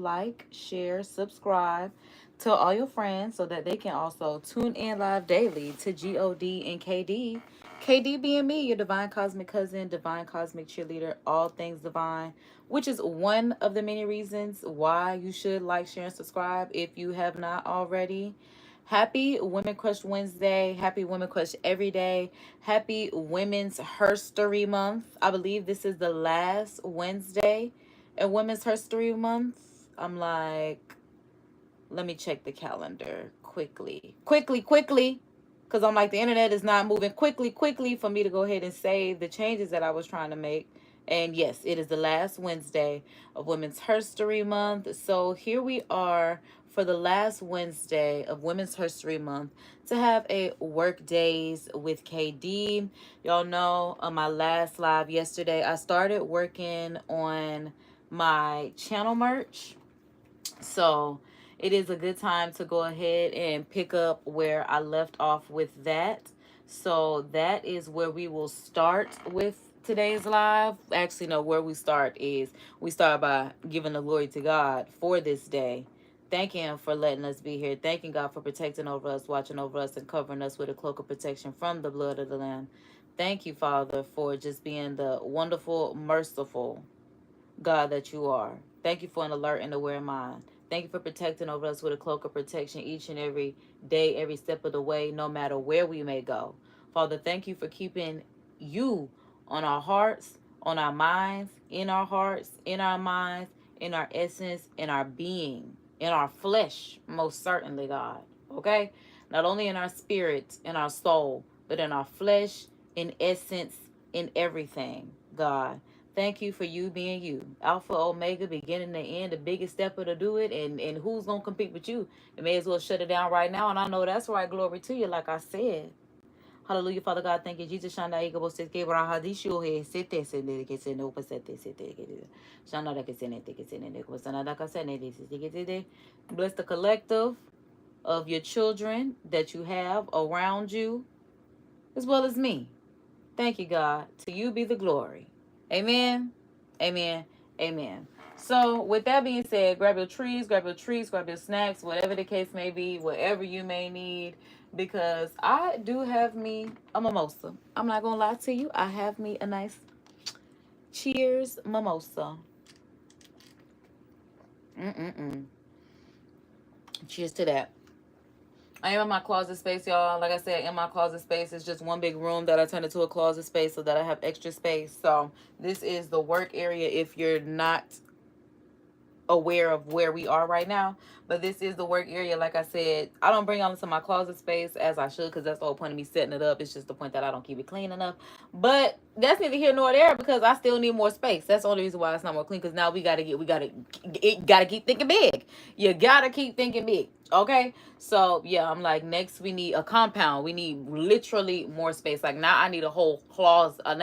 like, share, subscribe, tell all your friends so that they can also tune in live daily to God and KD. KD being me, your divine cosmic cousin, divine cosmic cheerleader, all things divine, which is one of the many reasons why you should like, share, and subscribe if you have not already. Happy Women Crush Wednesday. Happy Women Crush every day. Happy Women's Herstory Month. I believe this is the last Wednesday in Women's Herstory Month. I'm like, let me check the calendar quickly. Quickly. Because I'm like, the internet is not moving quickly for me to go ahead and save the changes that I was trying to make. And yes, it is the last Wednesday of Women's Herstory Month. So here we are for the last Wednesday of Women's Herstory Month to have a work days with KD. Y'all know on my last live yesterday, I started working on my channel merch. So it is a good time to go ahead and pick up where I left off with that. So that is where we will start with today's live. Actually, no, where we start is we start by giving the glory to God for this day. Thanking Him for letting us be here. Thanking God for protecting over us, watching over us, and covering us with a cloak of protection from the blood of the Lamb. Thank you, Father, for just being the wonderful, merciful God that you are. Thank you for an alert and aware mind. Thank you for protecting over us with a cloak of protection each and every day, every step of the way, no matter where we may go. Father, thank you for keeping you on our hearts, on our minds, in our hearts, in our minds, in our essence, in our being, in our flesh, most certainly, God. Okay? Not only in our spirit, in our soul, but in our flesh, in essence, in everything, God. Thank you for you being you. Alpha, Omega, beginning and end, the biggest stepper to do it. And who's going to compete with you? You may as well shut it down right now. And I know that's right. Glory to you, like I said. Hallelujah, Father God. Thank you, Jesus. Bless the collective of your children that you have around you, as well as me. Thank you, God. To you be the glory. Amen. Amen. Amen. So, with that being said, grab your trees, grab your snacks, whatever the case may be, whatever you may need, because I do have me a mimosa. I'm not going to lie to you. I have me a nice cheers mimosa. Cheers to that. I am in my closet space, y'all. Like I said, in my closet space, it's just one big room that I turned into a closet space so that I have extra space. So this is the work area if you're not aware of where we are right now, but this is the work area. Like I said, I don't bring all into my closet space as I should, because that's the whole point of me setting it up. It's just the point that I don't keep it clean enough, but that's neither here nor there, because I still need more space. That's the only reason why it's not more clean, because now we gotta keep thinking big. You gotta keep thinking big. Okay, so yeah, I'm like, next we need a compound. We need literally more space. Like now I need a whole closet. I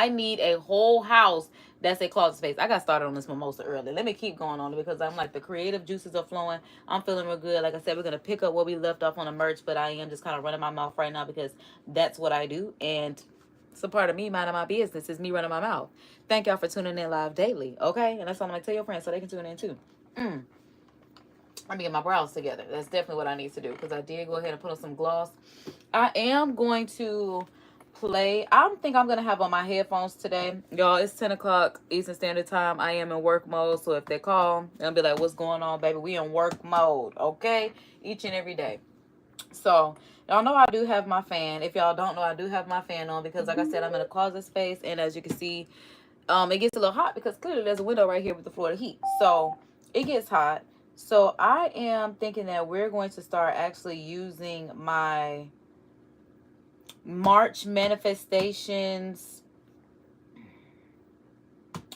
need a whole house that's a closet space. I got started on this mimosa early. Let me keep going on it, because I'm like, the creative juices are flowing. I'm feeling real good. Like I said, we're going to pick up where we left off on the merch, but I am just kind of running my mouth right now because that's what I do. And it's a part of me minding my business is me running my mouth. Thank y'all for tuning in live daily. Okay. And that's all I'm going to tell your friends so they can tune in too. I'm going to get my brows together. That's definitely what I need to do, because I did go ahead and put on some gloss. I am going to play. I think I'm gonna have on my headphones today, y'all. It's 10 o'clock Eastern Standard Time. I am in work mode, so if they call, they'll be like, what's going on, baby? We in work mode, okay, each and every day. So y'all know I do have my fan. If y'all don't know, I do have my fan on, because like I said, I'm in a closet space, and as you can see, it gets a little hot because clearly there's a window right here with the Florida heat, so it gets hot. So I am thinking that we're going to start actually using my March manifestations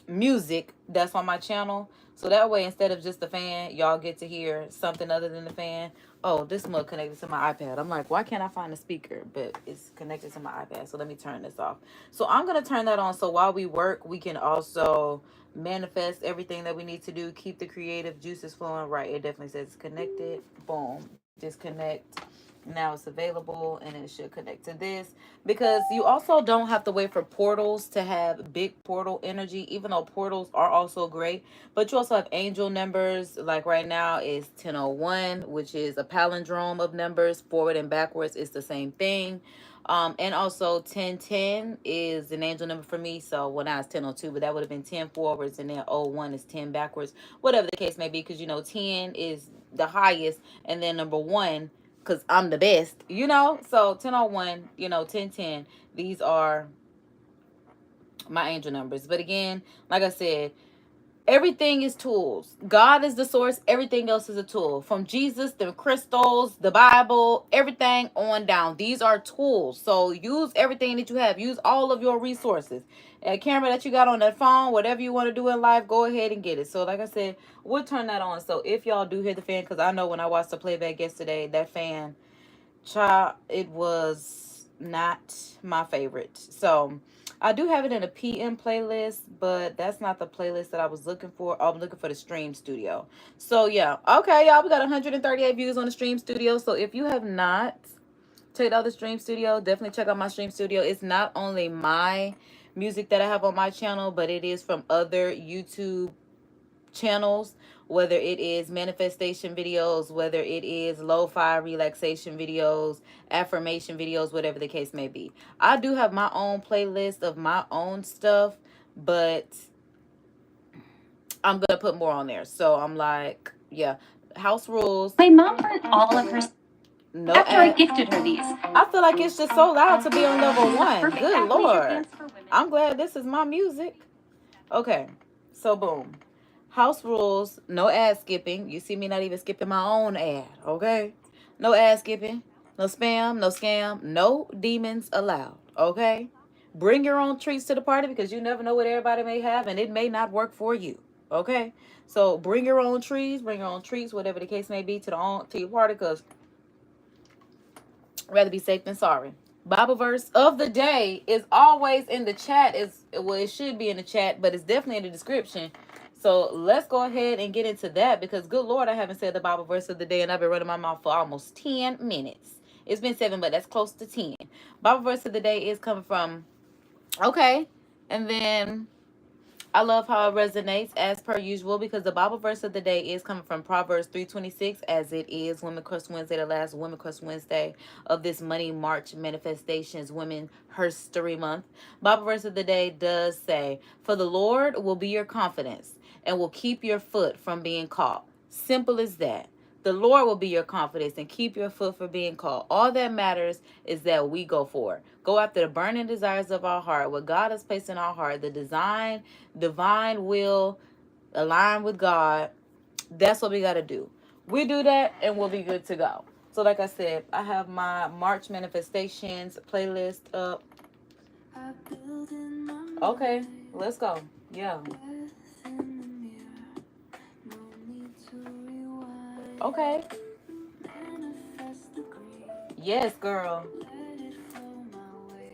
music that's on my channel, so that way instead of just the fan, y'all get to hear something other than the fan. Oh, this mug connected to my iPad. I'm like, why can't I find a speaker? But it's connected to my iPad, so let me turn this off. So I'm gonna turn that on, so while we work, we can also manifest everything that we need to do, keep the creative juices flowing. Right, it definitely says connected. Boom, disconnect. Now it's available, and it should connect to this, because you also don't have to wait for portals to have big portal energy, even though portals are also great. But you also have angel numbers. Like right now is 1001, which is a palindrome of numbers. Forward and backwards is the same thing. And also 1010 is an angel number for me. So well, now it's 1002, but that would have been 10 forwards, and then 01 is 10 backwards, whatever the case may be, because 10 is the highest, and then number one, because I'm the best, So 1001, 1010, these are my angel numbers. But again, like I said, everything is tools. God is the source. Everything else is a tool. From Jesus, the crystals, the Bible, everything on down. These are tools. So use everything that you have. Use all of your resources. A camera that you got on that phone, whatever you want to do in life, go ahead and get it. So like I said, we'll turn that on. So if y'all do hear the fan, because I know when I watched the playback yesterday, that fan, child, it was not my favorite. So I do have it in a PM playlist, but that's not the playlist that I was looking for. I'm looking for the Stream Studio. So yeah, okay, y'all, we got 138 views on the Stream Studio. So if you have not checked out the Stream Studio, definitely check out my Stream Studio. It's not only my music that I have on my channel, but it is from other YouTube channels, whether it is manifestation videos, whether it is lo-fi relaxation videos, affirmation videos, whatever the case may be. I do have my own playlist of my own stuff, but I'm gonna put more on there. So I'm like, yeah, house rules. My mom burnt all of her No after I gifted her these. I feel like it's just so loud to be on level 1. Good Lord. I'm glad this is my music. Okay, so boom. House rules, no ad skipping. You see me not even skipping my own ad, okay? No ad skipping, no spam, no scam, no demons allowed, okay? Bring your own treats to the party, because you never know what everybody may have, and it may not work for you, okay? So bring your own treats, whatever the case may be, to your party, because I'd rather be safe than sorry. Bible verse of the day is always in the chat. It should be in the chat, but it's definitely in the description. So let's go ahead and get into that, because good Lord, I haven't said the Bible verse of the day, and I've been running my mouth for almost 10 minutes. It's been 7, but that's close to 10. Bible verse of the day is coming from, okay, and then I love how it resonates as per usual, because the Bible verse of the day is coming from Proverbs 3:26, as it is Women Crush Wednesday, the last Women Crush Wednesday of this Money March Manifestations Women Herstory Month. Bible verse of the day does say, "For the Lord will be your confidence and will keep your foot from being caught." Simple as that. The Lord will be your confidence and keep your foot from being caught. All that matters is that we go for it. Go after the burning desires of our heart, what God has placed in our heart, the divine will, align with God. That's what we got to do. We do that and we'll be good to go. So like I said, I have my March manifestations playlist up. Okay, let's go. Yeah. Okay. Yes, girl.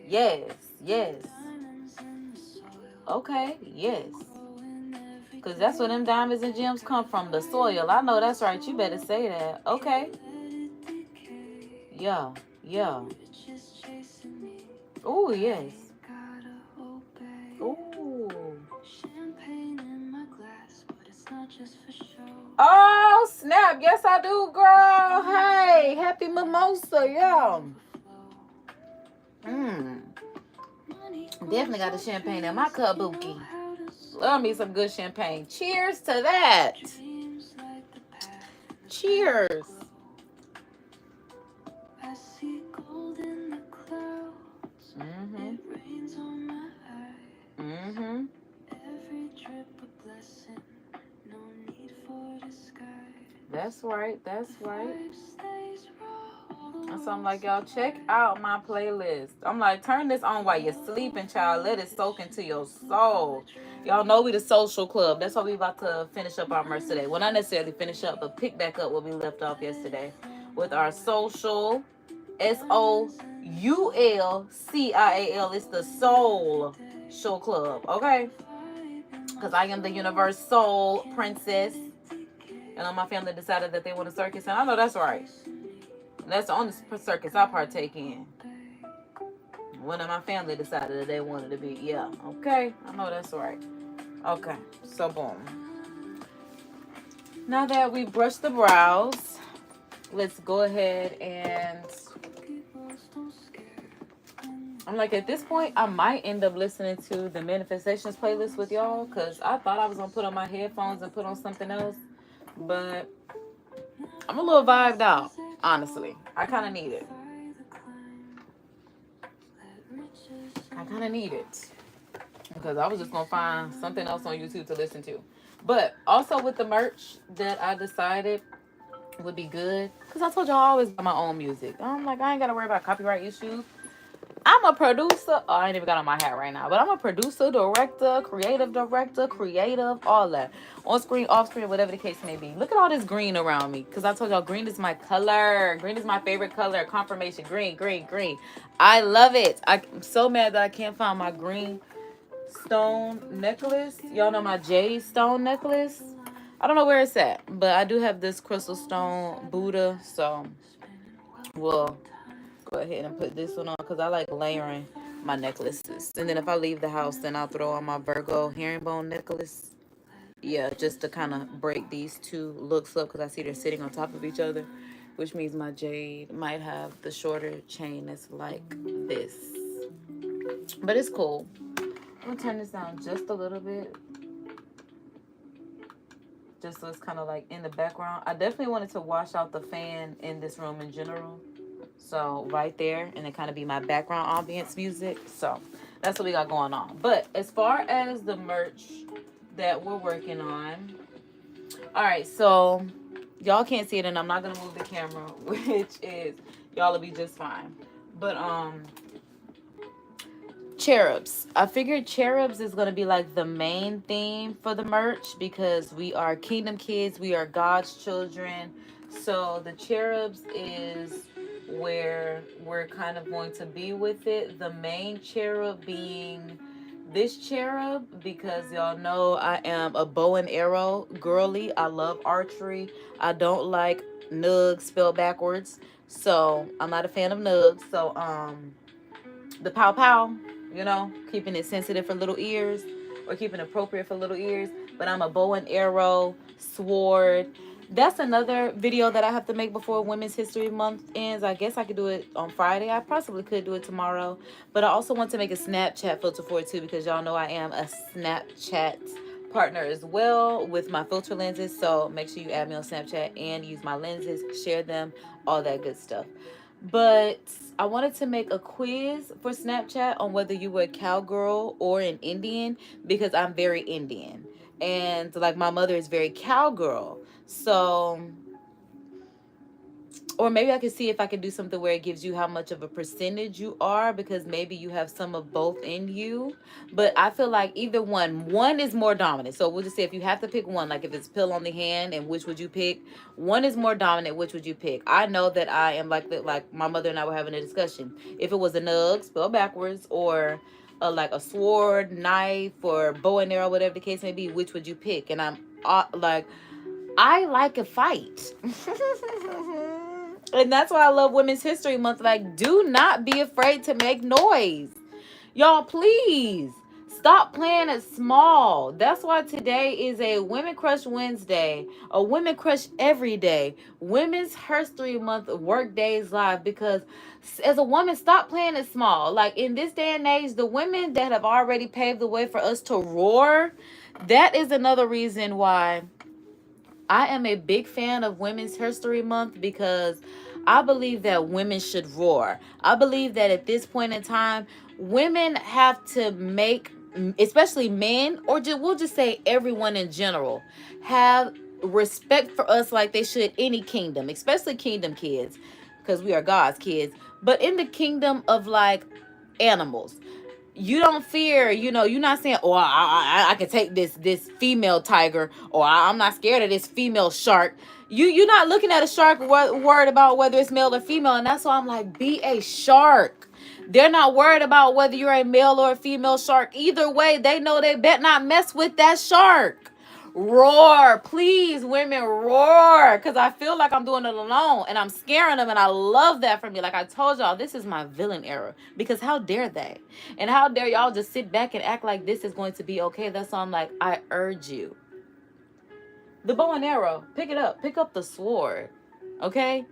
Yes, yes. Okay, yes. Because that's where them diamonds and gems come from, the soil. I know that's right. You better say that. Okay. Yeah, yeah. Oh, yes. Ooh. Oh, snap. Yes, I do, girl. Hey, happy mimosa. Yeah. Definitely got the champagne in my kabuki. Love me some good champagne. Cheers to that. Cheers. Mm-hmm. Mm-hmm. That's right. That's right. So I'm like, y'all, check out my playlist. I'm like, turn this on while you're sleeping, child. Let it soak into your soul. Y'all know we the social club. That's why we about to finish up our merch today. Well, not necessarily finish up, but pick back up where we left off yesterday with our social SOULCIAL. It's the Soul Show Club, okay? Because I am the universal princess. And all my family decided that they want a circus, and I know that's right. And that's the only circus I partake in. One of my family decided that they wanted to be. Yeah, okay. I know that's right. Okay, so boom. Now that we brushed the brows, let's go ahead and... I'm like, at this point, I might end up listening to the Manifestations playlist with y'all, because I thought I was going to put on my headphones and put on something else. But I'm a little vibed out, honestly. I kind of need it. Because I was just going to find something else on YouTube to listen to. But also with the merch that I decided would be good, because I told y'all I always buy my own music. I'm like, I ain't got to worry about copyright issues. I'm a producer. Oh, I ain't even got on my hat right now. But I'm a producer, director, creative, all that. On screen, off screen, whatever the case may be. Look at all this green around me. Because I told y'all green is my color. Green is my favorite color. Confirmation. Green, green, green. I love it. I'm so mad that I can't find my green stone necklace. Y'all know my jade stone necklace? I don't know where it's at. But I do have this crystal stone Buddha. So, we'll go ahead and put this one on because I like layering my necklaces. And then if I leave the house, then I'll throw on my Virgo herringbone necklace. Yeah, just to kind of break these two looks up because I see they're sitting on top of each other, which means my jade might have the shorter chain that's like this. But it's cool. I'm going to turn this down just a little bit, just so it's kind of like in the background. I definitely wanted to wash out the fan in this room in general. So right there, and it kind of be my background ambience music. So that's what we got going on. But as far as the merch that we're working on, all right, so y'all can't see it, and I'm not gonna move the camera, which is y'all will be just fine. But cherubs. I figured cherubs is gonna be like the main theme for the merch because we are kingdom kids, we are God's children. So the cherubs is where we're kind of going to be with it. The main cherub being this cherub, because y'all know I am a bow and arrow girly. I love archery. I don't like ᴄᴏ spelled backwards. So I'm not a fan of ᴄᴏ. So the pow pow, you know, keeping it sensitive for little ears or keeping it appropriate for little ears. But I'm a bow and arrow, sword. That's another video that I have to make before Women's History Month ends. I guess I could do it on Friday. I possibly could do it tomorrow. But I also want to make a Snapchat filter for it too, because y'all know I am a Snapchat partner as well with my filter lenses. So make sure you add me on Snapchat and use my lenses, share them, all that good stuff. But I wanted to make a quiz for Snapchat on whether you were a cowgirl or an Indian, because I'm very Indian. And like my mother is very cowgirl. So, or maybe I could see if I could do something where it gives you how much of a percentage you are, because maybe you have some of both in you. But I feel like either one is more dominant. So we'll just say if you have to pick one, like if it's pill on the hand and which would you pick? One is more dominant, which would you pick? I know that I am like my mother and I were having a discussion. If it was a ᴄᴏ spelled backwards, or like a sword, knife, or bow and arrow, whatever the case may be, which would you pick? And I'm like, I like a fight. And that's why I love Women's History Month. Like, do not be afraid to make noise. Y'all, please stop playing it small. That's why today is a Women Crush Wednesday, a Women Crush every day, Women's History Month work days live. Because as a woman, stop playing it small. Like in this day and age, the women that have already paved the way for us to roar, that is another reason why I am a big fan of Women's History Month, because I believe that women should roar. I believe that at this point in time, women have to make, especially men, or we'll just say everyone in general, have respect for us like they should any kingdom, especially kingdom kids, because we are God's kids. But in the kingdom of like animals, you don't fear, you know, you're not saying, oh, I can take this female tiger, or I'm not scared of this female shark. You're not looking at a shark worried about whether it's male or female. And that's why I'm like, be a shark. They're not worried about whether you're a male or a female shark. Either way, they know they better not mess with that shark. Roar. Please, women, roar. Because I feel like I'm doing it alone and I'm scaring them. And I love that for me. Like I told y'all, this is my villain era. Because how dare they? And how dare y'all just sit back and act like this is going to be okay? That's why I'm like, I urge you. The bow and arrow, pick it up. Pick up the sword. Okay?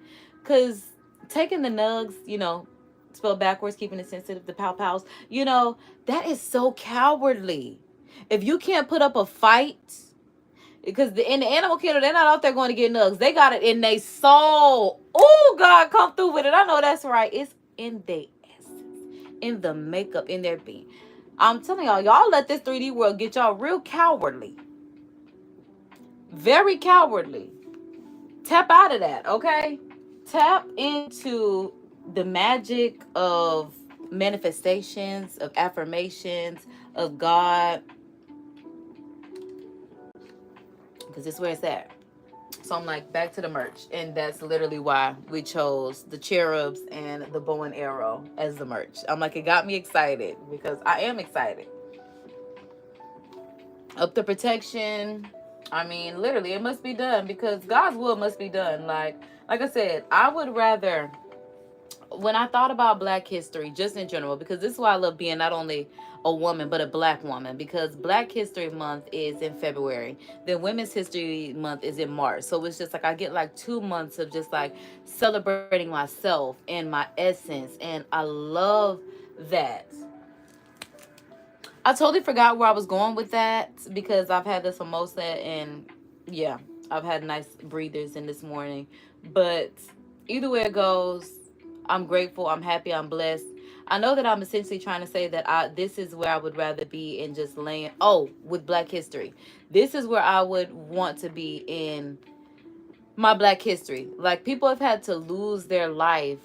Because taking the nugs, you know, spelled backwards, keeping it sensitive, the pow-pows, you know, that is so cowardly. If you can't put up a fight, because in the animal kingdom, they're not out there going to get nugs. They got it in their soul. Oh, God, come through with it. I know that's right. It's in their essence, in the makeup, in their being. I'm telling y'all let this 3D world get y'all real cowardly. Very cowardly. Tap out of that, okay? Tap into the magic of manifestations, of affirmations, of God. Because this is where it's at. So I'm like, back to the merch. And that's literally why we chose the cherubs and the bow and arrow as the merch. I'm like, it got me excited because I am excited. Up the protection. I mean, literally, it must be done because God's will must be done. Like I said, I would rather, when I thought about Black history, just in general, because this is why I love being not only a woman, but a Black woman, because Black History Month is in February. Then Women's History Month is in March. So it's just like I get like 2 months of just like celebrating myself and my essence. And I love that. I totally forgot where I was going with that because I've had this mimosa and yeah, I've had nice breathers in this morning. But either way it goes, I'm grateful, I'm happy, I'm blessed. I know that I'm essentially trying to say that this is where I would rather be in just laying, with Black history. This is where I would want to be in my Black history. Like, people have had to lose their life,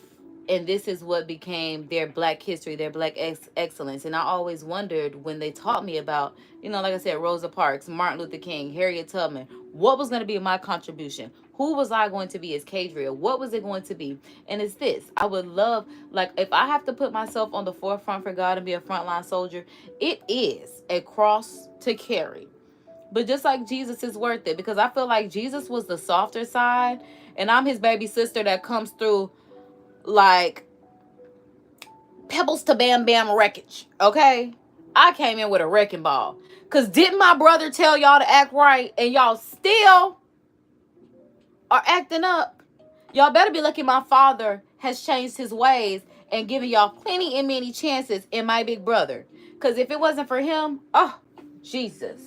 and this is what became their Black history, their Black excellence. And I always wondered when they taught me about, like I said, Rosa Parks, Martin Luther King, Harriet Tubman, what was going to be my contribution? Who was I going to be as ᴑᴜᴜ? What was it going to be? And it's this. I would love, like, if I have to put myself on the forefront for God and be a frontline soldier, it is a cross to carry. But just like Jesus is worth it, because I feel like Jesus was the softer side, and I'm his baby sister that comes through like pebbles to bam bam wreckage, okay? I came in with a wrecking ball. Because didn't my brother tell y'all to act right, and y'all still are acting up? Y'all better be lucky my father has changed his ways and given y'all plenty and many chances in my big brother. Because if it wasn't for him, Jesus.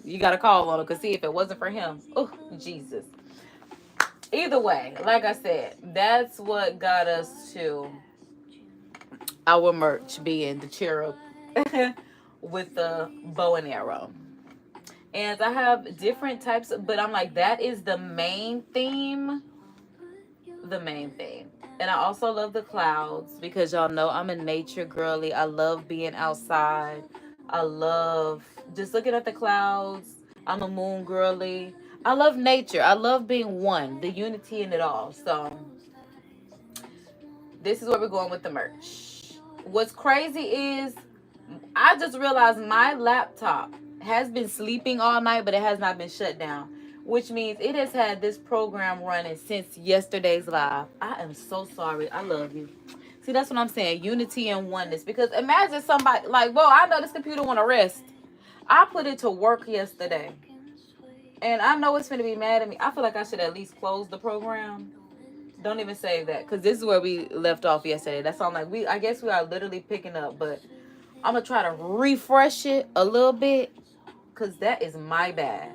You got to call on him, because see, if it wasn't for him, Jesus. Either way, like I said, that's what got us to our merch being the cherub with the bow and arrow. And I have different types, but I'm like, that is the main theme. The main theme. And I also love the clouds, because y'all know I'm a nature girly. I love being outside. I love just looking at the clouds. I'm a moon girly. I love nature. I love being one, the unity in it all. So this is where we're going with the merch. What's crazy is I just realized my laptop has been sleeping all night, but it has not been shut down, which means it has had this program running since yesterday's live. I am so sorry. I love you. See, that's what I'm saying. Unity and oneness. Because imagine somebody like, well, I know this computer want to rest. I put it to work yesterday. And I know it's going to be mad at me. I feel like I should at least close the program. Don't even save that, because this is where we left off yesterday. That's all. Like, I guess we are literally picking up, but I'm going to try to refresh it a little bit, because that is my bad.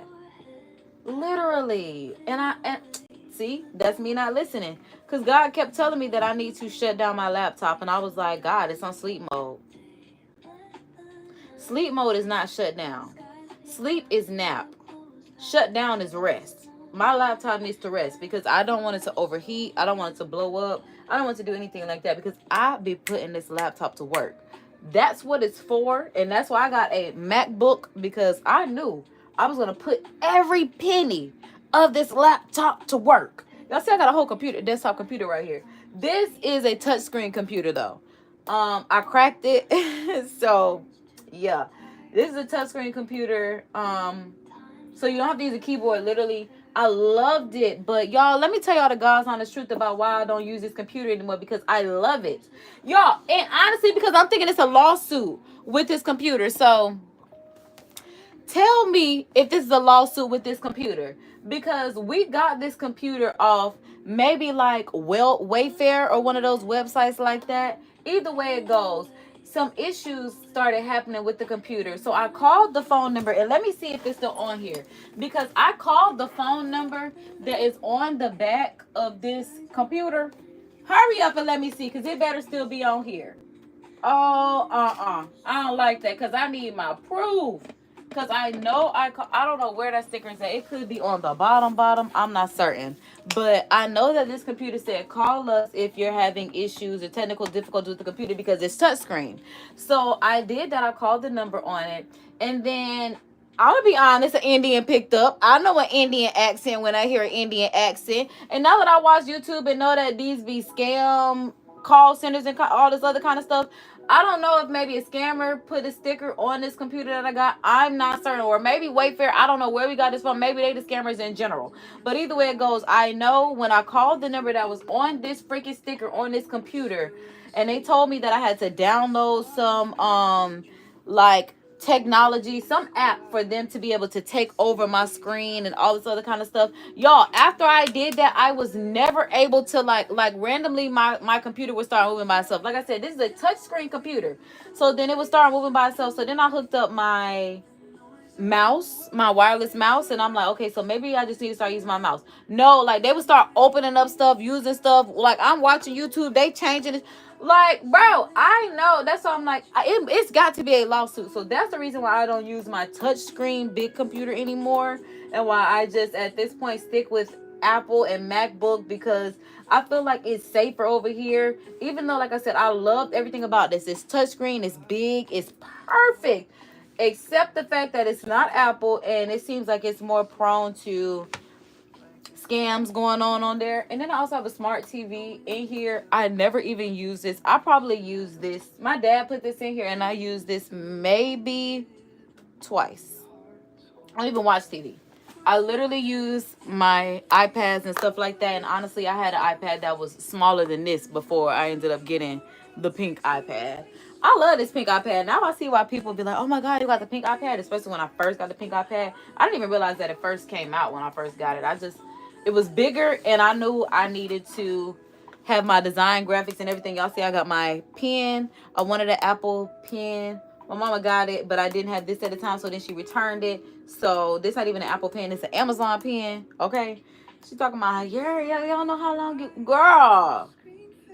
Literally. And see, that's me not listening. Because God kept telling me that I need to shut down my laptop. And I was like, God, it's on sleep mode. Sleep mode is not shut down. Sleep is nap. Shut down is rest. My laptop needs to rest, because I don't want it to overheat. I don't want it to blow up. I don't want it to do anything like that, because I be putting this laptop to work. That's what it's for. And that's why I got a MacBook, because I knew I was going to put every penny of this laptop to work. Y'all see I got a whole desktop computer right here. This is a touchscreen computer though. I cracked it. So yeah, this is a touchscreen computer. So you don't have to use a keyboard. Literally, I loved it. But y'all, let me tell y'all the God's honest truth about why I don't use this computer anymore, because I love it. Y'all, and honestly, because I'm thinking it's a lawsuit with this computer. So tell me if this is a lawsuit with this computer, because we got this computer off maybe like Wayfair or one of those websites like that. Either way it goes, some issues started happening with the computer. So I called the phone number, and let me see if it's still on here, because I called the phone number that is on the back of this computer. Hurry up and let me see, because it better still be on here. Oh, I don't like that, because I need my proof. Because I know I don't know where that sticker is at. It could be on the bottom. I'm not certain. But I know that this computer said, call us if you're having issues or technical difficulties with the computer, because it's touchscreen. So I did that. I called the number on it. And then, I'm going to be honest, an Indian picked up. I know an Indian accent when I hear an Indian accent. And now that I watch YouTube and know that these be scam call centers and all this other kind of stuff, I don't know if maybe a scammer put a sticker on this computer that I got. I'm not certain. Or maybe Wayfair. I don't know where we got this from. Maybe they the scammers in general. But either way it goes, I know when I called the number that was on this freaking sticker on this computer, and they told me that I had to download some like technology, some app for them to be able to take over my screen and all this other kind of stuff. Y'all, after I did that, I was never able to like randomly my computer would start moving by itself. Like I said, this is a touch screen computer. So then it would start moving by itself. So then I hooked up my mouse, my wireless mouse, and I'm like, okay, so maybe I just need to start using my mouse. No, like they would start opening up stuff, using stuff. Like I'm watching YouTube, they changing it. Like, bro, I know. That's why I'm like, it's got to be a lawsuit. So that's the reason why I don't use my touchscreen big computer anymore, and why I just at this point stick with Apple and MacBook, because I feel like it's safer over here. Even though, like I said, I loved everything about this. It's touchscreen, it's big, it's perfect, except the fact that it's not Apple, and it seems like it's more prone to scams going on there. And then I also have a smart TV in here. I never even use this. I probably use this. My dad put this in here, and I use this maybe twice. I don't even watch TV. I literally use my iPads and stuff like that. And honestly, I had an iPad that was smaller than this before I ended up getting the pink iPad. I love this pink iPad. Now I see why people be like, oh my God, you got the pink iPad. Especially when I first got the pink iPad. I didn't even realize that it first came out when I first got it. It was bigger, and I knew I needed to have my design graphics and everything. Y'all see I got my pen. I wanted an Apple pen. My mama got it, but I didn't have this at the time, so then she returned it. So this not even an Apple pen. It's an Amazon pen, okay? She talking about, yeah, y'all know how long it... Girl,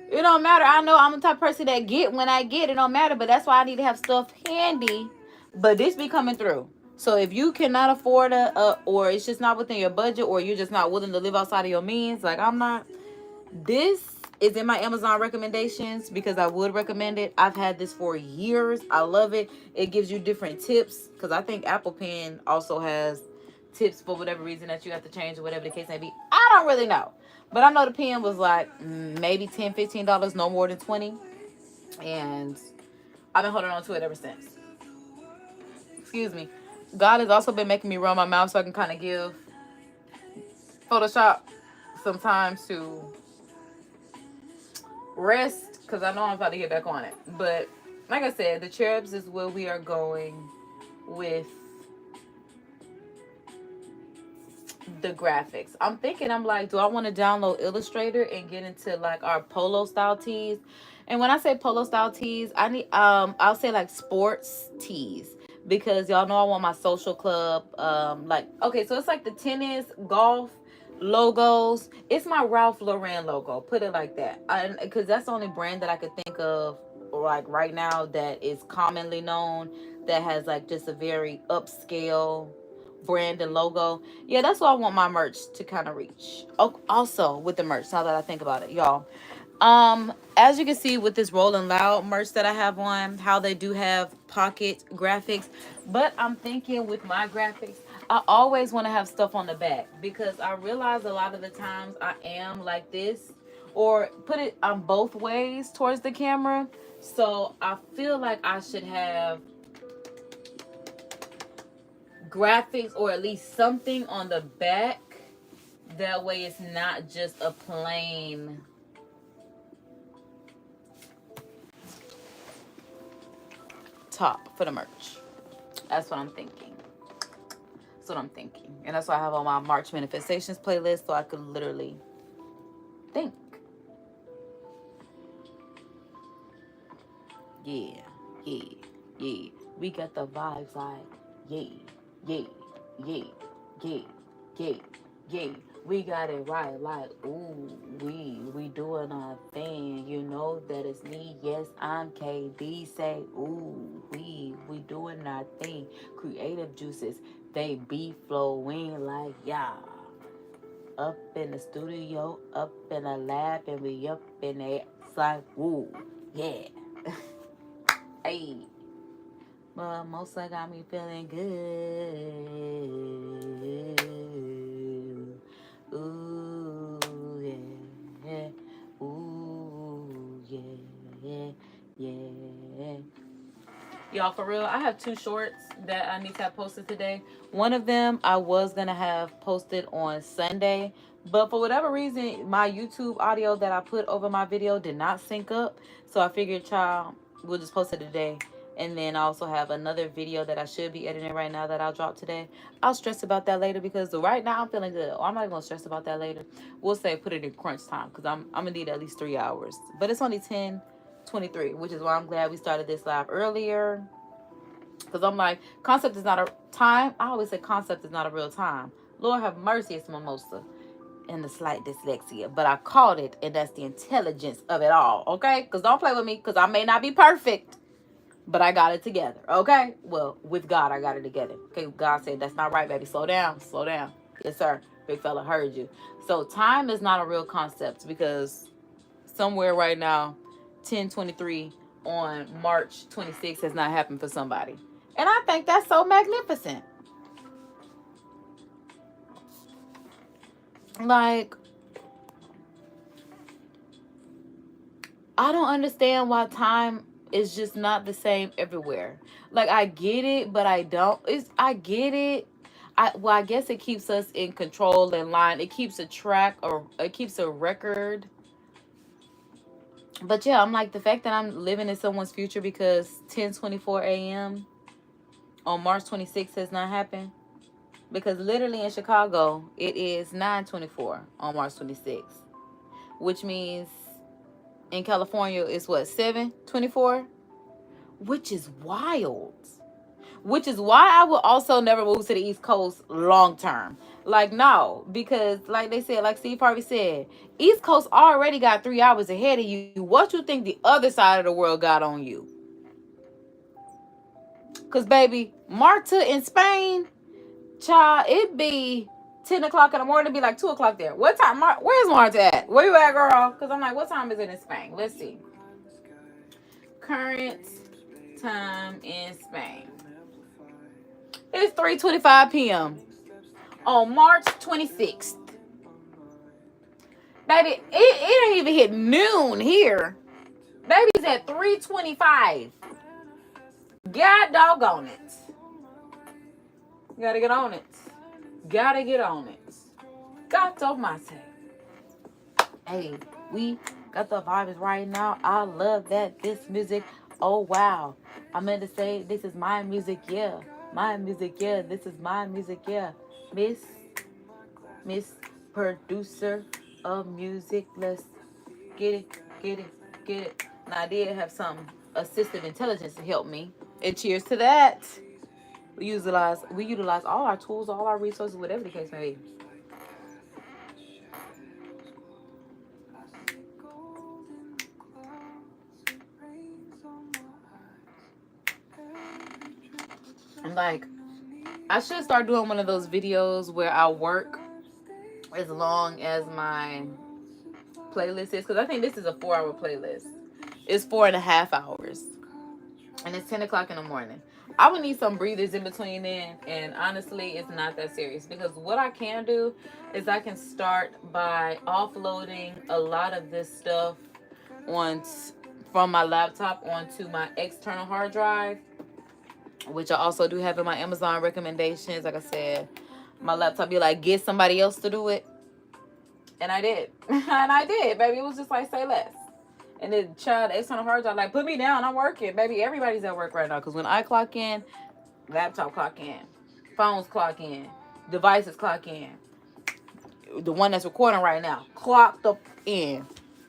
it don't matter. I know I'm the type of person that get when I get. It don't matter, but that's why I need to have stuff handy. But this be coming through. So if you cannot afford or it's just not within your budget, or you're just not willing to live outside of your means, like I'm not, this is in my Amazon recommendations because I would recommend it. I've had this for years. I love it. It gives you different tips, because I think Apple Pen also has tips for whatever reason that you have to change or whatever the case may be. I don't really know. But I know the pen was like maybe $10, $15, no more than $20. And I've been holding on to it ever since. Excuse me. God has also been making me run my mouth so I can kind of give Photoshop some time to rest, because I know I'm about to get back on it. But like I said, the cherubs is where we are going with the graphics. I'm thinking, I'm like, do I want to download Illustrator and get into like our polo style tees? And when I say polo style tees, I need I'll say like sports tees, because y'all know I want my social club like, okay, so it's like the tennis, golf logos. It's my Ralph Lauren logo, put it like that, because that's the only brand that I could think of like right now that is commonly known, that has like just a very upscale brand and logo. Yeah, that's what I want my merch to kind of reach. Oh, also with the merch, now that I think about it, y'all, as you can see with this Rolling Loud merch that I have on, how they do have pocket graphics, but I'm thinking with my graphics, I always want to have stuff on the back, because I realize a lot of the times I am like this, or put it on both ways towards the camera. So I feel like I should have graphics or at least something on the back. That way it's not just a plain top for the merch. That's what I'm thinking. That's what I'm thinking. And that's why I have on my March manifestations playlist, so I could literally think. Yeah, yeah, yeah. We got the vibes like, yeah, yeah, yeah, yeah, yeah, yeah. We got it right, like, ooh, we doing our thing. You know that it's me. Yes, I'm KD. Say, ooh, we doing our thing. Creative juices, they be flowing like, yeah. Up in the studio, up in the lab, and we up in there. It's like, ooh, yeah. Hey. But mostly got me feeling good. Ooh, yeah. Ooh, yeah. Yeah. Y'all, for real, I have 2 shorts that I need to have posted today. One of them I was going to have posted on Sunday. But for whatever reason, my YouTube audio that I put over my video did not sync up. So I figured, child, we'll just post it today. And then I also have another video that I should be editing right now that I'll drop today. I'll stress about that later because right now I'm feeling good. I'm not even going to stress about that later. We'll say put it in crunch time because I'm going to need at least 3 hours. But it's only 10:23, which is why I'm glad we started this live earlier. Because I'm like, concept is not a time. I always say concept is not a real time. Lord have mercy, it's mimosa and the slight dyslexia. But I caught it, and that's the intelligence of it all, okay? Because don't play with me, because I may not be perfect. But I got it together, okay? Well, with God, I got it together. Okay, God said, that's not right, baby. Slow down, slow down. Yes, sir. Big fella heard you. So time is not a real concept because somewhere right now, 10:23 on March 26th has not happened for somebody. And I think that's so magnificent. Like, I don't understand why time is just not the same everywhere. Like, I get it, but I don't. I get it. I guess it keeps us in control and line. It keeps a track or it keeps a record. But yeah, I'm like, the fact that I'm living in someone's future because 10:24 a.m. on March 26th has not happened. Because literally in Chicago, it is 9:24 on March 26th. Which means in California, it's what, 7:24? Which is wild. Which is why I will also never move to the East Coast long term. Like, no, because like they said, like Steve Harvey said, East Coast already got 3 hours ahead of you. What you think the other side of the world got on you? Because, baby, Marta in Spain, child, it be 10 o'clock in the morning, it'd be like 2 o'clock there. What time? Where's Marta at? Where you at, girl? Because I'm like, what time is it in Spain? Let's see. Current time in Spain. It's 3:25 p.m. on March 26th. Baby, it ain't even hit noon here. Baby's at 3:25. God doggone it. Gotta get on it. Gotta get on it. God almighty. Hey, we got the vibes right now. I love that. This music. Oh, wow. I meant to say, this is my music, yeah. My music, yeah. This is my music, yeah. Miss Producer of Music. Let's get it. And I did have some assistive intelligence to help me. And cheers to that. We utilize all our tools, all our resources, whatever the case may be. And like, I should start doing one of those videos where I work as long as my playlist is, because I think this is a 4-hour playlist. It's 4.5 hours, and it's 10 o'clock in the morning. I would need some breathers in between then, and honestly, it's not that serious, because what I can do is I can start by offloading a lot of this stuff from my laptop onto my external hard drive, which I also do have in my Amazon recommendations. Like I said, my laptop be like, get somebody else to do it. And I did. And I did, baby. It was just like, say less. And then, child, external hard drive, like, put me down. I'm working. Baby, everybody's at work right now. Because when I clock in, laptop clock in. Phones clock in. Devices clock in. The one that's recording right now, clocked up in.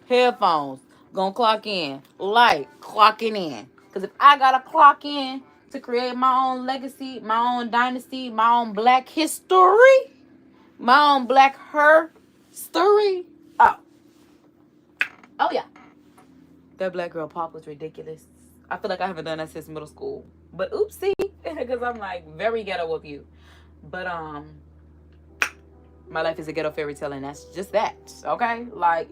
Headphones, gonna clock in. Light, clocking in. Because if I gotta clock in to create my own legacy, my own dynasty, my own black history, my own black her story. Oh yeah. That black girl pop was ridiculous. I feel like I haven't done that since middle school. But oopsie, because I'm like very ghetto of you. But my life is a ghetto fairy tale, and that's just that. Okay? Like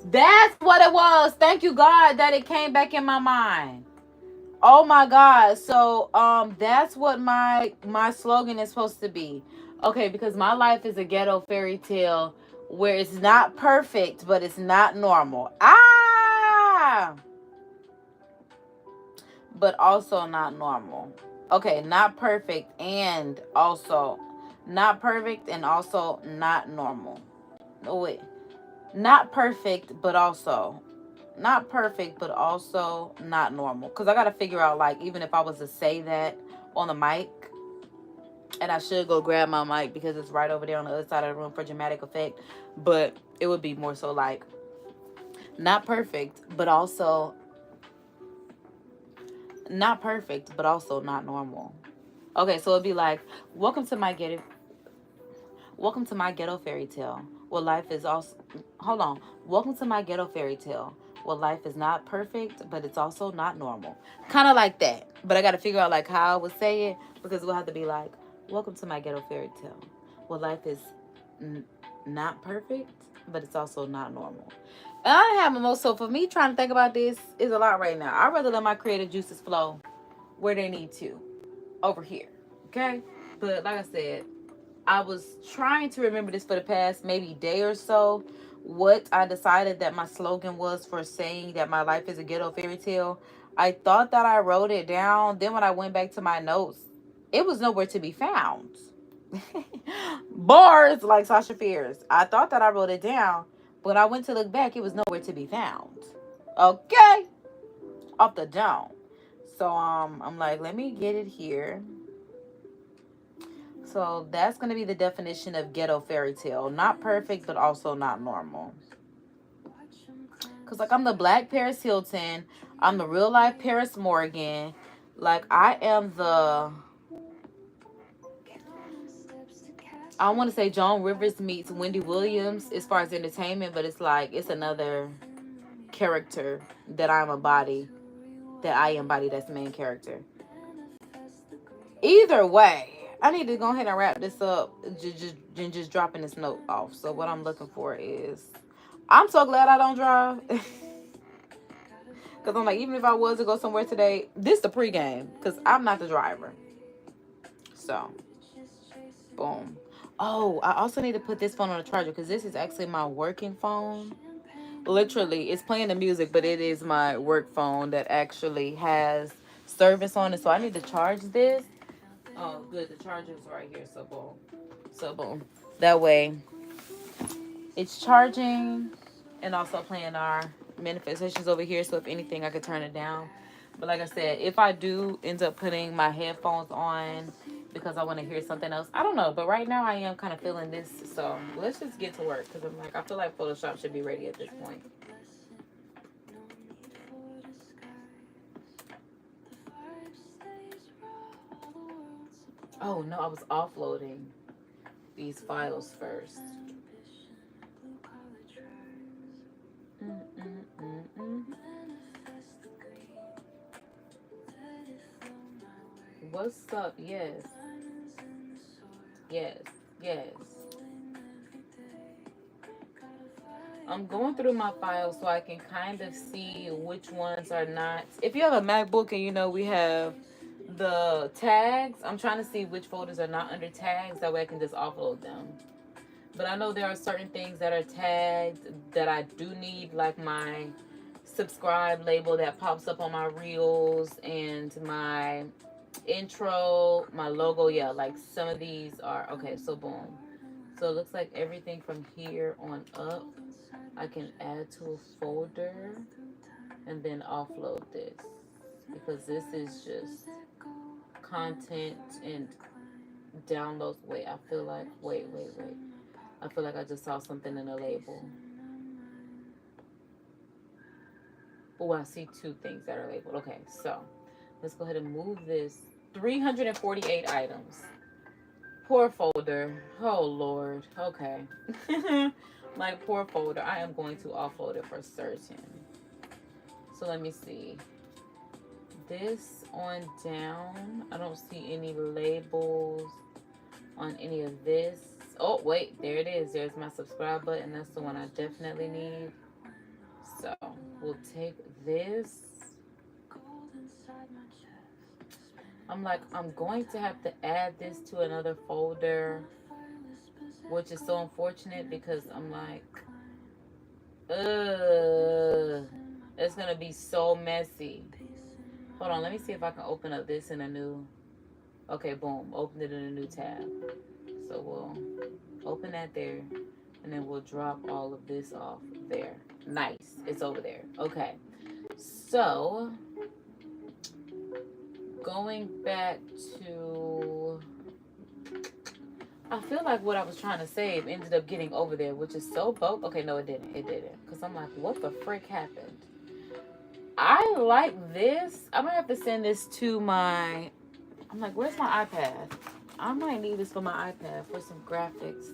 that's what it was. Thank you, God, that it came back in my mind. Oh my God. So that's what my slogan is supposed to be. Okay, because my life is a ghetto fairy tale where it's not perfect, but it's not normal. But also not normal. Okay, not perfect and also not perfect and also not normal. No, wait. Not perfect, but also not perfect, but also not normal. Because I got to figure out, like, even if I was to say that on the mic, and I should go grab my mic because it's right over there on the other side of the room for dramatic effect, but it would be more so like not perfect, but also not perfect, but also not normal. Okay, so it'd be like, welcome to my ghetto fairy tale. Well, life is also, hold on. Welcome to my ghetto fairy tale. Well, life is not perfect, but it's also not normal. Kind of like that. But I got to figure out like how I would say it, because we'll have to be like, welcome to my ghetto fairy tale. Well, life is not perfect, but it's also not normal. And I didn't have my most, so for me trying to think about this is a lot right now. I'd rather let my creative juices flow where they need to, over here. Okay? But like I said, I was trying to remember this for the past maybe day or so, what I decided that my slogan was for saying that my life is a ghetto fairy tale. I thought that I wrote it down. Then when I went back to my notes, it was nowhere to be found. Bars like Sasha Fierce. I thought that I wrote it down. But when I went to look back, it was nowhere to be found. Okay? Off the dome. So I'm like, let me get it here. So that's going to be the definition of ghetto fairy tale. Not perfect, but also not normal. Because, like, I'm the black Paris Hilton. I'm the real life Paris Morgan. Like, I am the... I want to say Joan Rivers meets Wendy Williams as far as entertainment, but it's like, it's another character that I embody that's the main character. Either way, I need to go ahead and wrap this up, just dropping this note off. So what I'm looking for is, I'm so glad I don't drive. Because I'm like, even if I was to go somewhere today, this is the pregame, because I'm not the driver. So, boom. Oh, I also need to put this phone on the charger, because this is actually my working phone. Literally, it's playing the music, but it is my work phone that actually has service on it. So I need to charge this. Oh, good. The charger's right here. So boom. That way, it's charging and also playing our manifestations over here. So if anything, I could turn it down. But like I said, if I do end up putting my headphones on because I want to hear something else, I don't know. But right now, I am kind of feeling this. So let's just get to work, because I'm like, I feel like Photoshop should be ready at this point. Oh, no, I was offloading these files first. What's up? Yes. I'm going through my files so I can kind of see which ones are not. If you have a MacBook and you know we have the tags, I'm trying to see which folders are not under tags. That way I can just offload them. But I know there are certain things that are tagged that I do need, like my subscribe label that pops up on my reels and my intro, my logo. Yeah, like some of these are okay. So boom. So it looks like everything from here on up I can add to a folder and then offload this, because this is just content and downloads. Wait, I feel like wait. I feel like I just saw something in a label. Oh, I see two things that are labeled. Okay, so let's go ahead and move this. 348 items. Poor folder. Oh, Lord. Okay. My poor folder. I am going to offload it for certain. So let me see. This on down. I don't see any labels on any of this. Oh, wait. There it is. There's my subscribe button. That's the one I definitely need. So we'll take this. I'm like, I'm going to have to add this to another folder, which is so unfortunate because I'm like, it's going to be so messy. Hold on, let me see if I can open up this in a new, okay, boom, open it in a new tab. So we'll open that there, and then we'll drop all of this off there. Nice, it's over there. Okay, so going back to, I feel like what I was trying to save ended up getting over there, which is so both. Okay, no, it didn't. It didn't. Because I'm like, what the frick happened? I like this. I'm going to have to send this to my, I'm like, where's my iPad? I might need this for my iPad for some graphics.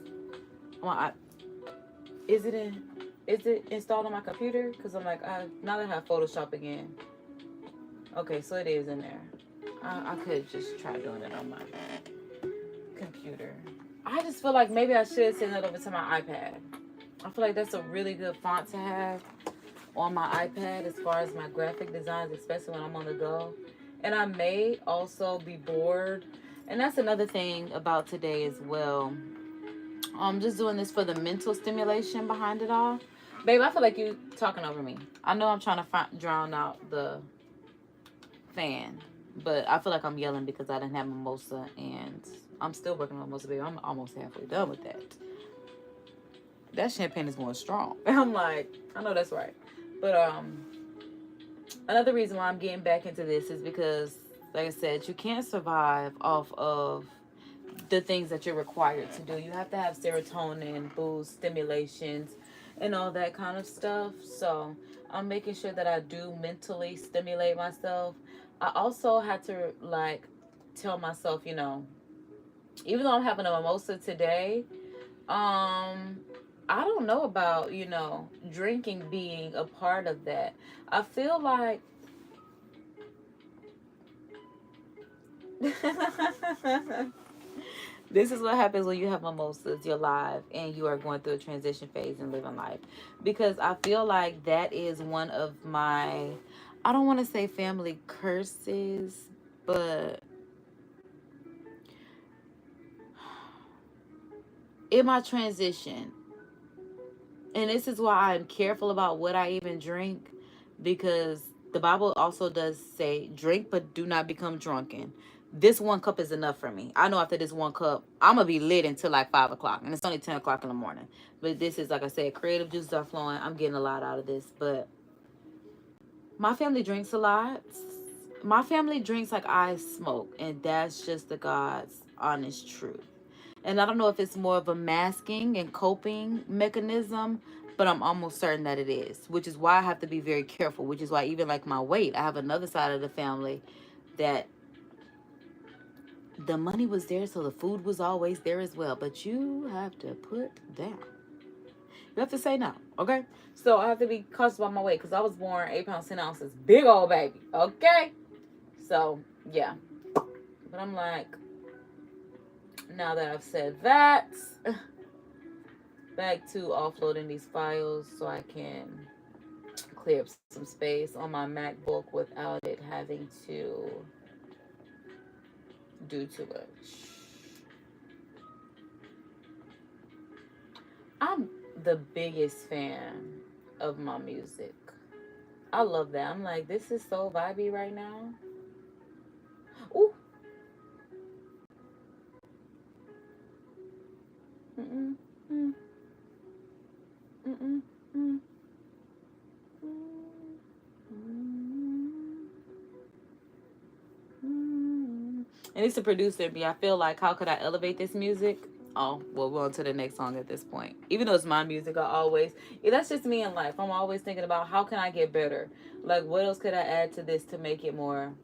Is it installed on my computer? Because I'm like, now that I have Photoshop again. Okay, so it is in there. I could just try doing it on my computer. I just feel like maybe I should send it over to my iPad. I feel like that's a really good font to have on my iPad as far as my graphic designs, especially when I'm on the go. And I may also be bored. And that's another thing about today as well. I'm just doing this for the mental stimulation behind it all. Babe, I feel like you talking over me. I know I'm trying to drown out the fan, but I feel like I'm yelling because I didn't have mimosa, and I'm still working on mimosa, baby. I'm almost halfway done with that. That champagne is going strong. I'm like, I know that's right. But another reason why I'm getting back into this is because, like I said, you can't survive off of the things that you're required to do. You have to have serotonin, boost, stimulations, and all that kind of stuff. So I'm making sure that I do mentally stimulate myself. I also had to like tell myself, you know, even though I'm having a mimosa today, I don't know about, you know, drinking being a part of that. I feel like this is what happens when you have mimosas. You're live and you are going through a transition phase and living life. Because I feel like that is one of my, I don't want to say family curses, but in my transition, and this is why I'm careful about what I even drink, because the Bible also does say, drink but do not become drunken. This 1 cup is enough for me. I know after this 1 cup, I'm going to be lit until like 5 o'clock. And it's only 10 o'clock in the morning. But this is, like I said, creative juices are flowing. I'm getting a lot out of this. But my family drinks a lot. My family drinks like I smoke. And that's just the God's honest truth. And I don't know if it's more of a masking and coping mechanism, but I'm almost certain that it is, which is why I have to be very careful, which is why even like my weight, I have another side of the family that the money was there, so the food was always there as well. But you have to put down. You have to say no, okay? So I have to be cautious about my weight because I was born 8 pounds, 10 ounces. Big old baby, okay? So, yeah. But I'm like, now that I've said that, back to offloading these files so I can clear up some space on my MacBook without it having to do too much. I'm the biggest fan of my music. I love that. I'm like, this is so vibey right now. Ooh, And it's a producer me. I feel like, how could I elevate this music? Oh, well, we're on to the next song at this point. Even though it's my music, that's just me in life. I'm always thinking about, how can I get better? Like, what else could I add to this to make it more?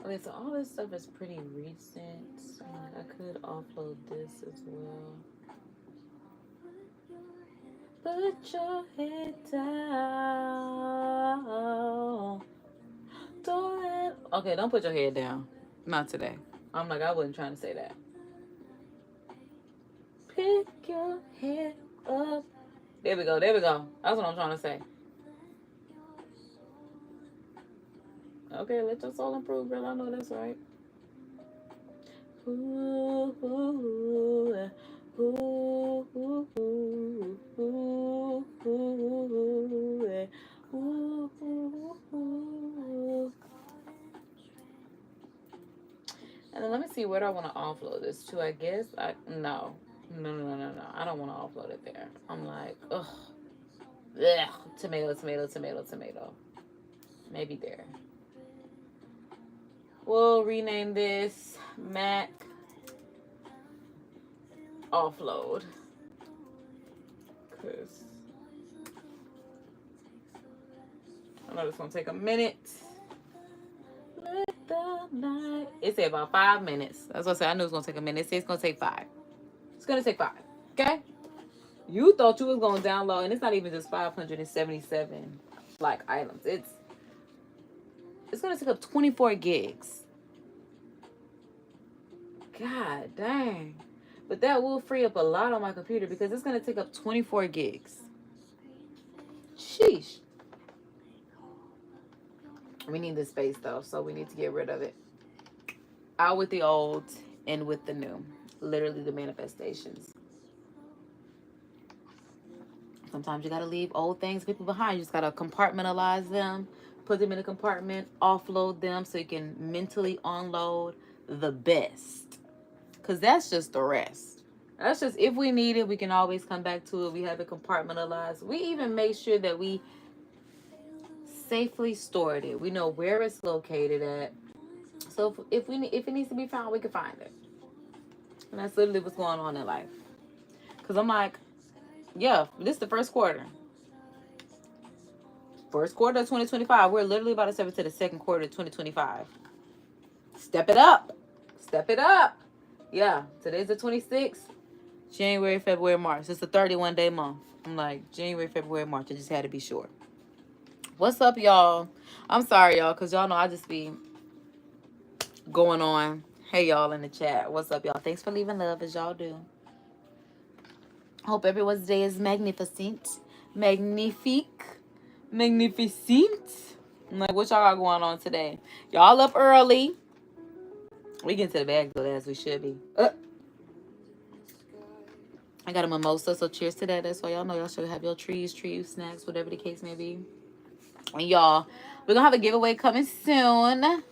Okay, so all this stuff is pretty recent. I could offload this as well. Put your head down. Okay, don't put your head down. Not today. I'm like, I wasn't trying to say that. Pick your head up. There we go. There we go. That's what I'm trying to say. Okay, let your soul improve, girl. I know that's right. Ooh, ooh, ooh, ooh, ooh, ooh, ooh, ooh, ooh. And then let me see, where do I want to offload this to? I guess no. I don't want to offload it there. I'm like, ugh. Tomato. Maybe there. We'll rename this Mac Offload. Because I know it's going to take a minute. Let the night. It said about 5 minutes. That's what I said. I knew it was going to take a minute. It said it's going to take 5. It's going to take 5. Okay? You thought you was going to download, and it's not even just 577 like items. It's going to take up 24 gigs. God dang. But that will free up a lot on my computer because it's going to take up 24 gigs. Sheesh. We need this space though, so we need to get rid of it. Out with the old, in with the new. Literally the manifestations. Sometimes you got to leave old things, people behind. You just got to compartmentalize them, put them in a compartment, offload them so you can mentally unload the best. Because that's just the rest. That's just, if we need it, we can always come back to it. We have it compartmentalized. We even make sure that we safely stored it. We know where it's located at. So if it needs to be found, we can find it. And that's literally what's going on in life. Because I'm like, yeah, this is the first quarter. First quarter of 2025. We're literally about to step into the second quarter of 2025. Step it up. Step it up. Yeah, today's the 26th. January, February, March. It's a 31-day month. I'm like, January, February, March. I just had to be sure. What's up, y'all? I'm sorry, y'all, because y'all know I just be going on. Hey, y'all in the chat. What's up, y'all? Thanks for leaving love, as y'all do. Hope everyone's day is magnificent. Magnifique. Magnificent. I'm like, what y'all got going on today? Y'all up early. We get to the bag, though, as we should be. I got a mimosa, so cheers to that. That's why y'all know y'all should have your trees, snacks, whatever the case may be. And y'all, we're going to have a giveaway coming soon.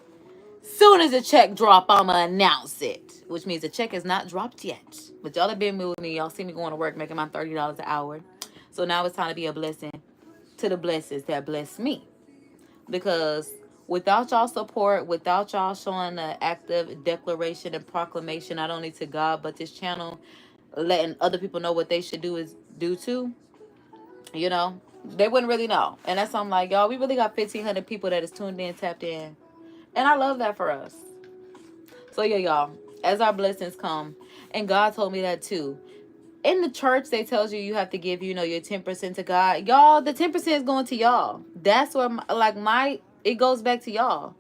Soon as the check drop, I'm going to announce it. Which means the check is not dropped yet. But y'all have been with me. Y'all see me going to work, making my $30 an hour. So now it's time to be a blessing to the blessings that bless me. Because without y'all support, without y'all showing the active declaration and proclamation, not only to God, but this channel, letting other people know what they should do too, you know, they wouldn't really know. And that's something like, y'all, we really got 1,500 people that is tuned in, tapped in. And I love that for us. So yeah, y'all, as our blessings come, and God told me that too. In the church, they tells you have to give, your 10% to God. Y'all, the 10% is going to y'all. That's where, it goes back to y'all.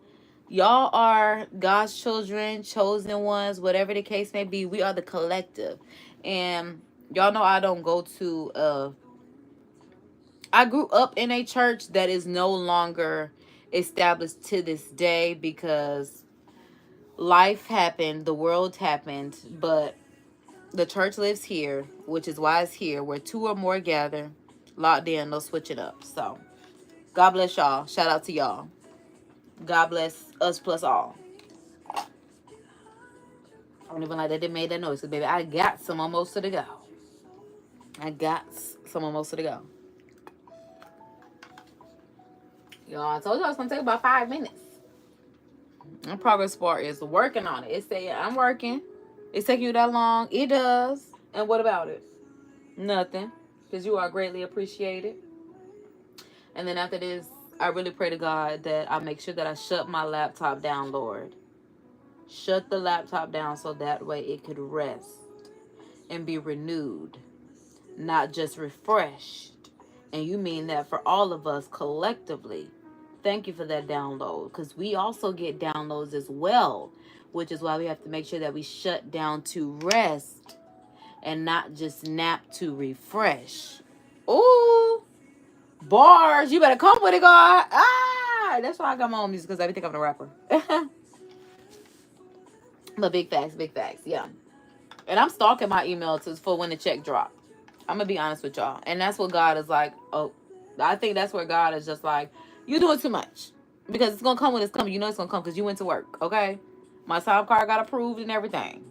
Y'all are God's children, chosen ones, whatever the case may be. We are the collective. And y'all know I don't go to, I grew up in a church that is no longer established to this day because life happened, the world happened, but the church lives here, which is why it's here, where two or more gather, locked in, no switching up. So, God bless y'all. Shout out to y'all. God bless us plus all. I don't even like that they made that noise. So, baby, I got some almost to go. Y'all, I told y'all it's going to take about 5 minutes. My progress bar is working on it. It's saying, I'm working. It's taking you that long. It does. And what about it? Nothing. Because you are greatly appreciated. And then after this, I really pray to God that I make sure that I shut my laptop down, Lord. Shut the laptop down so that way it could rest and be renewed, not just refreshed. And you mean that for all of us collectively. Thank you for that download, because we also get downloads as well, which is why we have to make sure that we shut down to rest and not just nap to refresh. Ooh, bars, you better come with it, God. That's why I got my own music, because I think I'm a rapper. But big facts, yeah. And I'm stalking my email for when the check drop. I'm going to be honest with y'all. And that's what God is like. Oh, I think that's where God is just like, you're doing too much. Because it's going to come when it's coming. You know it's going to come because you went to work, okay? My time card got approved and everything.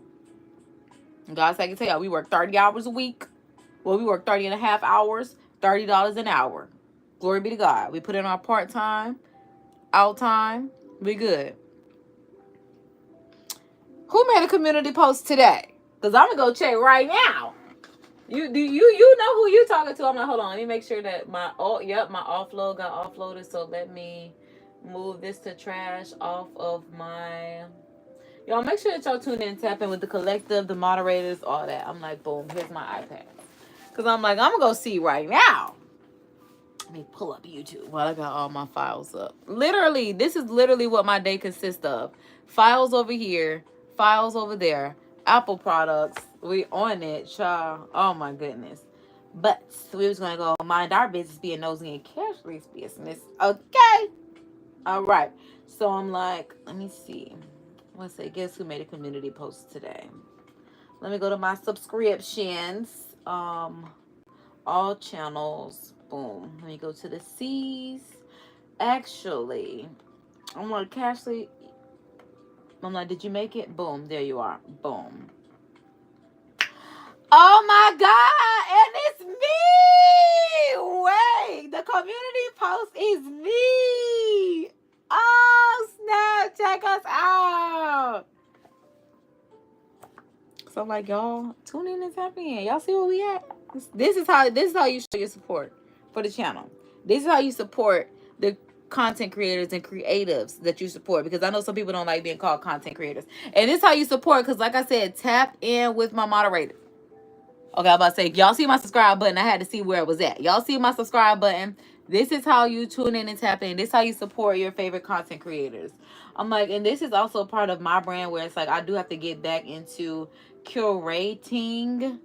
And God's like, I can tell y'all, we work 30 hours a week. Well, we work 30 and a half hours, $30 an hour. Glory be to God. We put in our part-time, out time. We good. Who made a community post today? Because I'm going to go check right now. You know who you talking to? I'm like, hold on, let me make sure that my offload got offloaded. So let me move this to trash off of my. Y'all make sure that y'all tune in, tap in with the collective, the moderators, all that. I'm like, boom, here's my iPad. Cause I'm like, I'm gonna go see right now. Let me pull up YouTube while I got all my files up. Literally, this is literally what my day consists of. Files over here, files over there, Apple products. We on it, child. Oh my goodness. But we was gonna go mind our business, being nosy and Cashley's business. Okay. All right. So I'm like, let me see. Let's say, guess who made a community post today? Let me go to my subscriptions. All channels. Boom. Let me go to the C's. Actually, I'm like, Cashley. I'm like, did you make it? Boom. There you are. Boom. Oh my God. And it's me. Wait. The community post is me. Oh, snap. Check us out. So I'm like, y'all, tune in and tap in. Y'all see where we at? This is how you show your support for the channel. This is how you support the content creators and creatives that you support, because I know some people don't like being called content creators. And this is how you support, because like I said, tap in with my moderator. Okay, I'm about to say, y'all see my subscribe button. I had to see where it was at. Y'all see my subscribe button. This is how you tune in and tap in. This is how you support your favorite content creators. I'm like, and this is also part of my brand where it's like I do have to get back into curating,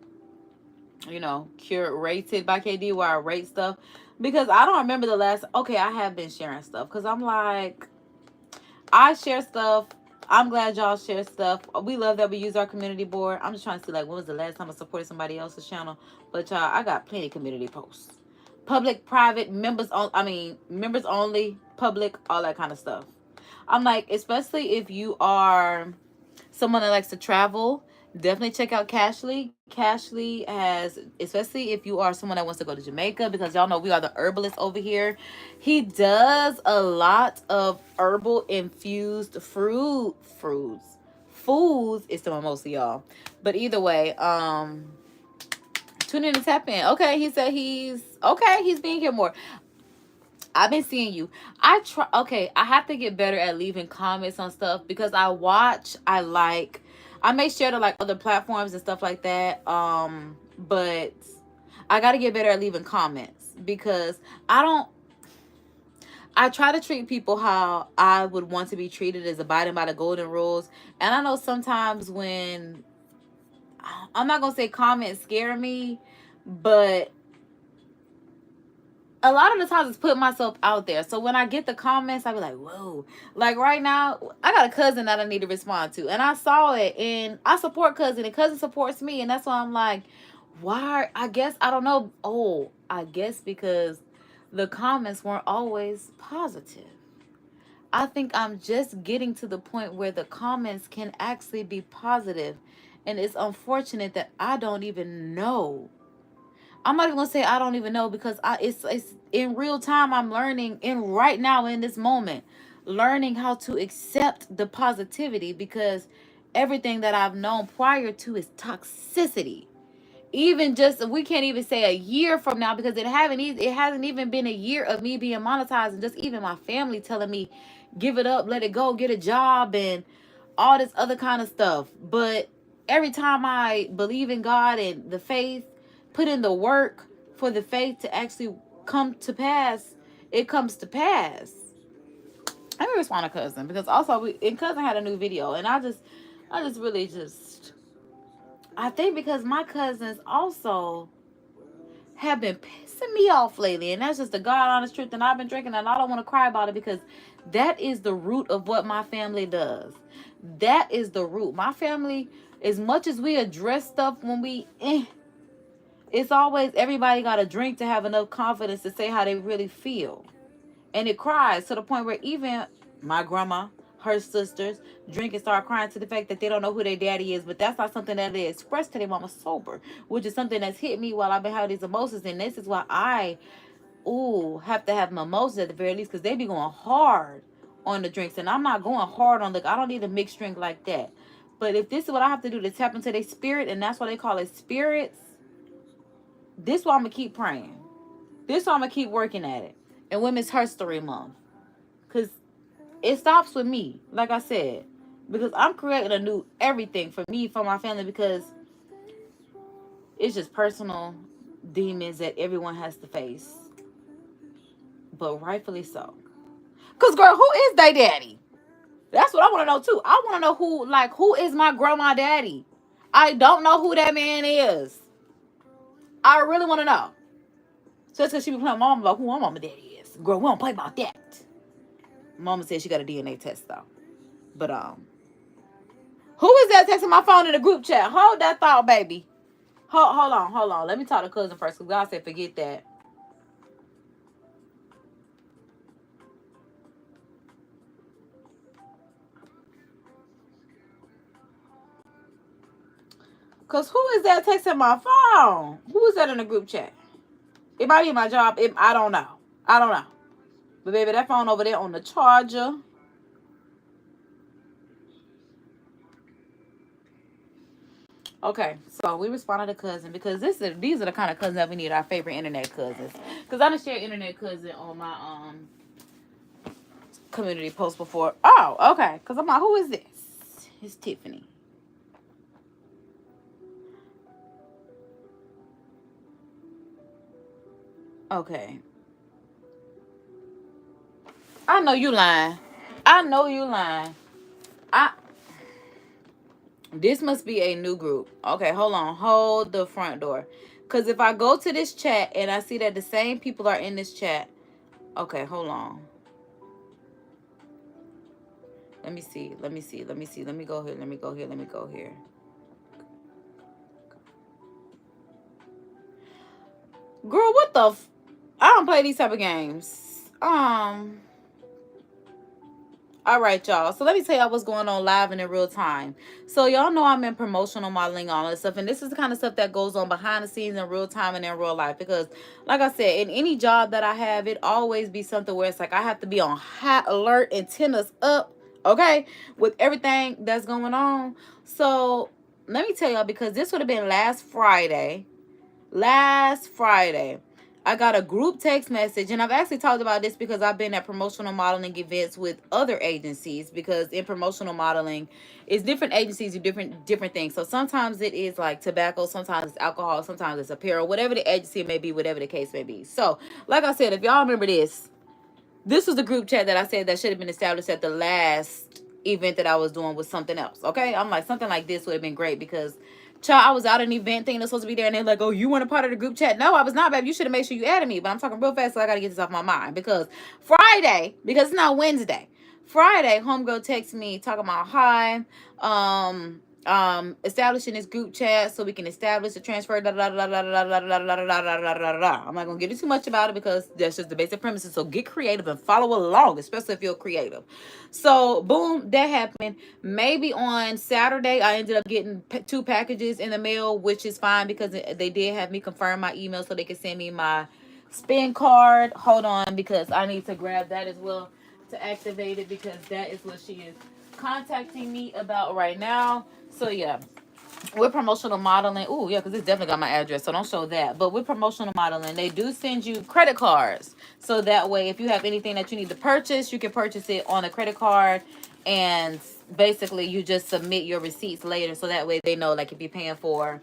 you know, curated by KD, where I rate stuff, because I don't remember the last. Okay, I have been sharing stuff because I'm like, I share stuff. I'm glad y'all share stuff. We love that we use our community board. I'm just trying to see, like, when was the last time I supported somebody else's channel? But y'all, I got plenty of community posts. Public, private, members only, public, all that kind of stuff. I'm like, especially if you are someone that likes to travel, definitely check out Cashly. Cashly has, especially if you are someone that wants to go to Jamaica, because y'all know we are the herbalists over here. He does a lot of herbal infused foods. It's to most of y'all. But either way, tune in and tap in. Okay, he said he's being here more. I've been seeing you. I have to get better at leaving comments on stuff, because I may share to like other platforms and stuff like that. But I got to get better at leaving comments, because I try to treat people how I would want to be treated, as abiding by the golden rules. And I know sometimes when, I'm not going to say comments scare me, but a lot of the times it's putting myself out there. So when I get the comments, I be like, whoa. Like right now, I got a cousin that I need to respond to. And I saw it, and I support cousin, and cousin supports me. And that's why I'm like, why? I guess, I don't know. Oh, I guess because the comments weren't always positive. I think I'm just getting to the point where the comments can actually be positive. And it's unfortunate that I don't even know. I'm not even gonna say I don't even know, because it's in real time. I'm learning right now in this moment, learning how to accept the positivity, because everything that I've known prior to is toxicity. Even just, we can't even say a year from now, because it hasn't even been a year of me being monetized, and just even my family telling me, give it up, let it go, get a job, and all this other kind of stuff. But every time I believe in God and the faith, put in the work for the faith to actually come to pass, it comes to pass. Let me respond to cousin, because also cousin had a new video, and I think because my cousins also have been pissing me off lately, and that's just the God honest truth. And I've been drinking, and I don't want to cry about it, because that is the root of what my family does. That is the root. My family, as much as we address stuff when we it's always everybody got a drink to have enough confidence to say how they really feel. And it cries to the point where even my grandma, her sisters, drink and start crying to the fact that they don't know who their daddy is. But that's not something that they express to their mama sober, which is something that's hit me while I've been having these emotions. And this is why I have to have mimosas at the very least, because they be going hard on the drinks. And I'm not going hard on I don't need a mixed drink like that. But if this is what I have to do to tap into their spirit, and that's why they call it spirits, this is why I'm going to keep praying. This is why I'm going to keep working at it. And Women's History Month. Because it stops with me, like I said. Because I'm creating a new everything for me, for my family. Because it's just personal demons that everyone has to face. But rightfully so. Because, girl, who is their daddy? That's what I want to know, too. I want to know who is my grandma daddy? I don't know who that man is. I really want to know. Just because she be playing mom about who my mama daddy is. Girl, we don't play about that. Mama said she got a DNA test, though. But, who is that texting my phone in the group chat? Hold that thought, baby. Hold on. Let me talk to cousin first, because God said forget that. Because who is that texting my phone? Who is that in the group chat? It might be my job. I don't know. I don't know. But baby, that phone over there on the charger. Okay, so we responded to cousin because these are the kind of cousins that we need, our favorite internet cousins. Because I done shared internet cousin on my community post before. Oh, okay. Because I'm like, who is this? It's Tiffany. Okay. I know you lying. I know you lying. This must be a new group. Okay, hold on. Hold the front door. Because if I go to this chat and I see that the same people are in this chat. Okay, hold on. Let me see. Let me see. Let me see. Let me go here. Let me go here. Let me go here. Girl, what the I don't play these type of games. All right, y'all. So let me tell y'all what's going on live and in real time. So y'all know I'm in promotional modeling, all this stuff. And this is the kind of stuff that goes on behind the scenes in real time and in real life. Because like I said, in any job that I have, it always be something where it's like I have to be on high alert, antennas up, okay, with everything that's going on. So let me tell y'all, because this would have been last Friday. I got a group text message, and I've actually talked about this because I've been at promotional modeling events with other agencies, because in promotional modeling, it's different agencies do different things. So sometimes it is like tobacco, sometimes it's alcohol, sometimes it's apparel, whatever the agency may be, whatever the case may be. So like I said, if y'all remember this was the group chat that I said that should have been established at the last event that I was doing with something else. Okay, I'm like, something like this would have been great because child, I was out at an event thinking that's supposed to be there, and they're like, oh, you weren't a part of the group chat. No, I was not, babe. You should have made sure you added me. But I'm talking real fast, so I got to get this off my mind. Because Friday, because it's not Wednesday, Friday, homegirl texts me talking about, hi, establishing this group chat so we can establish the transfer. I'm not gonna get into too much about it because that's just the basic premises. So get creative and follow along, especially if you're creative. So boom, that happened. Maybe on Saturday I ended up getting 2 packages in the mail, which is fine because they did have me confirm my email so they could send me my spin card. Hold on, because I need to grab that as well to activate it, because that is what she is contacting me about right now. So yeah, with promotional modeling, oh yeah, because it's definitely got my address, so don't show that. But with promotional modeling, they do send you credit cards, so that way if you have anything that you need to purchase, you can purchase it on a credit card, and basically you just submit your receipts later, so that way they know, like if you're paying for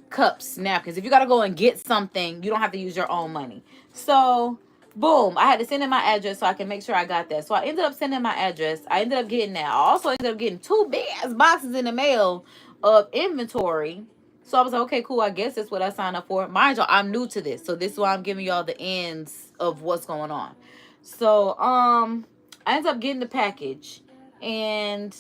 cups, napkins, if you got to go and get something, you don't have to use your own money. So boom, I had to send in my address so I can make sure I got that. So I ended up sending my address. I ended up getting that. I also ended up getting 2 big ass boxes in the mail of inventory. So I was like, okay, cool. I guess that's what I signed up for. Mind y'all, I'm new to this. So this is why I'm giving y'all the ends of what's going on. So I ended up getting the package, and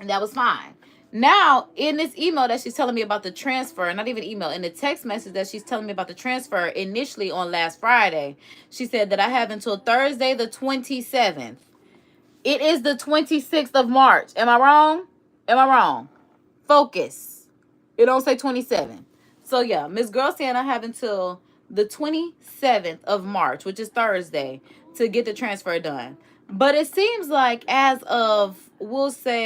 that was fine. Now, in this email that she's telling me about the transfer, not even email, in the text message that she's telling me about the transfer initially on last Friday, she said that I have until Thursday the 27th. It is the 26th of March. Am I wrong? Am I wrong? Focus. It don't say 27. So yeah, Miss Girl saying I have until the 27th of March, which is Thursday, to get the transfer done. But it seems like as of, we'll say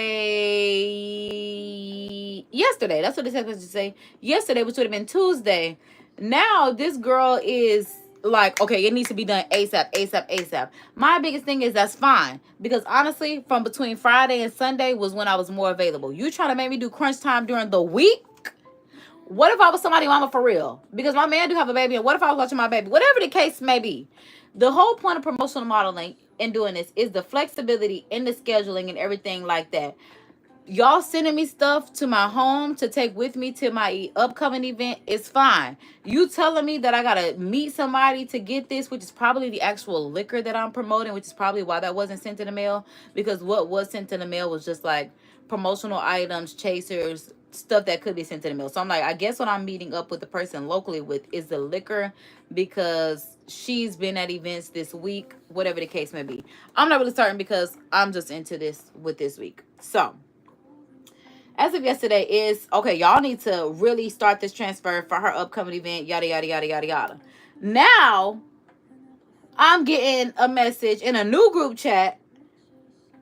yesterday, that's what the text message say, yesterday, which would have been Tuesday. Now this girl is like, okay, it needs to be done ASAP, ASAP, ASAP. My biggest thing is that's fine, because honestly, from between Friday and Sunday was when I was more available. You trying to make me do crunch time during the week? What if I was somebody mama for real? Because my man do have a baby, and what if I was watching my baby? Whatever the case may be. The whole point of promotional modeling and doing this is the flexibility in the scheduling and everything like that. Y'all sending me stuff to my home to take with me to my upcoming event is fine. You telling me that I gotta meet somebody to get this, which is probably the actual liquor that I'm promoting, which is probably why that wasn't sent in the mail, because what was sent in the mail was just like promotional items, chasers, stuff that could be sent in the mail. So I'm like, I guess what I'm meeting up with the person locally with is the liquor, because she's been at events this week, whatever the case may be. I'm not really certain because I'm just into this with this week. So as of yesterday is, okay, y'all need to really start this transfer for her upcoming event, yada, yada, yada, yada, yada. Now, I'm getting a message in a new group chat,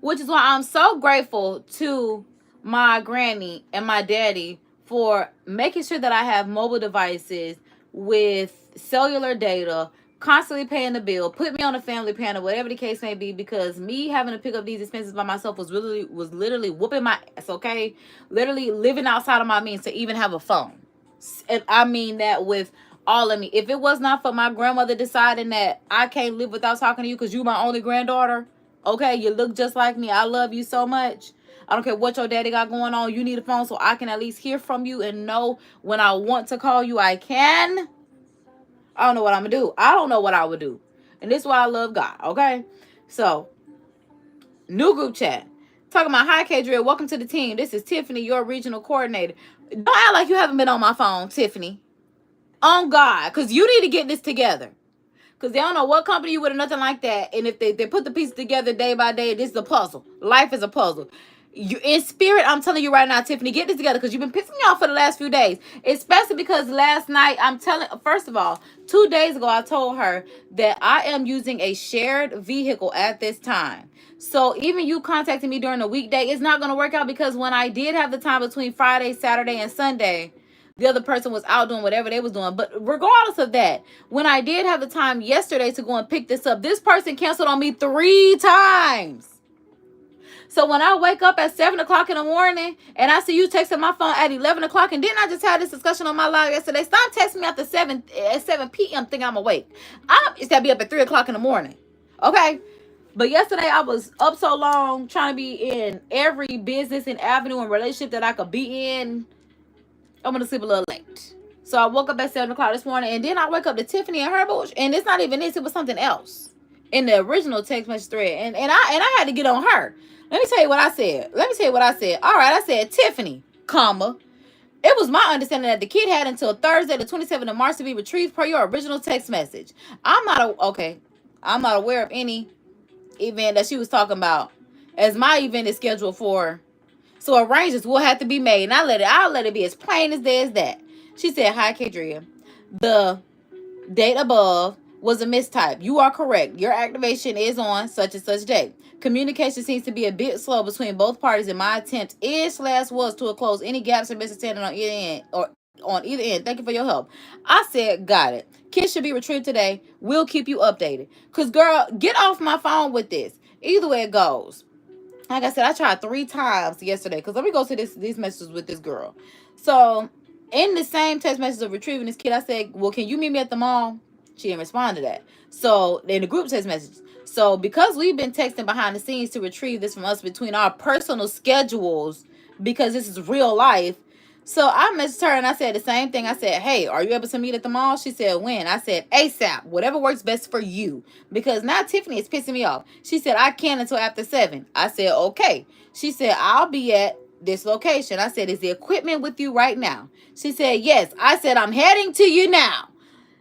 which is why I'm so grateful to my granny and my daddy for making sure that I have mobile devices with cellular data, constantly paying the bill, put me on a family plan or whatever the case may be, because me having to pick up these expenses by myself was literally whooping my ass, okay? Literally living outside of my means to even have a phone. And I mean that with all of me. If it was not for my grandmother deciding that I can't live without talking to you because you're my only granddaughter, okay, you look just like me, I love you so much, I don't care what your daddy got going on, you need a phone so I can at least hear from you and know when I want to call you, I can. I don't know what I'm gonna do. I don't know what I would do. And this is why I love God, okay? So, new group chat. Talking about, hi, Kadria, welcome to the team. This is Tiffany, your regional coordinator. Don't act like you haven't been on my phone, Tiffany. On God, because you need to get this together. Because they don't know what company you with or nothing like that. And if they put the pieces together day by day, this is a puzzle. Life is a puzzle. You in spirit, I'm telling you right now, Tiffany, get this together, because you've been pissing me off for the last few days. Especially because last night, first of all, 2 days ago, I told her that I am using a shared vehicle at this time. So even you contacting me during the weekday, it's not going to work out, because when I did have the time between Friday, Saturday, and Sunday, the other person was out doing whatever they was doing. But regardless of that, when I did have the time yesterday to go and pick this up, this person canceled on me 3 times. So when I wake up at 7 o'clock in the morning and I see you texting my phone at 11 o'clock, and didn't I just have this discussion on my live yesterday? Stop texting me after 7 p.m. thinking I'm awake. I used to be up at 3 o'clock in the morning. Okay? But yesterday I was up so long trying to be in every business and avenue and relationship that I could be in. I'm going to sleep a little late. So I woke up at 7 o'clock this morning, and then I wake up to Tiffany and her bullshit. And it's not even this. It was something else in the original text message thread. And I had to get on her. Let me tell you what I said. All right, I said, Tiffany, comma. It was my understanding that the kid had until Thursday, the 27th of March, to be retrieved per your original text message. I'm not aware of any event that she was talking about as my event is scheduled for. So arrangements will have to be made. And I'll let it be as plain as day as that. She said, hi, Kadria. The date above was a mistype. You are correct. Your activation is on such and such date. Communication seems to be a bit slow between both parties, and my attempt was to close any gaps or misunderstanding on either end. Thank you for your help. I said, got it. Kids should be retrieved today. We'll keep you updated. Because, girl, get off my phone with this. Either way it goes. Like I said, I tried 3 times yesterday. Because let me go to these messages with this girl. So, in the same text message of retrieving this kid, I said, well, can you meet me at the mall? She didn't respond to that. So, in the group text messages. So, because we've been texting behind the scenes to retrieve this from us between our personal schedules, because this is real life. So, I messaged her and I said the same thing. I said, hey, are you able to meet at the mall? She said, when? I said, ASAP. Whatever works best for you. Because now Tiffany is pissing me off. She said, I can't until after 7. I said, okay. She said, I'll be at this location. I said, is the equipment with you right now? She said, yes. I said, I'm heading to you now.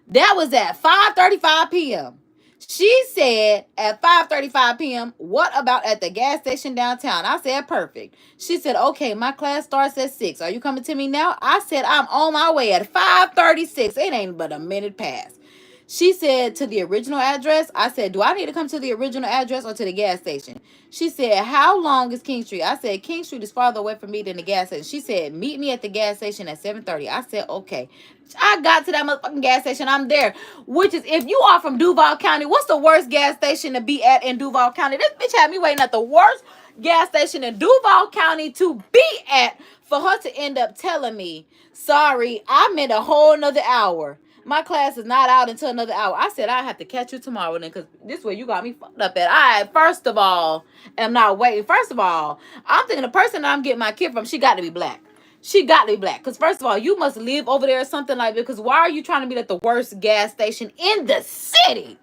That was at 5:35 p.m. She said at 5:35 p.m., what about at the gas station downtown? I said, perfect. She said, okay, my class starts at 6. Are you coming to me now? I said, I'm on my way at 5:36. It ain't but a minute past. She said, to the original address. I said, do I need to come to the original address or to the gas station? She said, how long is King Street? I said, King Street is farther away from me than the gas station. She said, meet me at the gas station at 7:30. I said, okay. I got to that motherfucking gas station. I'm there. Which is, if you are from Duval County, what's the worst gas station to be at in Duval County? This bitch had me waiting at the worst gas station in Duval County to be at for her to end up telling me, sorry, I'm in a whole nother hour. My class is not out until another hour. I said, I have to catch you tomorrow then, because this way you got me fucked up at. I, first of all, am not waiting. First of all, I'm thinking the person that I'm getting my kid from, she got to be black. She got to be black. Because first of all, you must live over there or something like that. Because why are you trying to be at the worst gas station in the city?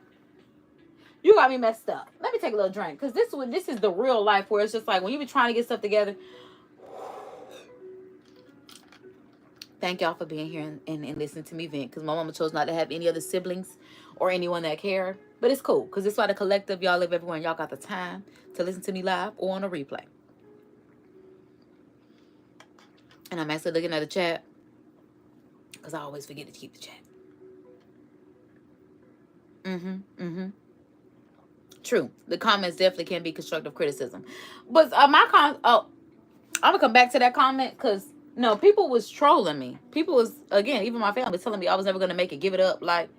You got me messed up. Let me take a little drink. Because this is the real life where it's just like when you be trying to get stuff together. Thank y'all for being here and listening to me vent. Because my mama chose not to have any other siblings or anyone that care. But it's cool. Because it's why the collective, y'all live everywhere and y'all got the time to listen to me live or on a replay. And I'm actually looking at the chat. Because I always forget to keep the chat. True. The comments definitely can be constructive criticism. But I'm gonna come back to that comment because no, people was trolling me. People was, again, even my family was telling me I was never gonna make it. Give it up. Like,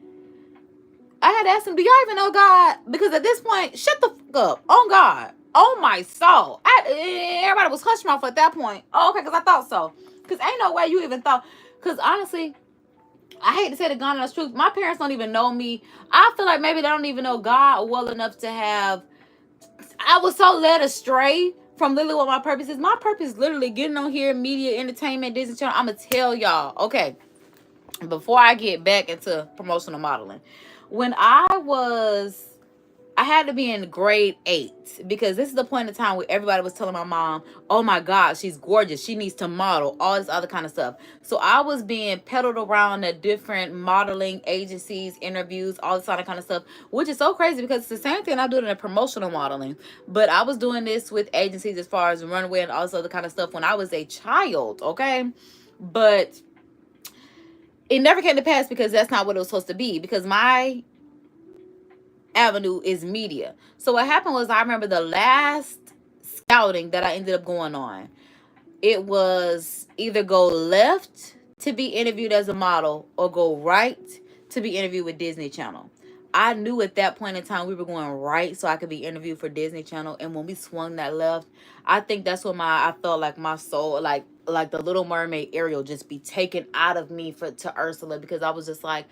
I had to ask them, do y'all even know God? Because at this point, shut the fuck up. On God. On my soul. Everybody was hush mouth at that point. Oh, okay, because I thought so. Because ain't no way you even thought. Because honestly, I hate to say the God honest truth. My parents don't even know me. I feel like maybe they don't even know God well enough to have. I was so led astray from literally what my purpose is. My purpose is literally getting on here, media, entertainment, Disney Channel. I'm going to tell y'all. Okay. Before I get back into promotional modeling. When I had to be in grade 8 because this is the point in time where everybody was telling my mom, oh my God, she's gorgeous. She needs to model, all this other kind of stuff. So I was being peddled around at different modeling agencies, interviews, all this other kind of stuff, which is so crazy because it's the same thing I do in the promotional modeling. But I was doing this with agencies as far as runway and all this other kind of stuff when I was a child, okay? But it never came to pass because that's not what it was supposed to be, because my avenue is media. So what happened was, I remember the last scouting that I ended up going on, it was either go left to be interviewed as a model or go right to be interviewed with Disney Channel. I knew at that point in time we were going right so I could be interviewed for Disney Channel. And when we swung that left, I think that's when I felt like my soul, like the Little Mermaid Ariel, just be taken out of me to Ursula, because I was just like,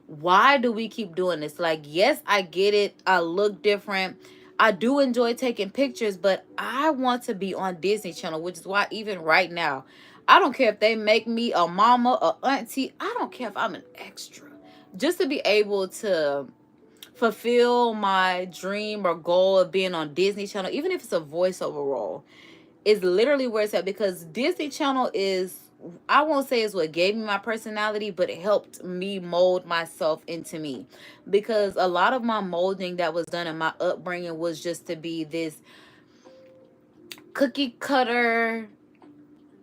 why do we keep doing this? Like, yes, I get it. I look different. I do enjoy taking pictures, but I want to be on Disney Channel, which is why even right now, I don't care if they make me a mama, a auntie. I don't care if I'm an extra. Just to be able to fulfill my dream or goal of being on Disney Channel, even if it's a voiceover role, is literally where it's at, because Disney Channel is, I won't say is what gave me my personality, but it helped me mold myself into me. Because a lot of my molding that was done in my upbringing was just to be this cookie cutter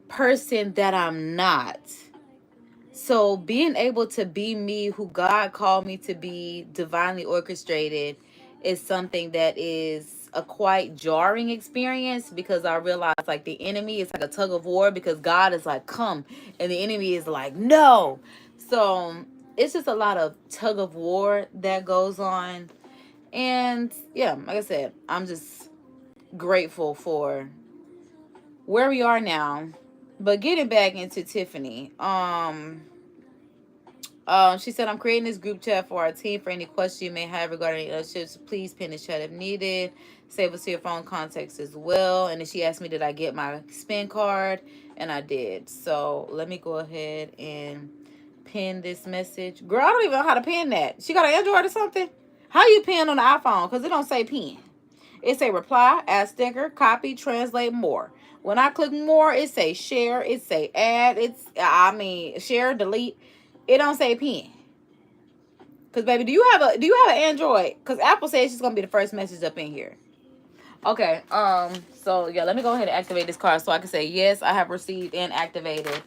person that I'm not. So being able to be me, who God called me to be, divinely orchestrated, is something that is a quite jarring experience, because I realized like the enemy is like a tug of war, because God is like, come, and the enemy is like, no. So it's just a lot of tug of war that goes on. And yeah, like I said, I'm just grateful for where we are now. But getting back into Tiffany, she said, I'm creating this group chat for our team. For any questions you may have regarding relationships, please pin the chat if needed. Save us to your phone contacts as well. And then she asked me, did I get my spin card? And I did. So let me go ahead and pin this message. Girl, I don't even know how to pin that. She got an Android or something? How you pin on the iPhone? Because it don't say pin. It say reply, add sticker, copy, translate, more. When I click more, it say share, it say add, share, delete. It don't say pin. Cause baby, do you have an Android? Cause Apple says she's gonna be the first message up in here. Okay. So yeah, let me go ahead and activate this card so I can say yes, I have received and activated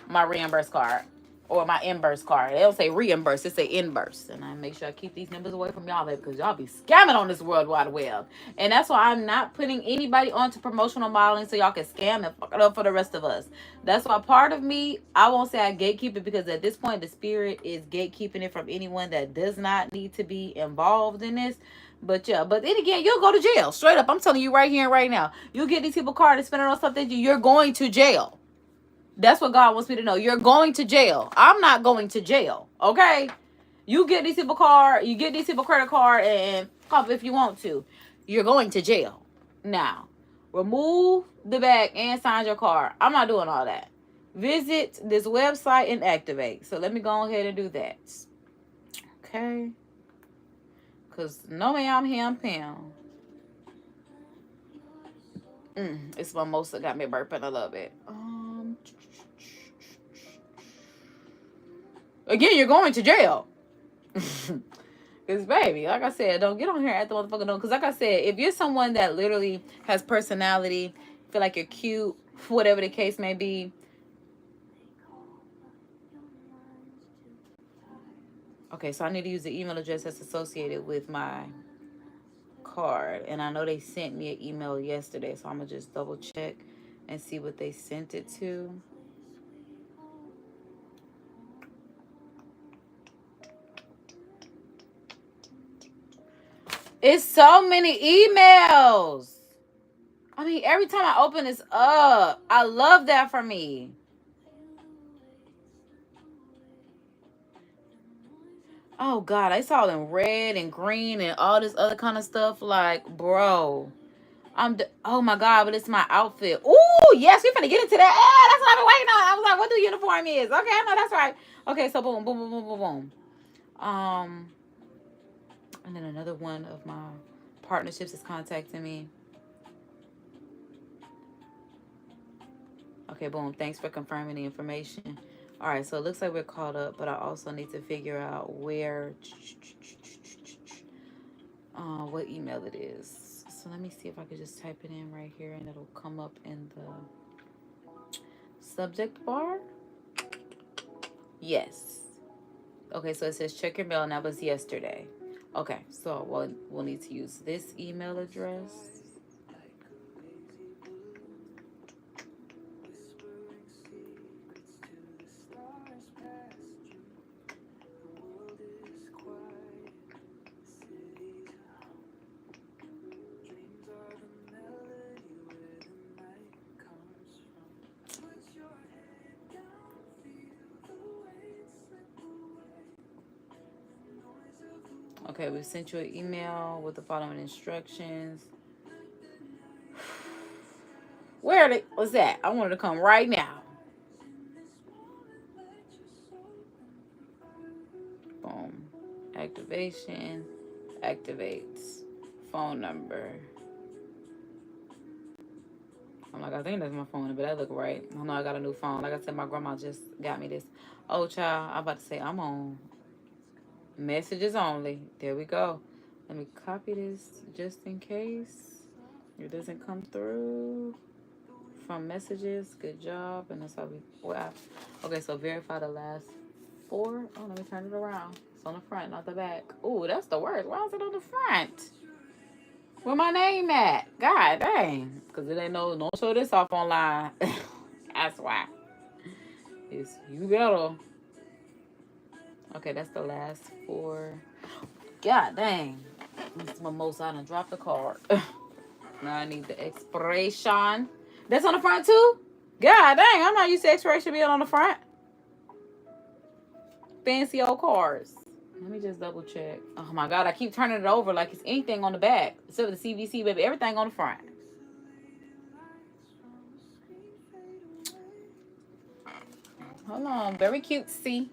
my reimburse card. Or my inburst card. They don't say reimburse, it say inburst. And I make sure I keep these numbers away from y'all, because y'all be scamming on this World Wide Web. And that's why I'm not putting anybody onto promotional modeling so y'all can scam and fuck it up for the rest of us. That's why part of me, I won't say I gatekeep it, because at this point the spirit is gatekeeping it from anyone that does not need to be involved in this. But yeah, but then again, you'll go to jail. Straight up, I'm telling you right here and right now. You get these people card and spend it on something, you're going to jail. That's what God wants me to know. You're going to jail. I'm not going to jail. Okay? You get these people card, you get these people credit card and pop if you want to. You're going to jail. Now, remove the back and sign your card. I'm not doing all that. Visit this website and activate. So let me go ahead and do that. Okay? Because no ma'am, ham, pam. It's mimosa got me burping a little bit. Again, you're going to jail. Because, baby, like I said, don't get on here at the motherfucker no. Because, like I said, if you're someone that literally has personality, feel like you're cute, whatever the case may be. Okay, so I need to use the email address that's associated with my card. And I know they sent me an email yesterday, so I'm going to just double check and see what they sent it to. It's so many emails. I mean, every time I open this up, I love that for me. Oh, God, I saw them red and green and all this other kind of stuff. Like, bro, oh, my God, but it's my outfit. Ooh, yes, we finna get into that. That's what I've been waiting on. I was like, what the uniform is? Okay, I know that's right. Okay, so boom, boom, boom, boom, boom, boom. And then another one of my partnerships is contacting me. Okay, boom. Thanks for confirming the information. All right, so it looks like we're caught up, but I also need to figure out where, what email it is. So let me see if I could just type it in right here and it'll come up in the subject bar. Yes. Okay, so it says check your mail, and that was yesterday. Okay, so we'll need to use this email address. Okay, we sent you an email with the following instructions. Where was that? I wanted to come right now. Boom. Activation. Activates. Phone number. I'm like, I think that's my phone number. That look right. I know I got a new phone. Like I said, my grandma just got me this. Oh, child, I'm about to say I'm on messages only. There we go. Let me copy this just in case it doesn't come through from messages. Good job. And that's how we, well, okay, so verify the last 4. Oh, let me turn it around. It's on the front, not the back. Oh, that's the worst. Why is it on the front? Where my name at? God dang. Because it ain't no, don't show this off online. That's why. It's you better. Okay, that's the last 4. God dang. This mimosa, I done dropped the card. Now I need the expiration. That's on the front too? God dang, I'm not used to expiration being on the front. Fancy old cards. Let me just double check. Oh my God, I keep turning it over like it's anything on the back. Except for the CVC, baby, everything on the front. Hold on, very cute, see?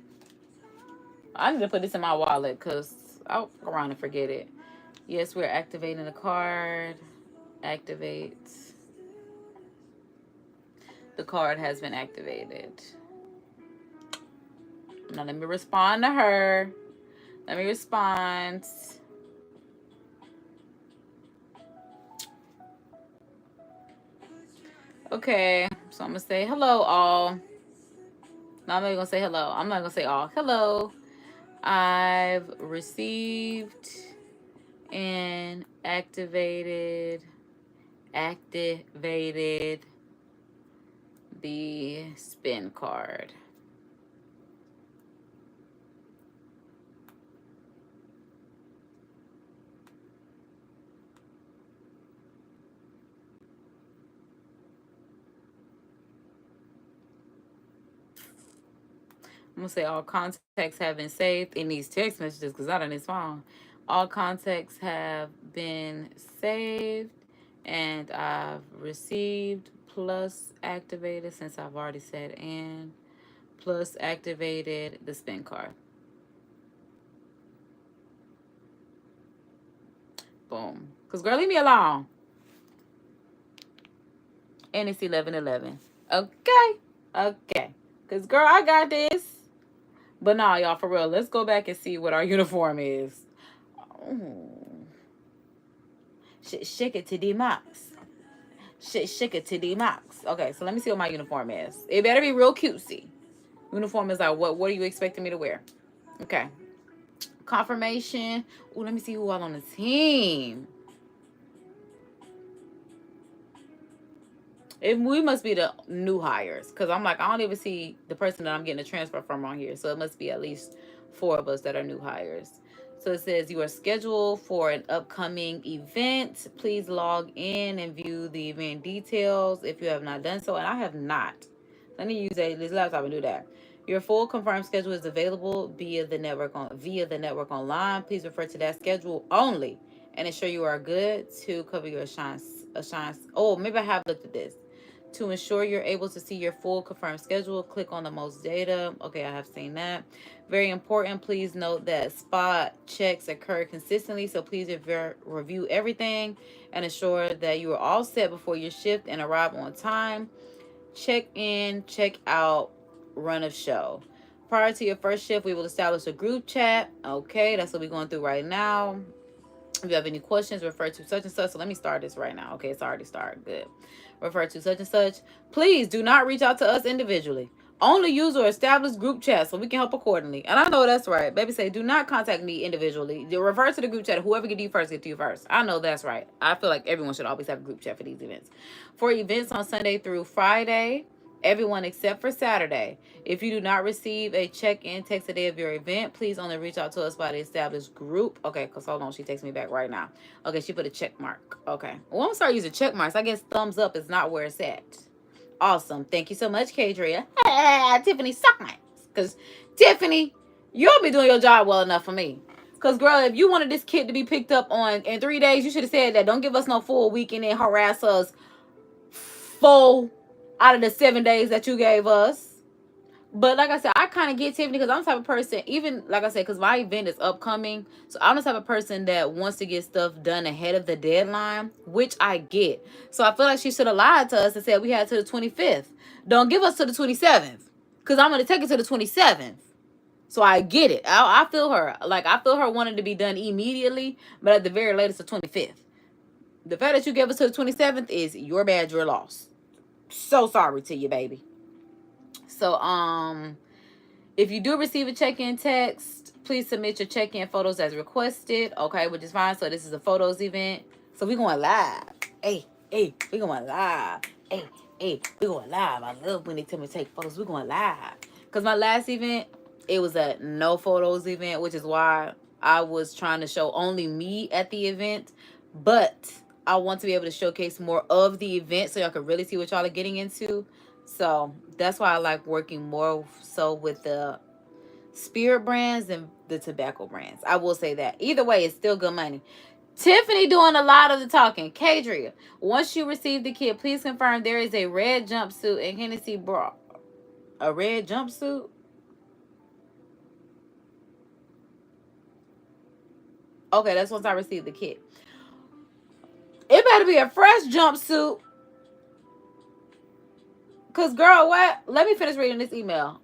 I need to put this in my wallet because I'll go around and forget it. Yes, we're activating the card. Activate. The card has been activated. Now let me respond to her. Let me respond. Okay, so I'm going to say hello, all. No, I'm not going to say hello. I'm not going to say all. Hello. I've received and activated the spin card. I'm going to say all contacts have been saved in these text messages because I don't know this phone. All contacts have been saved and I've received plus activated, since I've already said and, plus activated the spin card. Boom. Because, girl, leave me alone. And it's 11:11. Okay. Okay. Because, girl, I got this. But nah, y'all, for real, let's go back and see what our uniform is. Oh. Shake it to the max. Shake it to the max. Okay, so let me see what my uniform is. It better be real cutesy. Uniform is like, what are you expecting me to wear? Okay. Confirmation. Oh, let me see who all on the team. We must be the new hires, because I'm like, I don't even see the person that I'm getting a transfer from on here. So it must be at least 4 of us that are new hires. So it says you are scheduled for an upcoming event. Please log in and view the event details if you have not done so. And I have not. Let me use this laptop and do that. Your full confirmed schedule is available via the network online. Please refer to that schedule only and ensure you are good to cover your assigns. Oh, maybe I have looked at this. To ensure you're able to see your full confirmed schedule, click on the most data. Okay, I have seen that. Very important, please note that spot checks occur consistently, so please review everything and ensure that you are all set before your shift and arrive on time. Check in, check out, run of show. Prior to your first shift, we will establish a group chat. Okay, that's what we're going through right now. If you have any questions, refer to such and such. So let me start this right now. Okay, it's already started. Good. Refer to such and such. Please do not reach out to us individually. Only use or establish group chat so we can help accordingly. And I know that's right. Baby say, do not contact me individually. Refer to the group chat. Whoever get to you first, get to you first. I know that's right. I feel like everyone should always have a group chat for these events. For events on Sunday through Friday, everyone except for Saturday. If you do not receive a check-in text the day of your event, please only reach out to us by the established group. Okay, because hold on, she texts me back right now. Okay, she put a check mark. Okay. Well, I'm going to start using check marks. I guess thumbs up is not where it's at. Awesome. Thank you so much, Kadria. Tiffany, suck my ass. Because, Tiffany, you'll be doing your job well enough for me. Because, girl, if you wanted this kid to be picked up on in 3 days, you should have said that. Don't give us no full weekend and harass us 4 out of the 7 days that you gave us. But like I said, I kind of get Tiffany because I'm the type of person, even like I said, because my event is upcoming. So I'm the type of person that wants to get stuff done ahead of the deadline, which I get. So I feel like she should have lied to us and said we had to the 25th. Don't give us to the 27th because I'm going to take it to the 27th. So I get it. I feel her. Like, I feel her wanting to be done immediately, but at the very latest, the 25th. The fact that you gave us to the 27th is your bad, your loss. So sorry to you, baby. So, if you do receive a check-in text, please submit your check-in photos as requested. Okay, which is fine. So this is a photos event. So we going live. Hey, we going live. Hey, we going live. I love when they tell me to take photos. We going live. Because my last event, it was a no photos event, which is why I was trying to show only me at the event. But I want to be able to showcase more of the event so y'all can really see what y'all are getting into. So that's why I like working more so with the spirit brands than the tobacco brands. I will say that. Either way, it's still good money. Tiffany doing a lot of the talking. Kadria, once you receive the kit, please confirm there is a red jumpsuit and Hennessy bra. A red jumpsuit? Okay, that's once I receive the kit. It better be a fresh jumpsuit. Because, girl, what? Let me finish reading this email.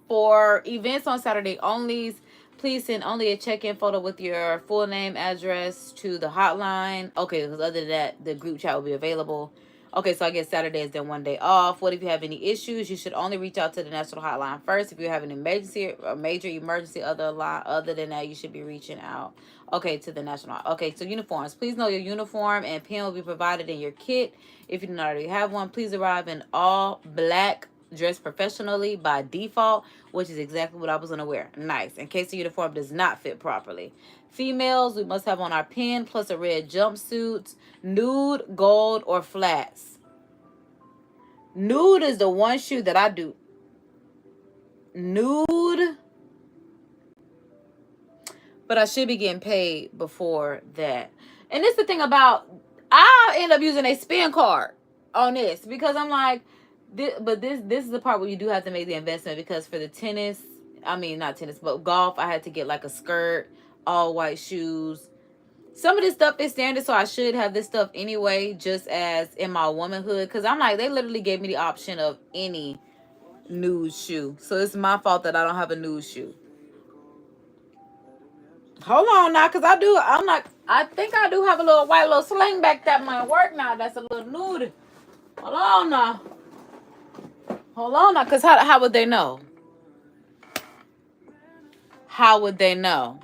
For events on Saturday only, please send only a check-in photo with your full name, address to the hotline. Okay, because other than that, the group chat will be available. Okay, so I guess Saturday is then 1 day off. What if you have any issues? You should only reach out to the national hotline first. If you have an emergency, a major emergency, other than that, you should be reaching out. Okay, to the national. Okay, so uniforms. Please know your uniform and pen will be provided in your kit. If you do not already have one, please arrive in all black, dressed professionally by default, which is exactly what I was going to wear. Nice. In case the uniform does not fit properly. Females, we must have on our pin plus a red jumpsuit, nude, gold, or flats. Nude is the one shoe that I do. Nude. But I should be getting paid before that. And this is the thing about, I end up using a spin card on this because I'm like, this is the part where you do have to make the investment, because for the tennis, I mean not tennis, but golf, I had to get like a skirt, all white shoes. Some of this stuff is standard, so I should have this stuff anyway, just as in my womanhood, because I'm like, they literally gave me the option of any nude shoe. So it's my fault that I don't have a nude shoe. Hold on now, because I think I do have a little white little sling back that might work now. That's a little nude. Hold on now. Because how would they know? How would they know?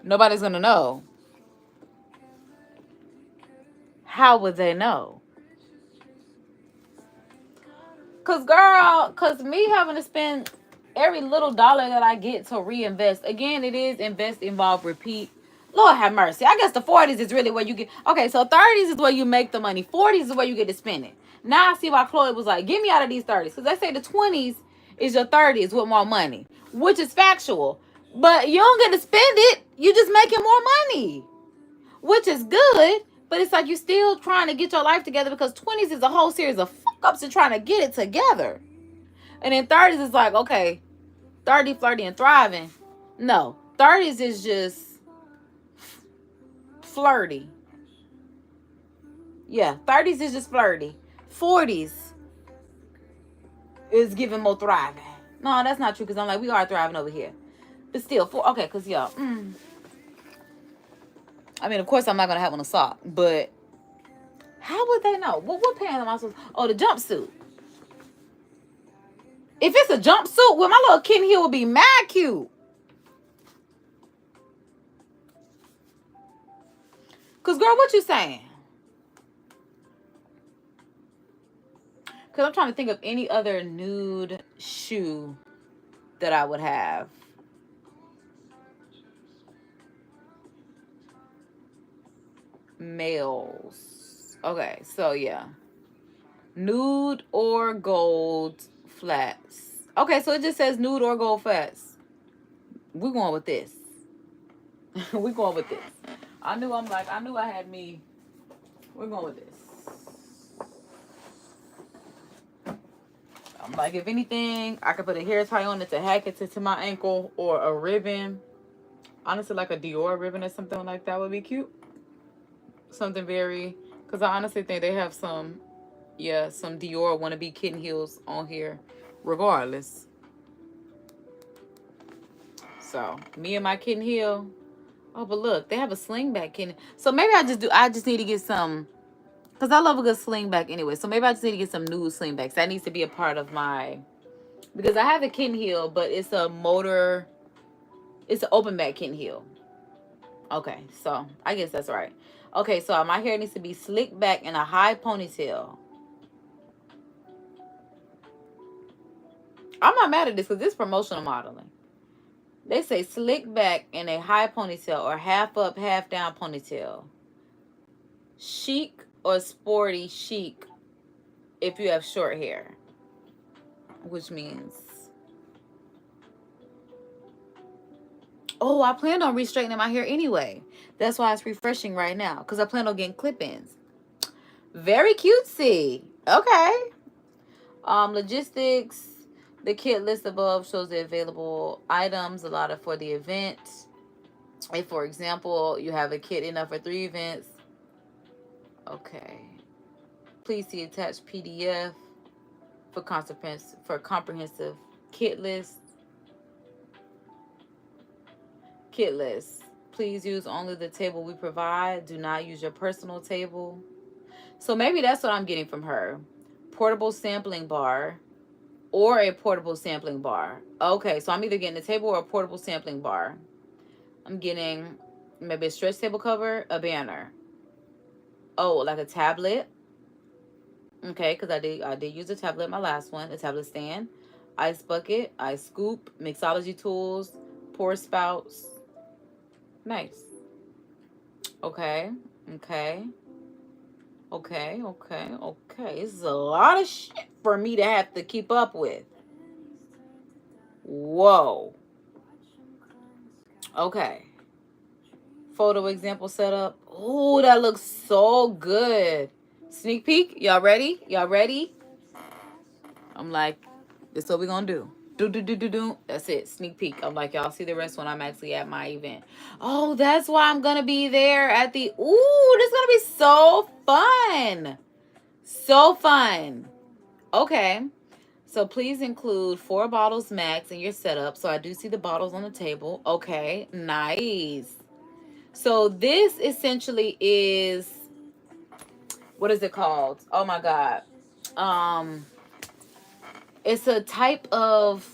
Nobody's going to know. How would they know? Cause me having to spend every little dollar that I get to reinvest. Again, it is invest, involve, repeat. Lord have mercy. I guess the 40s is really where you get. Okay, so 30s is where you make the money. 40s is where you get to spend it. Now I see why Chloe was like, get me out of these 30s. Because they say the 20s is your 30s with more money, which is factual. But you don't get to spend it. You just making more money, which is good. But it's like you still trying to get your life together, because 20s is a whole series of fuck-ups and trying to get it together. And then 30s is like, okay, 30, flirty, and thriving. No, 30s is just flirty. Yeah, 30s is just flirty. 40s is giving more thriving. No, that's not true, because I'm like, we are thriving over here. But still, okay, because y'all, I mean, of course, I'm not going to have on a sock, but how would they know? What pants am I supposed to? Oh, the jumpsuit. If it's a jumpsuit, well, my little kitten here will be mad cute. Because, girl, what you saying? Because I'm trying to think of any other nude shoe that I would have. Males. Okay, so yeah. Nude or gold flats. Okay, so it just says nude or gold flats. We're going with this. We're going with this. I knew I had me. We're going with this. I'm like, if anything, I could put a hair tie on it to hack it to my ankle, or a ribbon. Honestly, like a Dior ribbon or something like that would be cute. Something very, because I honestly think they have some Dior wannabe kitten heels on here regardless. So me and my kitten heel. Oh, but look, they have a slingback kitten. So maybe I just need to get some, because I love a good slingback anyway. So maybe I just need to get some nude slingbacks. That needs to be a part of my, because I have a kitten heel, but it's an open back kitten heel. Okay, so I guess that's right. Okay, so my hair needs to be slicked back in a high ponytail. I'm not mad at this, because this is promotional modeling. They say slick back in a high ponytail or half up, half down ponytail. Chic or sporty chic if you have short hair. Which means... Oh, I planned on re-straightening my hair anyway. That's why it's refreshing right now, because I plan on getting clip-ins. Very cutesy. Okay. Logistics. The kit list above shows the available items allotted for the event. If, for example, you have a kit enough for 3 events. Okay. Please see attached PDF for comprehensive kit list. Kit list. Please use only the table we provide. Do not use your personal table. So maybe that's what I'm getting from her. Portable sampling bar or a portable sampling bar. Okay, so I'm either getting a table or a portable sampling bar. I'm getting maybe a stretch table cover, a banner. Oh, like a tablet. Okay, because I did use a tablet, my last one. A tablet stand. Ice bucket, ice scoop, mixology tools, pour spouts. Nice. Okay. This is a lot of shit for me to have to keep up with. Whoa. Okay. Photo example setup. Oh, that looks so good. Sneak peek. Y'all ready? I'm like, this is what we're going to do. Do. That's it. Sneak peek. I'm like, y'all see the rest when I'm actually at my event. Oh, that's why I'm going to be there at the... Ooh, this is going to be so fun. So fun. Okay. So please include 4 bottles max in your setup. So I do see the bottles on the table. Okay. Nice. So this essentially is... What is it called? Oh, my God. It's a type of...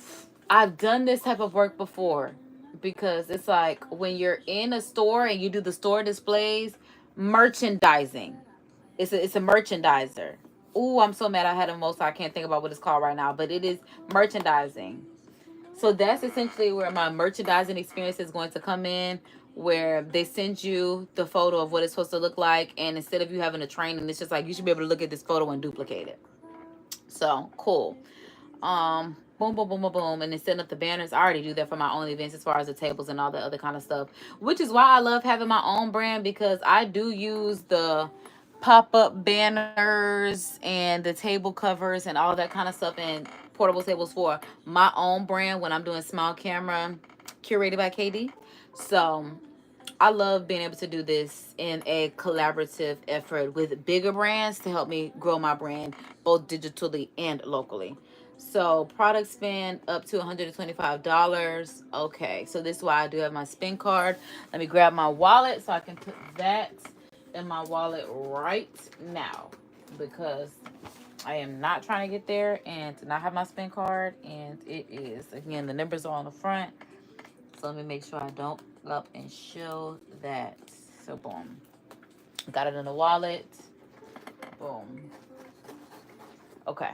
I've done this type of work before. because it's like when you're in a store and you do the store displays, merchandising. It's a merchandiser. Ooh, I'm so mad I had a most I can't think about what it's called right now, but it is merchandising. So that's essentially where my merchandising experience is going to come in, where they send you the photo of what it's supposed to look like, and instead of you having to train, and it's just like you should be able to look at this photo and duplicate it. So cool. Boom, boom, boom, boom, boom, and then setting up the banners. I already do that for my own events as far as the tables and all the other kind of stuff, which is why I love having my own brand, because I do use the pop-up banners and the table covers and all that kind of stuff and portable tables for my own brand when I'm doing small camera curated by KD. So I love being able to do this in a collaborative effort with bigger brands to help me grow my brand both digitally and locally. So product spend up to $125. Okay, so this is why I do have my spend card. Let me grab my wallet so I can put that in my wallet right now, because I am not trying to get there and to not have my spend card. And it is, again, the numbers are on the front. So let me make sure I don't up and show that. So boom. Got it in the wallet. Boom. Okay.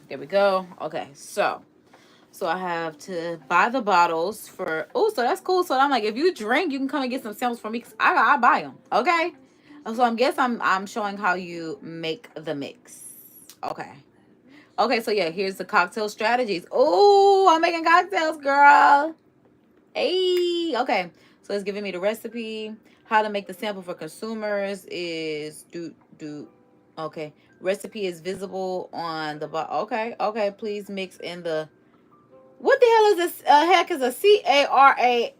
There we go. Okay, so I have to buy the bottles for, oh, so that's cool. So I'm like, if you drink, you can come and get some samples from me, because I buy them. Okay. So I'm showing how you make the mix. Okay. Okay, so yeah, here's the cocktail strategies. Oh, I'm making cocktails, girl. Hey, okay. So it's giving me the recipe. How to make the sample for consumers is okay. Recipe is visible on the bottom. Okay. Please mix in the. What the hell is this? Heck is a CARAFE?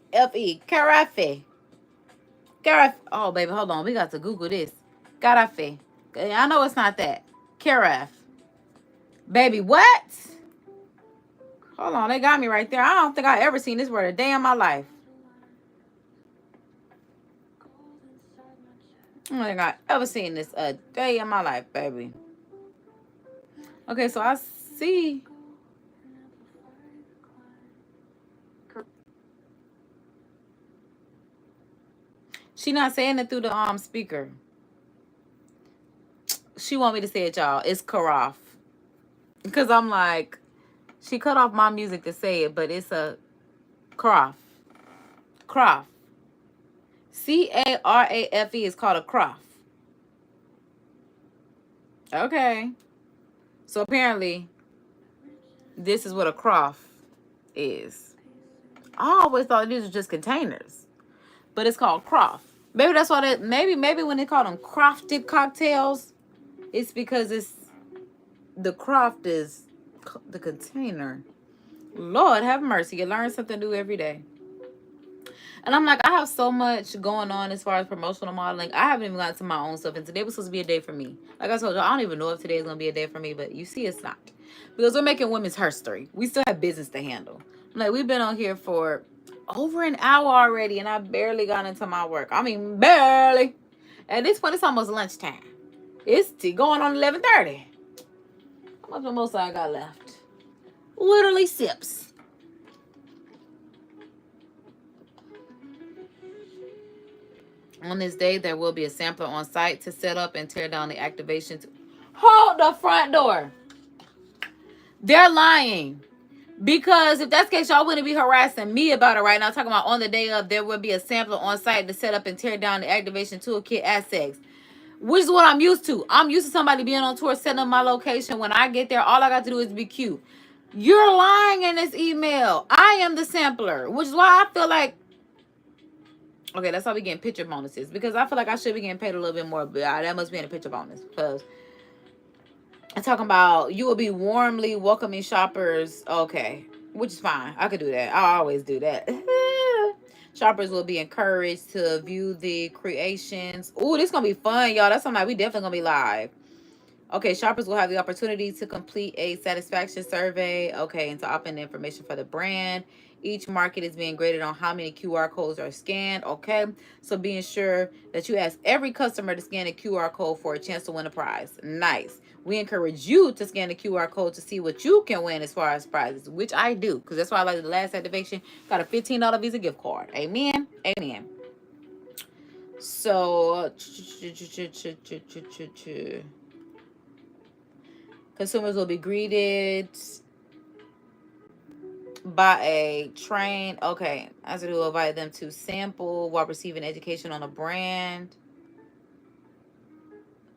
Carafe. Carafe. Oh, baby, hold on. We got to Google this. Carafe. I know it's not that. Carafe. Baby, what? Hold on, they got me right there. I don't think I ever seen this word a day in my life. I don't think I ever seen this a day in my life, baby. Okay, so I see. She not saying it through the speaker. She want me to say it, y'all. It's Karaf. Because I'm like, she cut off my music to say it, but it's a Karaf. Karaf. CARAFE is called a Karaf. Okay. So apparently, this is what a Karaf is. I always thought these were just containers, but it's called Croft. Maybe that's why maybe when they call them crafted cocktails, it's because it's the craft is the container. Lord have mercy, you learn something new every day. And I'm like, I have so much going on as far as promotional modeling. I haven't even gotten to my own stuff, and today was supposed to be a day for me. Like I told you, I don't even know if today is gonna be a day for me, but you see, it's not, because we're making women's history. We still have business to handle. Like, we've been on here for over an hour already, and I barely got into my work. I mean, barely. At this point, it's almost lunchtime. It's going on 11:30. How much most I got left? Literally sips. On this day, there will be a sampler on site to set up and tear down the activation. Hold the front door. They're lying. Because if that's the case, y'all wouldn't be harassing me about it right now. Talking about on the day of, there will be a sampler on site to set up and tear down the activation toolkit assets. Which is what I'm used to. I'm used to somebody being on tour, setting up my location. When I get there, all I got to do is be cute. You're lying in this email. I am the sampler. Which is why I feel like, okay, that's how we getting picture bonuses. Because I feel like I should be getting paid a little bit more. But that must be in a picture bonus. Because I'm talking about you will be warmly welcoming shoppers. Okay, which is fine. I could do that. I always do that. Shoppers will be encouraged to view the creations. Ooh, this is going to be fun, y'all. That's something we definitely going to be live. Okay, shoppers will have the opportunity to complete a satisfaction survey. Okay, and to opt in the information for the brand Each market is being graded on how many QR codes are scanned. Okay, so being sure that you ask every customer to scan a QR code for a chance to win a prize. Nice. We encourage you to scan the QR code to see what you can win as far as prizes, which I do, because that's why I like the last activation. Got a $15 Visa gift card. Amen. Amen. So, consumers will be greeted by a trained, okay, as it will invite them to sample while receiving education on a brand.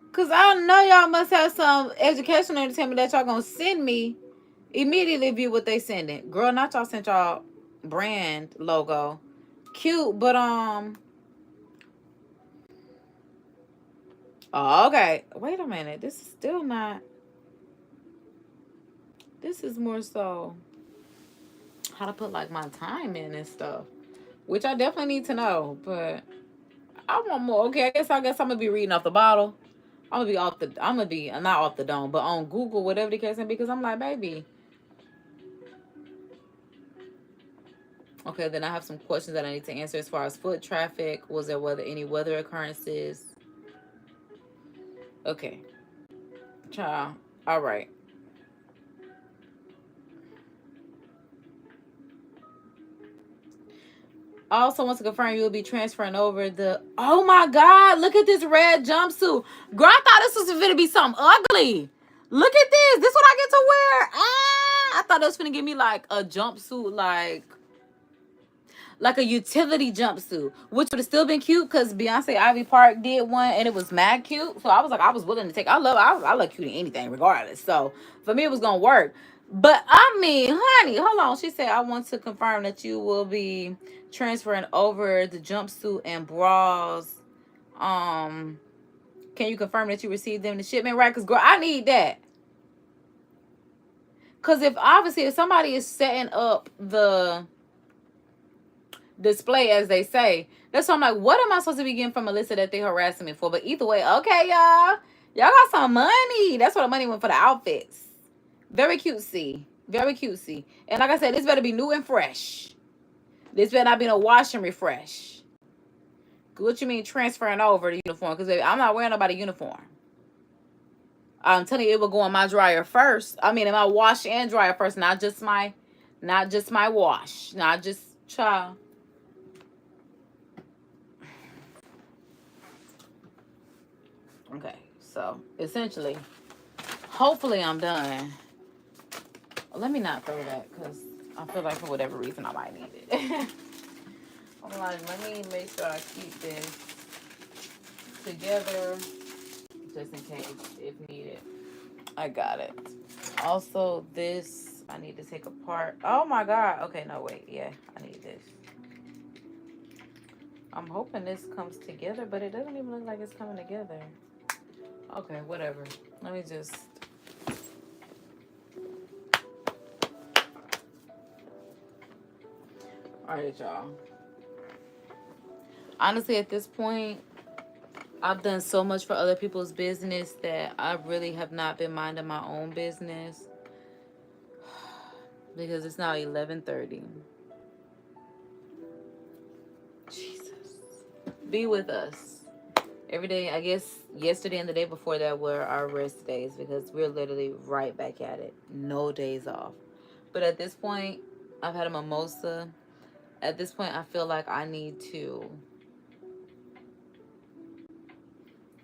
Because I know y'all must have some educational entertainment that y'all gonna send me. Immediately view what they sending. Girl, not y'all sent y'all brand logo. Cute, but oh, okay. Wait a minute. This is still not. This is more so how to put like my time in and stuff, which I definitely need to know. But I want more. Okay, I guess I'm gonna be reading off the bottle. I'm gonna be not off the dome, but on Google, whatever the case may be, because I'm like, baby. Okay, then I have some questions that I need to answer as far as foot traffic. Was there any weather occurrences? Okay. Child. All right. I also want to confirm you will be transferring over the... Oh my God, look at this red jumpsuit. Girl, I thought this was going to be something ugly. Look at this. This is what I get to wear. I thought it was going to give me like a jumpsuit, like a utility jumpsuit, which would have still been cute because Beyonce Ivy Park did one and it was mad cute. So I was like, I was willing to take. I love cute in anything, regardless. So for me, it was gonna work. But I mean, honey, hold on. She said, I want to confirm that you will be transferring over the jumpsuit and bras. Can you confirm that you received them in the shipment, right? Because girl, I need that. Because if somebody is setting up the display, as they say, that's why I'm like, what am I supposed to be getting from Melissa that they harassing me for? But either way, okay, y'all got some money. That's what the money went for, the outfits. Very cutesy, very cutesy. And like I said, this better be new and fresh. This better not be no wash and refresh. What you mean transferring over the uniform? Because I'm not wearing nobody uniform. I'm telling you, it will go in my dryer first. I mean, in my wash and dryer first, not just my wash, not just child. Okay, so essentially, hopefully I'm done. Let me not throw that because I feel like for whatever reason I might need it. I'm like, let me make sure I keep this together just in case if needed. I got it. Also, this I need to take apart. Oh my God. Okay, no, wait. Yeah, I need this. I'm hoping this comes together, but it doesn't even look like it's coming together. Okay, whatever. Let me just... Alright, y'all. Honestly, at this point, I've done so much for other people's business that I really have not been minding my own business. Because it's now 11:30. Jesus. Be with us. Every day, I guess yesterday and the day before that were our rest days because we're literally right back at it. No days off. But at this point, I've had a mimosa. At this point, I feel like I need to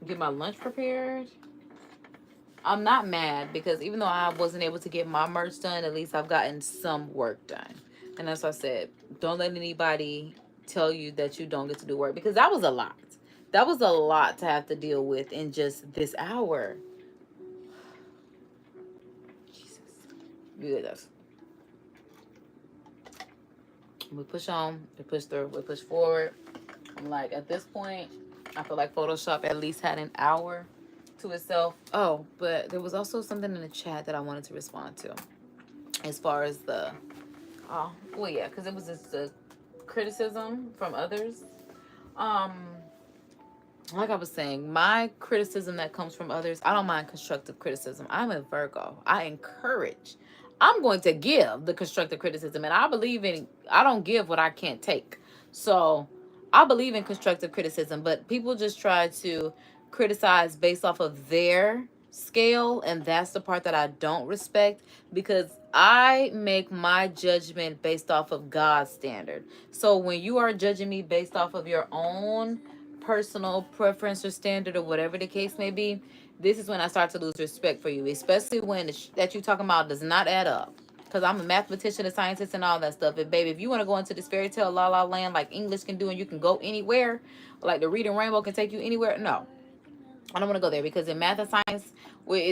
get my lunch prepared. I'm not mad because even though I wasn't able to get my merch done, at least I've gotten some work done. And as I said, don't let anybody tell you that you don't get to do work because that was a lot. That was a lot to have to deal with in just this hour. Jesus. Be with us. We push on, we push through, we push forward. I'm like, at this point, I feel like Photoshop at least had an hour to itself. Oh, but there was also something in the chat that I wanted to respond to. As far as the, well, yeah, because it was just the criticism from others. Like I was saying, my criticism that comes from others, I don't mind constructive criticism. I'm a Virgo. I encourage. I'm going to give the constructive criticism. And I don't give what I can't take. So I believe in constructive criticism, but people just try to criticize based off of their scale. And that's the part that I don't respect, because I make my judgment based off of God's standard. So when you are judging me based off of your own personal preference or standard or whatever the case may be, this is when I start to lose respect for you, especially when that you talking about does not add up. Because I'm a mathematician, a scientist, and all that stuff. And baby, if you want to go into this fairy tale la la land like English can do, and you can go anywhere, like the reading rainbow can take you anywhere, no, I don't want to go there, because in math and science,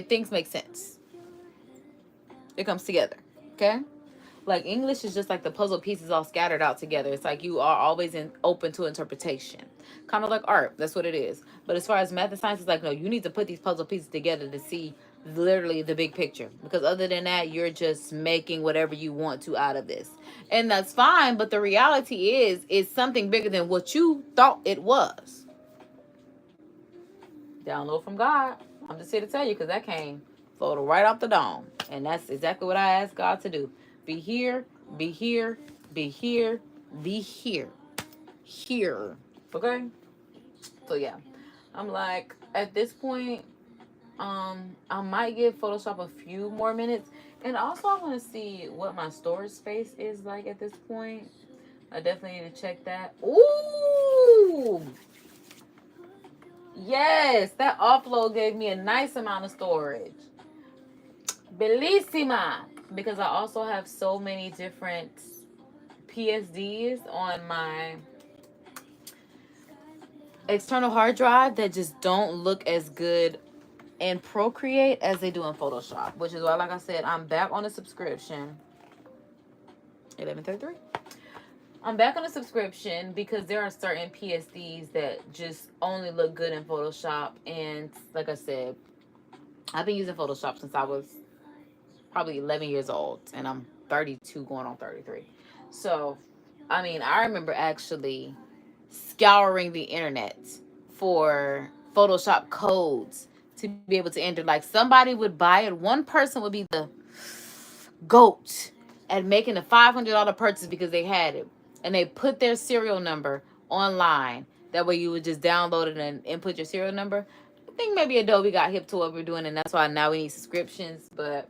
things make sense. It comes together, okay? Like English is just like the puzzle pieces all scattered out together. It's like you are always open to interpretation. Kind of like art. That's what it is. But as far as math and science, it's like, no, you need to put these puzzle pieces together to see literally the big picture. Because other than that, you're just making whatever you want to out of this. And that's fine. But the reality is, it's something bigger than what you thought it was. Download from God. I'm just here to tell you, because that came floated right off the dome. And that's exactly what I asked God to do. Be here, be here, be here, be here. Here. Okay? So yeah. I'm like, at this point, I might give Photoshop a few more minutes. And also I want to see what my storage space is like at this point. I definitely need to check that. Ooh! Yes, that offload gave me a nice amount of storage. Bellissima! Because I also have so many different PSDs on my external hard drive that just don't look as good in Procreate as they do in Photoshop. Which is why, like I said, I'm back on a subscription. 11:33. I'm back on a subscription because there are certain PSDs that just only look good in Photoshop. And like I said, I've been using Photoshop since I was probably 11 years old, and I'm 32 going on 33. So, I mean, I remember actually scouring the internet for Photoshop codes to be able to enter. Like, somebody would buy it. One person would be the GOAT at making a $500 purchase because they had it. And they put their serial number online. That way you would just download it and input your serial number. I think maybe Adobe got hip to what we're doing, and that's why now we need subscriptions. But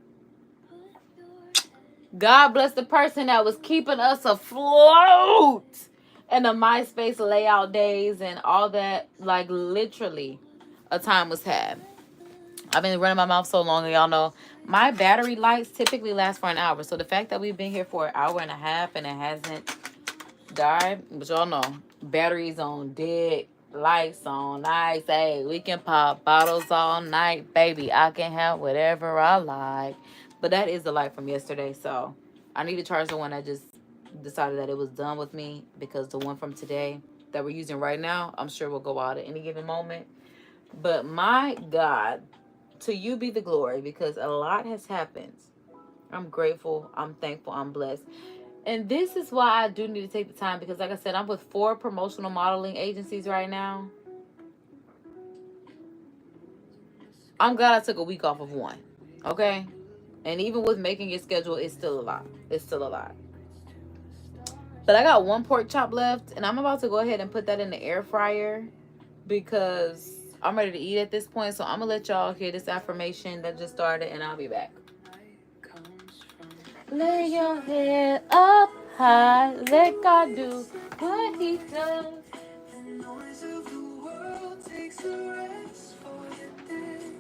God bless the person that was keeping us afloat in the MySpace layout days and all that. Like, literally, a time was had. I've been running my mouth so long, and y'all know my battery lights typically last for an hour. So the fact that we've been here for an hour and a half and it hasn't died, but y'all know, batteries on dead, lights on nice. Hey, we can pop bottles all night, baby. I can have whatever I like. But that is the light from yesterday, so I need to charge the one I just decided that it was done with me, because the one from today that we're using right now, I'm sure will go out at any given moment. But my God, to you be the glory, because a lot has happened. I'm grateful, I'm thankful, I'm blessed. And this is why I do need to take the time, because like I said, I'm with 4 promotional modeling agencies right now. I'm glad I took a week off of one, okay? And even with making your schedule, it's still a lot. It's still a lot. But I got 1 pork chop left, and I'm about to go ahead and put that in the air fryer because I'm ready to eat at this point. So I'm going to let y'all hear this affirmation that just started, and I'll be back. Lay your head up high, let God do what he does. The noise of the world takes a rest for the day.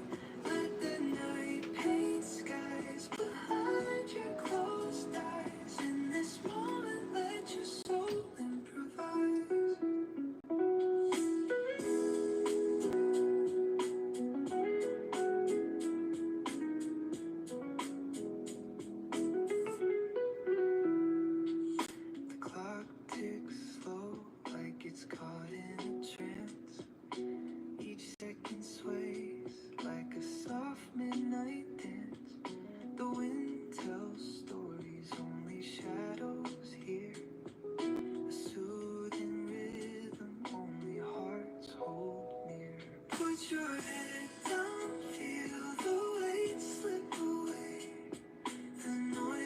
Let the night paint skies behind your closed eyes. In this moment, let your soul improvise. Caught in a trance, each second sways like a soft midnight dance. The wind tells stories only shadows hear, a soothing rhythm only hearts hold near. Put your head down, feel the weight slip away. The noise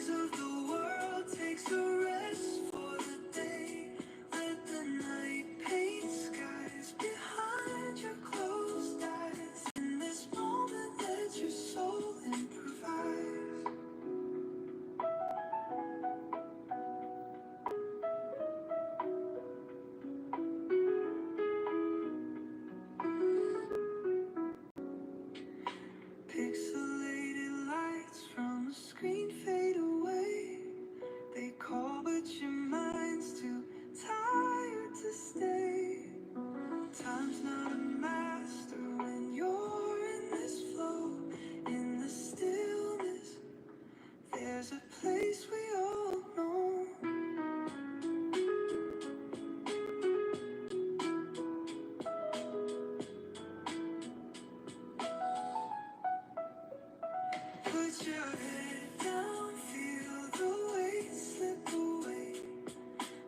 your head down, feel the weight slip away.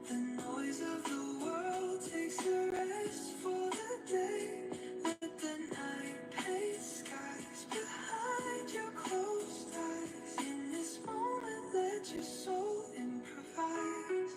The noise of the world takes a rest for the day. Let the night paint skies behind your closed eyes. In this moment, let your soul improvise.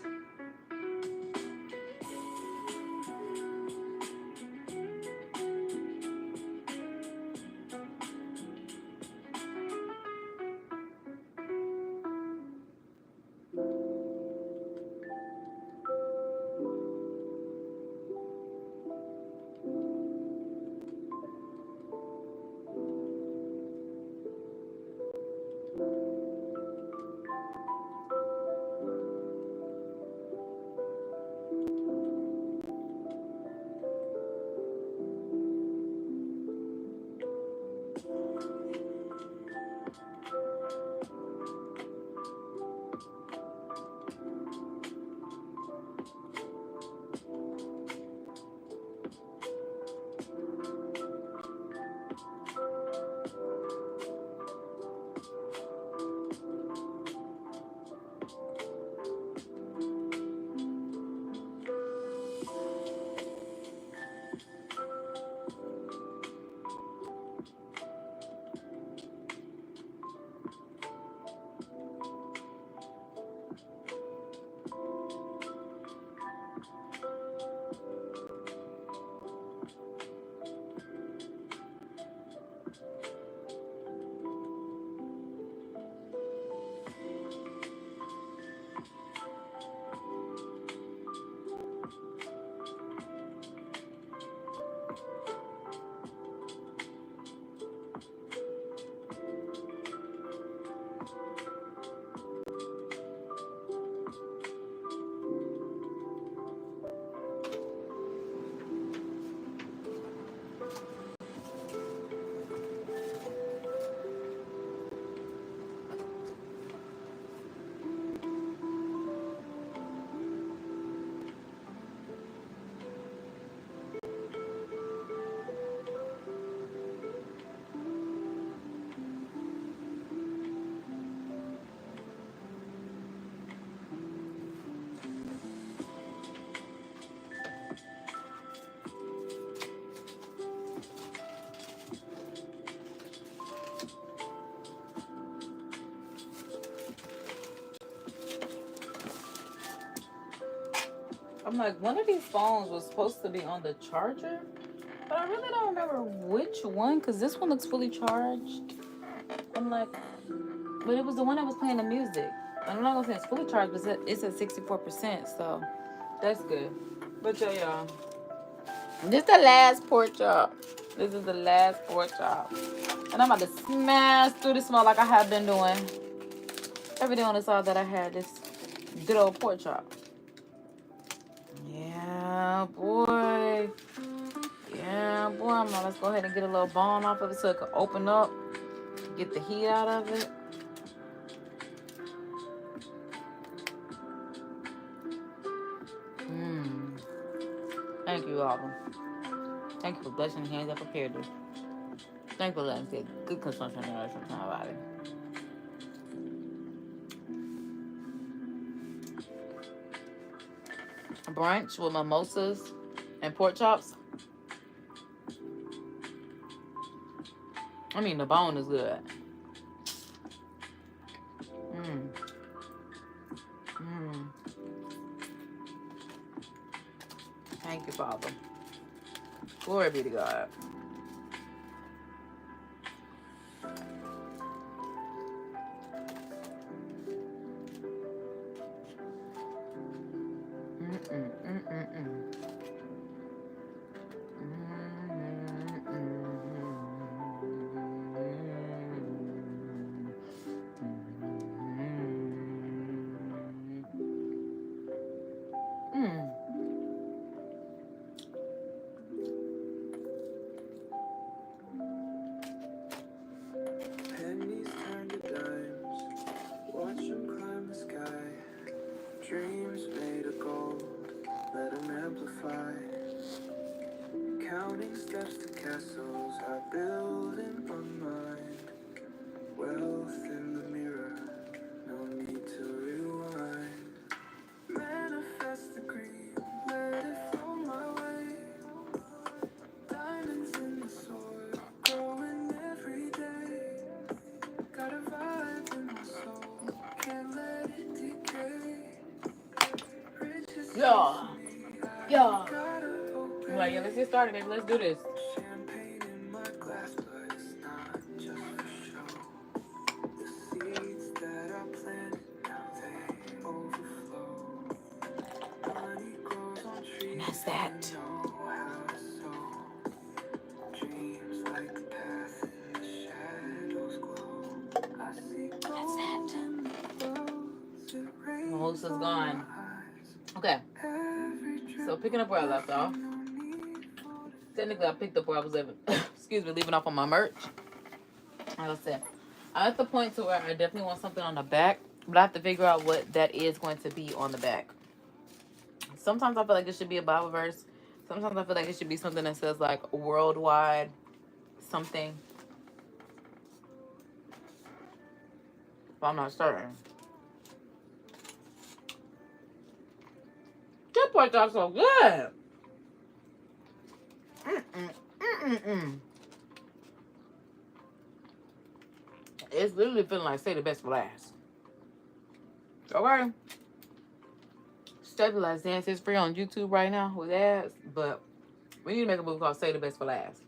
I'm like, one of these phones was supposed to be on the charger, but I really don't remember which one, because this one looks fully charged. I'm like, but it was the one that was playing the music. I'm not gonna say it's fully charged, but it's at 64%, so that's good. But yeah, y'all, this is the last pork chop. This is the last pork chop. And I'm about to smash through this small like I have been doing every day on the side that I had this good old pork chop. Yeah, boy. Yeah, boy. I'm like, let's go ahead and get a little bone off of it so it can open up, get the heat out of it. Thank you, Autumn. Thank you for blessing the hands that prepared this. Thank you for letting us get good consumption in my body. Brunch with mimosas and pork chops. I mean, the bone is good. Thank you, Father. Glory be to God. Pennies turn to dimes, watch them climb the sky. Dreams made of gold, let them amplify. Counting steps to castles I build in my mind. Wealth Yeah. Yeah. I'm like, yeah, let's get started, baby. Let's do this. Champagne in my glass, but it's not just for show. The seeds that I planted, now they overflow. Money grows on trees, And that's that. know how to sow. Dreams like the path in the shadows glow. I see gold in the clouds, it rains Most is on gone. my eyes. Okay. Every So drip picking up where I left off. no need for the Technically, I picked up where I was living. Excuse me, leaving off on my merch. Like I said, I'm at the point to where I definitely want something on the back, but I have to figure out what that is going to be on the back. Sometimes I feel like it should be a Bible verse. Sometimes I feel like it should be something that says like worldwide something. But I'm not certain. That part are so good. It's literally feeling like say the best for last. Okay. Stabilized Dance is free on YouTube right now with ads, but we need to make a movie called Say the Best for Last.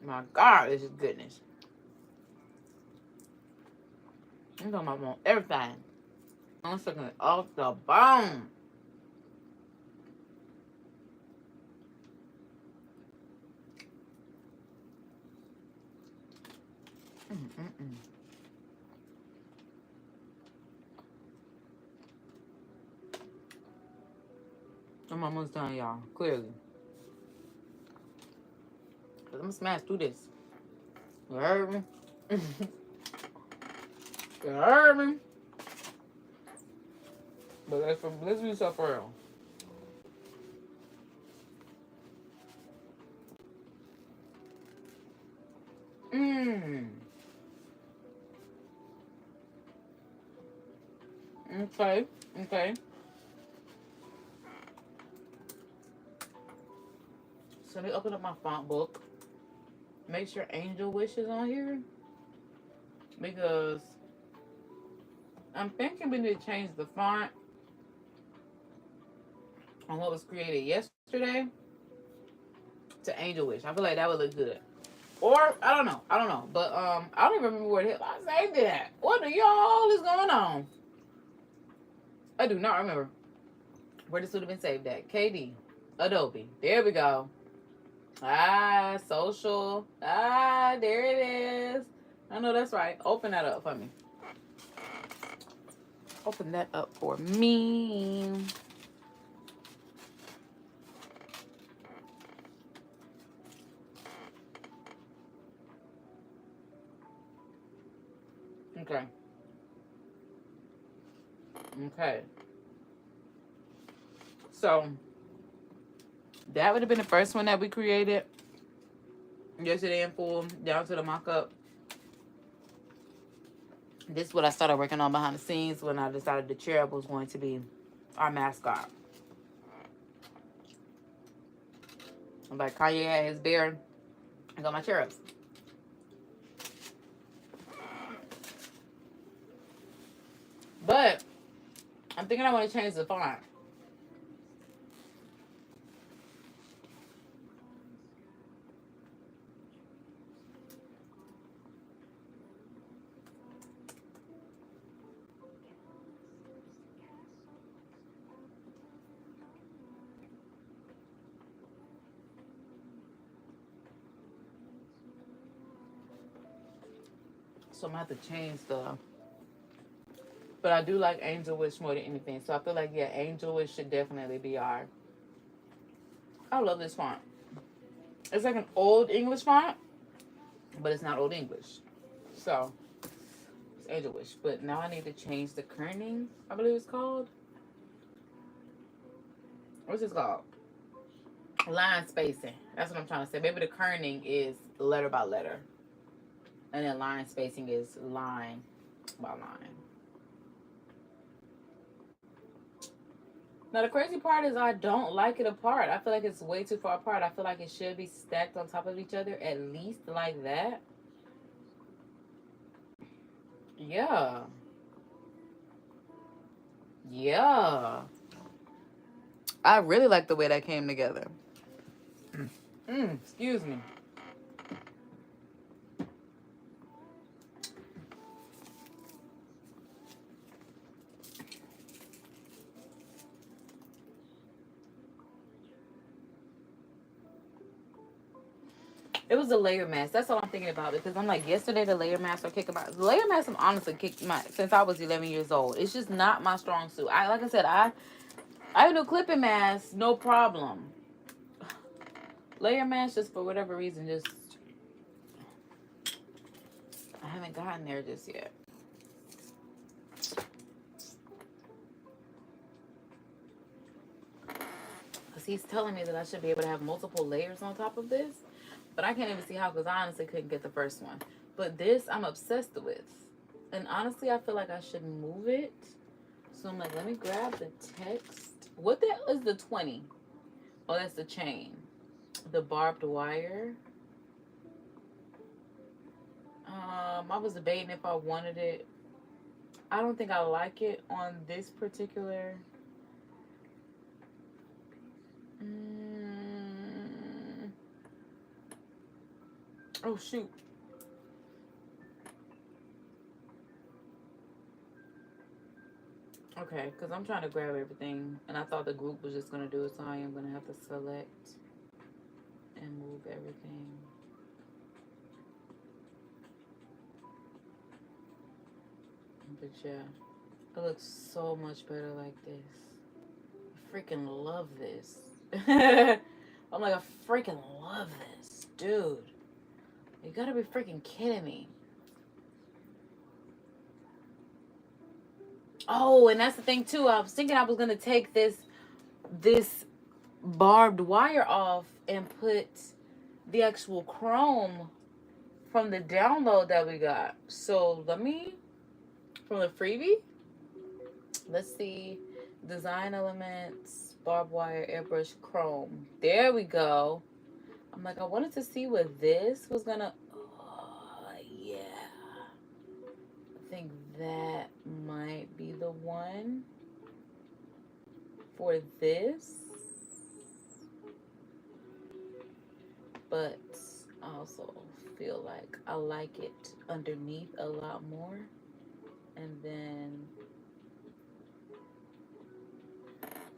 My God, this is goodness. I'm talking about want everything. I'm sucking it off the bone. I'm almost done, y'all. Clearly. Cause I'm gonna smash through this. You heard me? You heard me? But let's do stuff for real. Okay, okay. So let me open up my font book. Make sure Angel Wish is on here. Because I'm thinking we need to change the font on what was created yesterday to Angel Wish. I feel like that would look good. Or I don't know. But I don't even remember where the hell I saved it at. What the y'all is going on? I do not remember where this would have been saved at. KD. Adobe. There we go. Social. There it is. I know that's right. Open that up for me. Open that up for me. Okay. Okay. So that would have been the first one that we created yesterday in full, down to the mock-up. This is what I started working on behind the scenes when I decided the cherub was going to be our mascot. Like Kanye had his bear, I got my cherubs. But I'm thinking I want to change the font. So I'm going to have to change the... But I do like Angel Wish more than anything. So I feel like, yeah, Angel Wish should definitely be our... I love this font. It's like an old English font, but it's not old English. So, it's Angel Wish. But now I need to change the kerning, I believe it's called. What's this called? Line spacing. That's what I'm trying to say. Maybe the kerning is letter by letter. And then line spacing is line by line. Now, the crazy part is I don't like it apart. I feel like it's way too far apart. I feel like it should be stacked on top of each other, at least like that. Yeah. Yeah. I really like the way that came together. Excuse me. It was the layer mask. That's all I'm thinking about, because I'm like, yesterday the layer masks are kicking my, the layer masks have honestly kicked my, since I was 11 years old. It's just not my strong suit. Like I said, I do clipping masks, no problem. Layer masks, just for whatever reason, just, I haven't gotten there just yet. Because he's telling me that I should be able to have multiple layers on top of this. But I can't even see how, because I honestly couldn't get the first one. But this, I'm obsessed with. And honestly, I feel like I should move it. So I'm like, let me grab the text. What the hell is the 20? Oh, that's the chain. The barbed wire. I was debating if I wanted it. I don't think I like it on this particular. Oh, shoot. Okay, because I'm trying to grab everything, and I thought the group was just going to do it, so I am going to have to select and move everything. But yeah, it looks so much better like this. I freaking love this. I'm like, I freaking love this. Dude, you gotta be freaking kidding me. Oh, and that's the thing too. I was thinking I was gonna take this barbed wire off and put the actual chrome from the download that we got. So let me, from the freebie, let's see, design elements, barbed wire, airbrush, chrome. There we go. I'm like, I wanted to see what this was gonna, oh yeah. I think that might be the one for this. But I also feel like I like it underneath a lot more. And then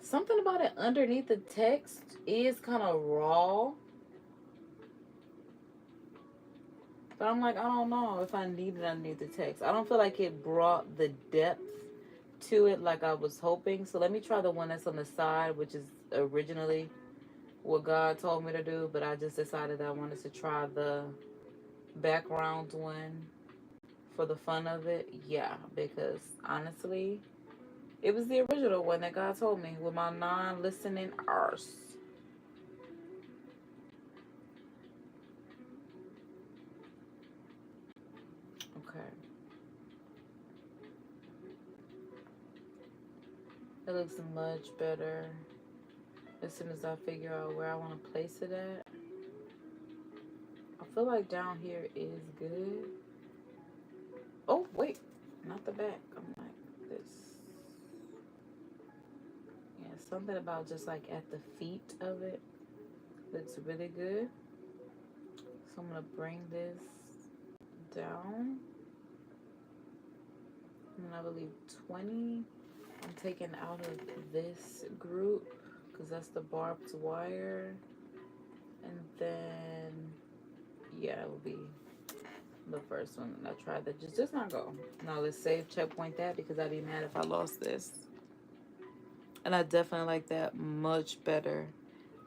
something about it underneath the text is kind of raw. But I'm like, I don't know if I need it underneath the text. I don't feel like it brought the depth to it like I was hoping. So let me try the one that's on the side, which is originally what God told me to do. But I just decided I wanted to try the background one for the fun of it. Yeah, because honestly, it was the original one that God told me with my non-listening arse. Okay. It looks much better as soon as I figure out where I want to place it at. I feel like down here is good. Oh, wait. Not the back. I'm like this. Yeah, something about just like at the feet of it looks really good. So I'm going to bring this down. And I believe 20. I'm taking out of this group because that's the barbed wire. And then, yeah, it will be the first one. I tried that. Just not go. Now let's save checkpoint that, because I'd be mad if I lost this. And I definitely like that much better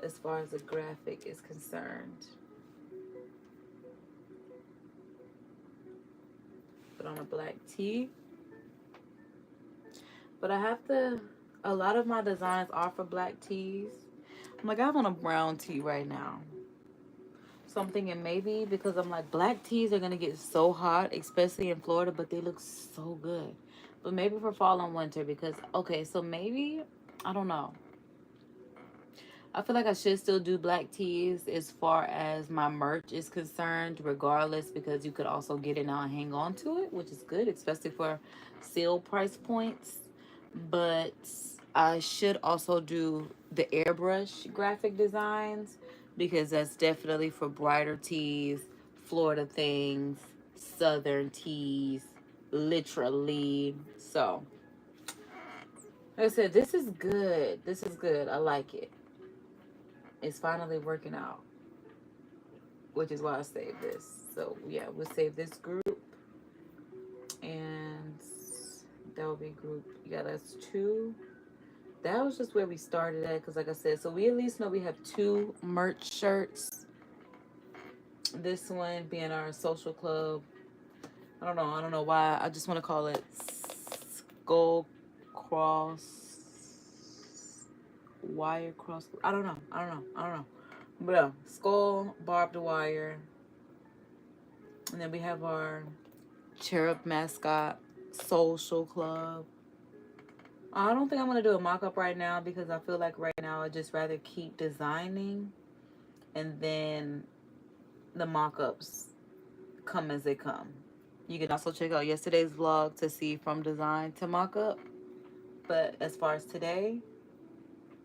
as far as the graphic is concerned. Put on a black tee. But I have to, a lot of my designs are for black tees. I'm like, I have on a brown tee right now. So I'm thinking maybe because I'm like, black tees are going to get so hot, especially in Florida, but they look so good. But maybe for fall and winter because, okay, so maybe, I don't know. I feel like I should still do black tees as far as my merch is concerned, regardless, because you could also get it now and hang on to it, which is good, especially for sale price points. But I should also do the airbrush graphic designs because that's definitely for brighter tees, Florida things, southern tees, literally. So, like I said, this is good. This is good. I like it. It's finally working out, which is why I saved this. So yeah, we'll save this group, and that will be group. Yeah, that's 2. That was just where we started at, because like I said, so we at least know we have 2 merch shirts. This one being our social club. I don't know why. I just want to call it skull cross wire cross. I don't know. But yeah, skull barbed wire. And then we have our cherub mascot social club. I don't think I'm going to do a mock-up right now because I feel like right now I'd just rather keep designing and then the mock-ups come as they come. You can also check out yesterday's vlog to see from design to mock-up. But as far as today,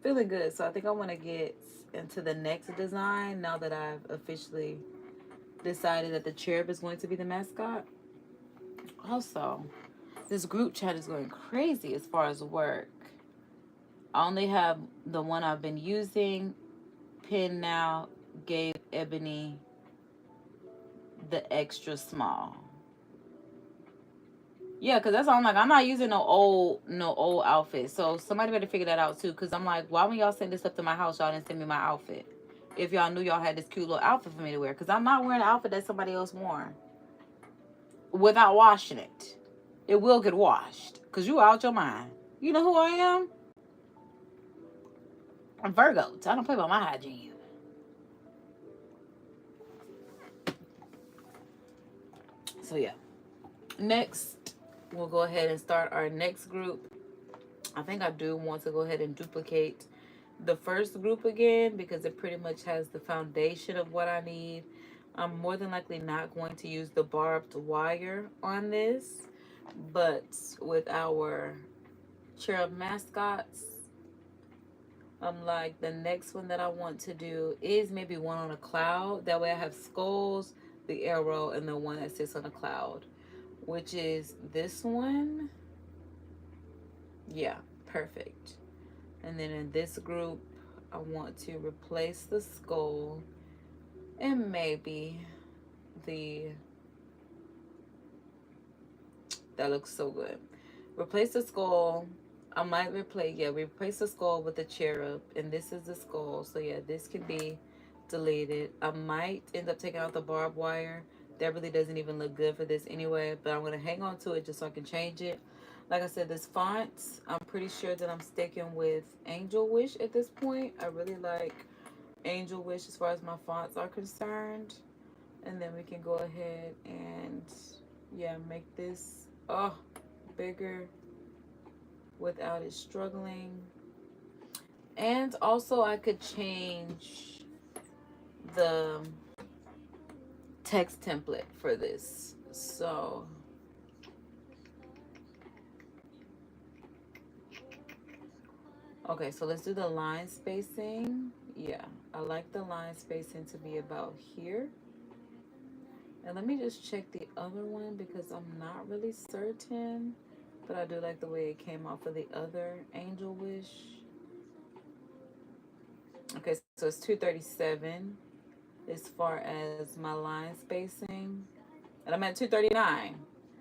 feeling good. So I think I want to get into the next design now that I've officially decided that the cherub is going to be the mascot. Also, this group chat is going crazy as far as work. I only have the one I've been using. Pin now gave Ebony the extra small. Yeah, because that's all I'm like. I'm not using no old outfit. So somebody better figure that out too. Because I'm like, why when y'all send this up to my house, y'all didn't send me my outfit? If y'all knew y'all had this cute little outfit for me to wear. Because I'm not wearing an outfit that somebody else wore without washing it. It will get washed. Because you out your mind. You know who I am? I'm Virgo. So I don't play about my hygiene. So yeah. Next, we'll go ahead and start our next group. I think I do want to go ahead and duplicate the first group again because it pretty much has the foundation of what I need. I'm more than likely not going to use the barbed wire on this, but with our cherub mascots, I'm like, the next one that I want to do is maybe one on a cloud. That way I have skulls, the arrow, and the one that sits on a cloud, which is this one. Yeah, perfect. And then in this group, I want to replace the skull and maybe that looks so good. Replace the skull. I might replace the skull with the cherub, and this is the skull. So yeah, this can be deleted. I might end up taking out the barbed wire. That really doesn't even look good for this anyway, but I'm gonna hang on to it just so I can change it. Like I said, this font, I'm pretty sure that I'm sticking with Angel Wish at this point. I really like Angel Wish as far as my fonts are concerned. And then we can go ahead and, yeah, make this, bigger without it struggling. And also I could change the text template for this. So okay, so let's do the line spacing. Yeah, I like the line spacing to be about here. And let me just check the other one because I'm not really certain, but I do like the way it came off of the other Angel Wish. Okay, so it's 237 as far as my line spacing, and I'm at 239.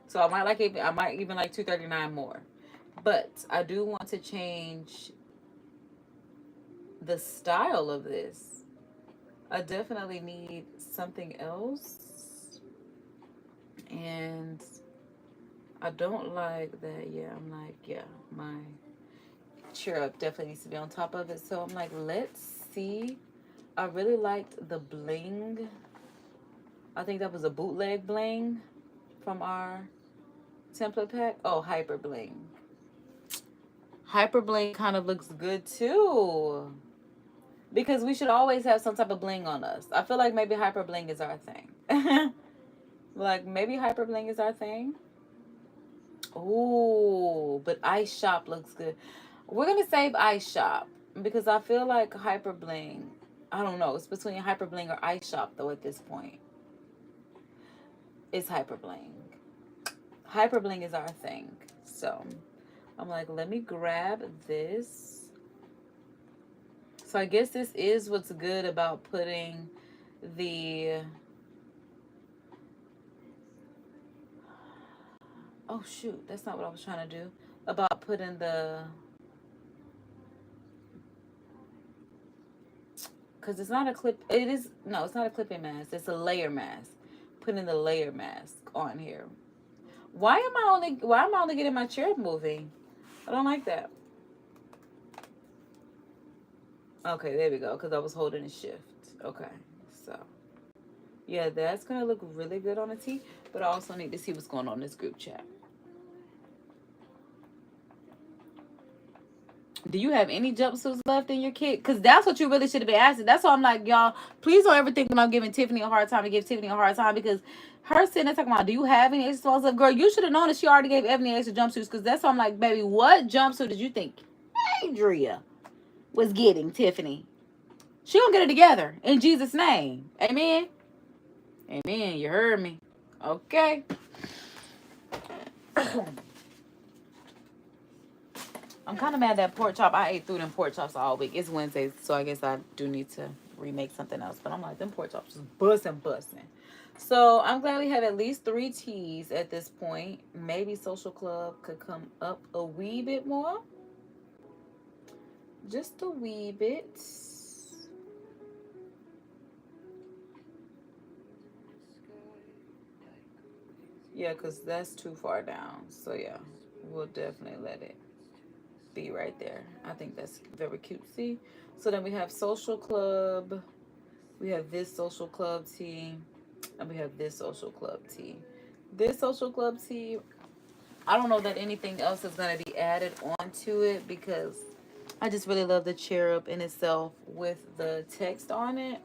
So I might even like 239 more. But I do want to change the style of this. I definitely need something else. And I don't like that. Yeah, I'm like, yeah, my cherub definitely needs to be on top of it. So I'm like, let's see. I really liked the bling. I think that was a bootleg bling from our template pack. Oh, hyper bling. Hyper bling kind of looks good too. Because we should always have some type of bling on us. I feel like maybe hyper bling is our thing. Like maybe hyper bling is our thing. Ooh, but ice shop looks good. We're gonna save ice shop because I feel like hyper bling, I don't know, it's between hyper bling or ice shop though at this point. It's hyper bling. Hyper bling is our thing. So I'm like, let me grab this. So I guess this is what's good about putting the, oh shoot, that's not what I was trying to do. About putting the, because it's not a clip, it is, no, it's not a clipping mask, it's a layer mask. Putting the layer mask on here. Why am I only getting my chair moving? I don't like that. Okay, there we go, because I was holding a shift. Okay, so yeah, that's gonna look really good on a tee, but I also need to see what's going on in this group chat. Do you have any jumpsuits left in your kit? Because that's what you really should have been asking. That's why I'm like, y'all, please don't ever think that I'm giving Tiffany a hard time to give Tiffany a hard time, because her sitting there talking about, do you have any extra small stuff? Girl, you should have known that she already gave Ebony extra jumpsuits, because that's why I'm like, baby, what jumpsuit did you think Andrea was getting, Tiffany? She gonna get it together in Jesus' name. Amen. Amen. You heard me. Okay. I'm kind of mad that pork chop. I ate through them pork chops all week. It's Wednesday, so I guess I do need to remake something else. But I'm like, them pork chops just busting. So I'm glad we have at least 3 teas at this point. Maybe Social Club could come up a wee bit more. Just a wee bit. Yeah, because that's too far down. So yeah, we'll definitely let it be right there. I think that's very cutesy. So then we have Social Club. We have this Social Club tee. And we have this Social Club tee. This Social Club tee, I don't know that anything else is going to be added onto it, because I just really love the cherub in itself with the text on it.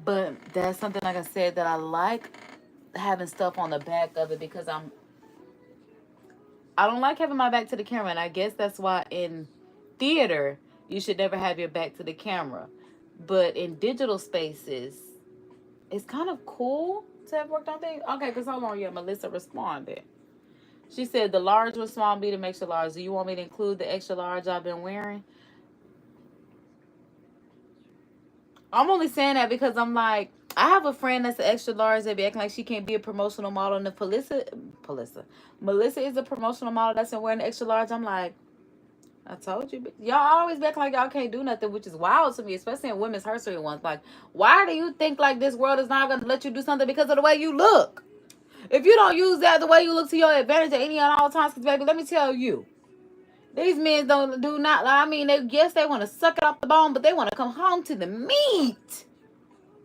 But that's something, like I said, that I like having stuff on the back of it, because I don't like having my back to the camera. And I guess that's why in theater, you should never have your back to the camera. But in digital spaces, it's kind of cool to have worked on things. Okay, because hold on, yeah, Melissa responded. She said the large was small, medium, extra large. Do you want me to include the extra large I've been wearing? I'm only saying that because I'm like, I have a friend that's an extra large that be acting like she can't be a promotional model. And if Melissa is a promotional model that's been wearing the extra large, I'm like, I told you. Y'all always be acting like y'all can't do nothing, which is wild to me, especially in women's herstory ones. Like, why do you think like this world is not going to let you do something because of the way you look? If you don't use that the way you look to your advantage at any and all times, because baby, let me tell you, these men do not. I mean, they want to suck it off the bone, but they want to come home to the meat.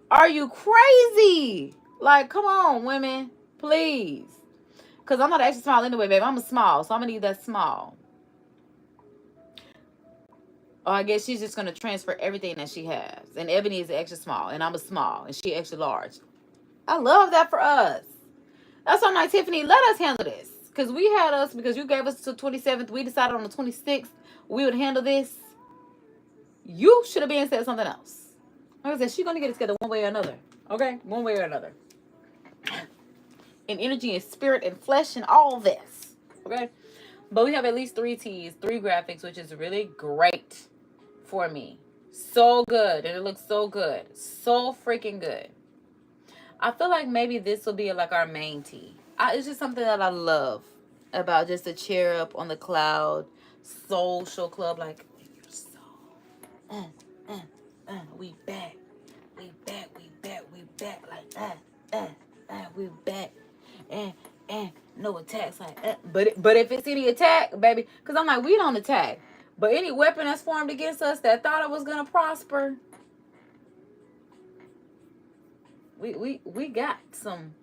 Are you crazy? Like, come on, women, please. Because I'm not extra small anyway, baby. I'm a small, so I'm gonna need that small. Oh, I guess she's just gonna transfer everything that she has. And Ebony is extra small, and I'm a small, and she extra large. I love that for us. That's why I'm like, Tiffany, let us handle this. Because you gave us the 27th. We decided on the 26th we would handle this. You should have been said something else. Like I said, she's going to get it together one way or another. Okay? One way or another. In energy and spirit and flesh and all this. Okay? But we have at least 3 tees, 3 graphics, which is really great for me. So good. And it looks so good. So freaking good. I feel like maybe this will be like our main tee. It's just something that I love about just a cherub on the cloud. Social Club, like, your soul. We back. We back. Like, we back. And no attacks. Like, but if it's any attack, baby, because I'm like, we don't attack. But any weapon that's formed against us that thought it was going to prosper, we got some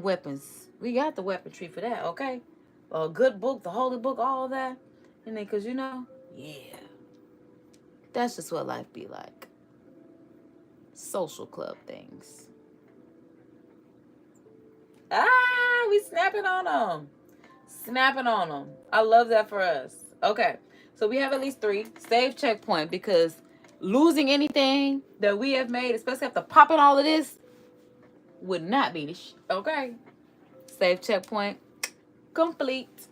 weapons. We got the weaponry for that, okay? A good book, the holy book, all that. And then, because, yeah. That's just what life be like. Social club things. Ah, we snapping on them. Snapping on them. I love that for us. Okay, so we have at least 3. Save checkpoint, because losing anything that we have made, especially after popping all of this, would not be the okay. Save checkpoint. Complete.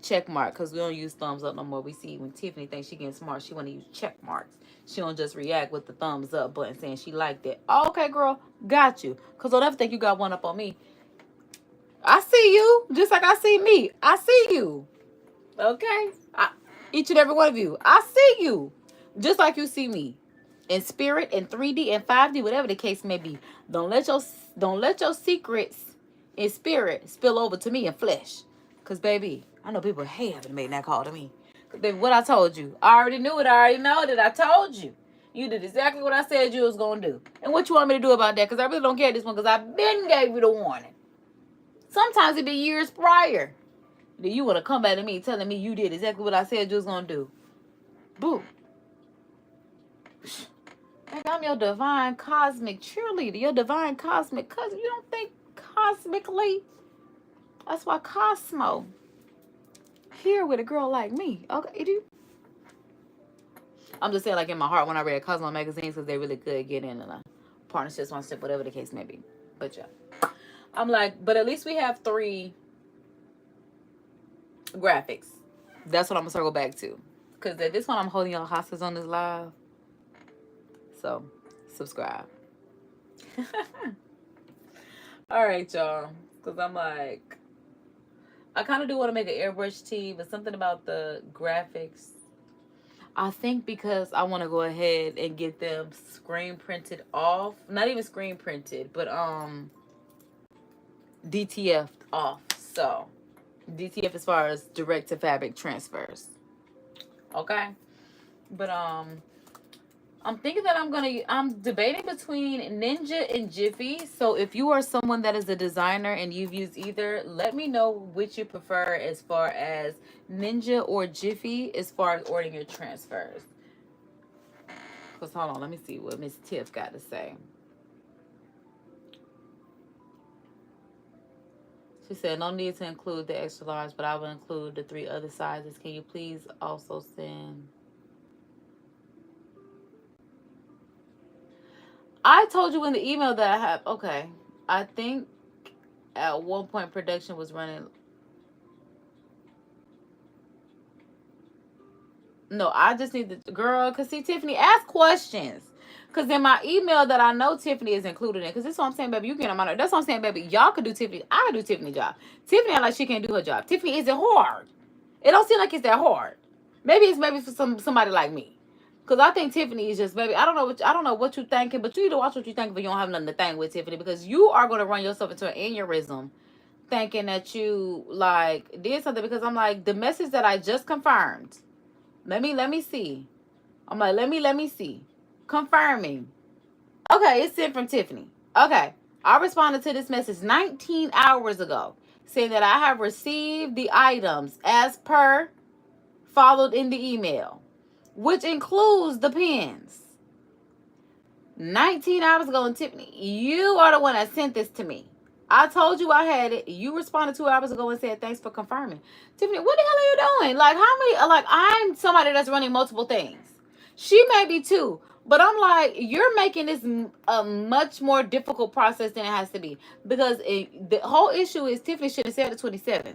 Check mark, because we don't use thumbs up no more. We see when Tiffany thinks she getting smart, she want to use check marks. She don't just react with the thumbs up button saying she liked it. Oh, okay, girl, got you. Because don't ever think you got one up on me. I see you, just like I see me. I see you. Okay? Each and every one of you. I see you, just like you see me. In spirit, in 3D, in 5D, whatever the case may be. Don't let your secrets in spirit spill over to me in flesh. Because, baby, I know people hate having made that call to me. Baby, what I told you. I already knew it. I already know that. I told you. You did exactly what I said you was going to do. And what you want me to do about that? Because I really don't care this one. Because I've been gave you the warning. Sometimes it be years prior. Then you want to come back to me telling me you did exactly what I said you was going to do. Boo. Like, I'm your divine cosmic cheerleader. Your divine cosmic cousin. You don't think cosmically? That's why Cosmo here with a girl like me. Okay, do. I'm just saying, like, in my heart, when I read Cosmo magazines, because they really could get in a partnership, sponsorship, whatever the case may be. But yeah, I'm like, but at least we have 3 graphics. That's what I'm gonna circle back to, because at this one I'm holding y'all hostage on this live. So subscribe. All right, y'all, because I'm like, I kind of do want to make an airbrush tee, but something about the graphics, I think, because I want to go ahead and get them screen printed off. Not even screen printed, but DTF'd off. So DTF as far as direct to fabric transfers. Okay? But I'm thinking that I'm debating between Ninja and Jiffy. So if you are someone that is a designer and you've used either, let me know which you prefer as far as Ninja or Jiffy as far as ordering your transfers. Because hold on, let me see what Miss Tiff got to say. She said, no need to include the extra large, but I will include the 3 other sizes. Can you please also send... I told you in the email that I have... Okay. I think at one point production was running... No, I just need the... Girl, because see, Tiffany, ask questions. Because in my email that I know Tiffany is included in, because this is what I'm saying, baby, you get on my... That's what I'm saying, baby. Y'all could do Tiffany. I could do Tiffany's job. Tiffany act like she can't do her job. Tiffany, is it hard? It don't seem like it's that hard. Maybe it's maybe for somebody like me. Because I think Tiffany is just, baby, I don't know what you're thinking, but you need to watch what you're thinking, but you don't have nothing to think with, Tiffany, because you are going to run yourself into an aneurysm thinking that you, like, did something. Because I'm like, the message that I just confirmed, let me see. I'm like, let me see. Confirming. Okay, it's sent from Tiffany. Okay, I responded to this message 19 hours ago, saying that I have received the items as per followed in the email, which includes the pens. 19 hours ago, and Tiffany, you are the one that sent this to me. I told you I had it. You responded 2 hours ago and said, thanks for confirming. Tiffany, what the hell are you doing? Like, how many, like, I'm somebody that's running multiple things. She may be too. But I'm like, you're making this a much more difficult process than it has to be. Because the whole issue is Tiffany should have said the 27th.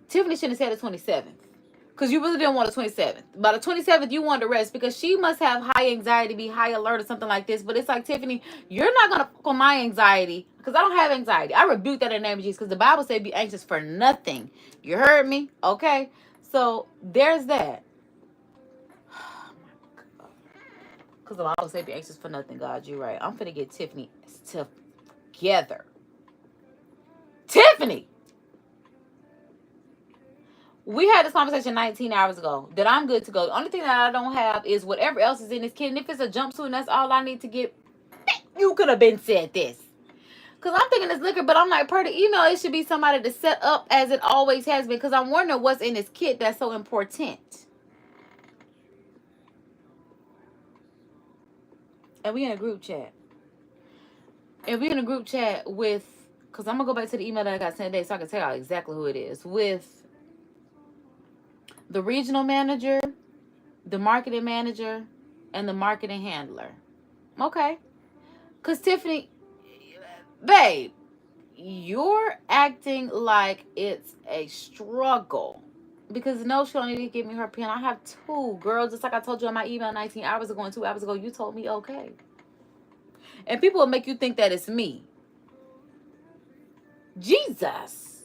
Tiffany should have said the 27th. Because you really didn't want the 27th. By the 27th, you wanted to rest. Because she must have high anxiety, be high alert or something like this. But it's like, Tiffany, you're not going to fuck on my anxiety. Because I don't have anxiety. I rebuke that in the name of Jesus. Because the Bible said be anxious for nothing. You heard me? Okay? So, there's that. Because the Bible say be anxious for nothing, God. You're right. I'm finna get Tiffany together. Tiffany! We had this conversation 19 hours ago that I'm good to go. The only thing that I don't have is whatever else is in this kit. And if it's a jumpsuit and that's all I need to get, you could have been said this. Because I'm thinking it's liquor, but I'm like, per the email, it should be somebody to set up as it always has been. Because I'm wondering what's in this kit that's so important. And we in a group chat. And we in a group chat with, because I'm going to go back to the email that I got sent today so I can tell y'all exactly who it is. With the regional manager, the marketing manager, and the marketing handler. Okay. Because Tiffany, babe, you're acting like it's a struggle. Because no, she don't need to give me her pen. I have two, girl. Just like I told you in my email 19 hours ago and 2 hours ago, you told me okay. And people will make you think that it's me. Jesus.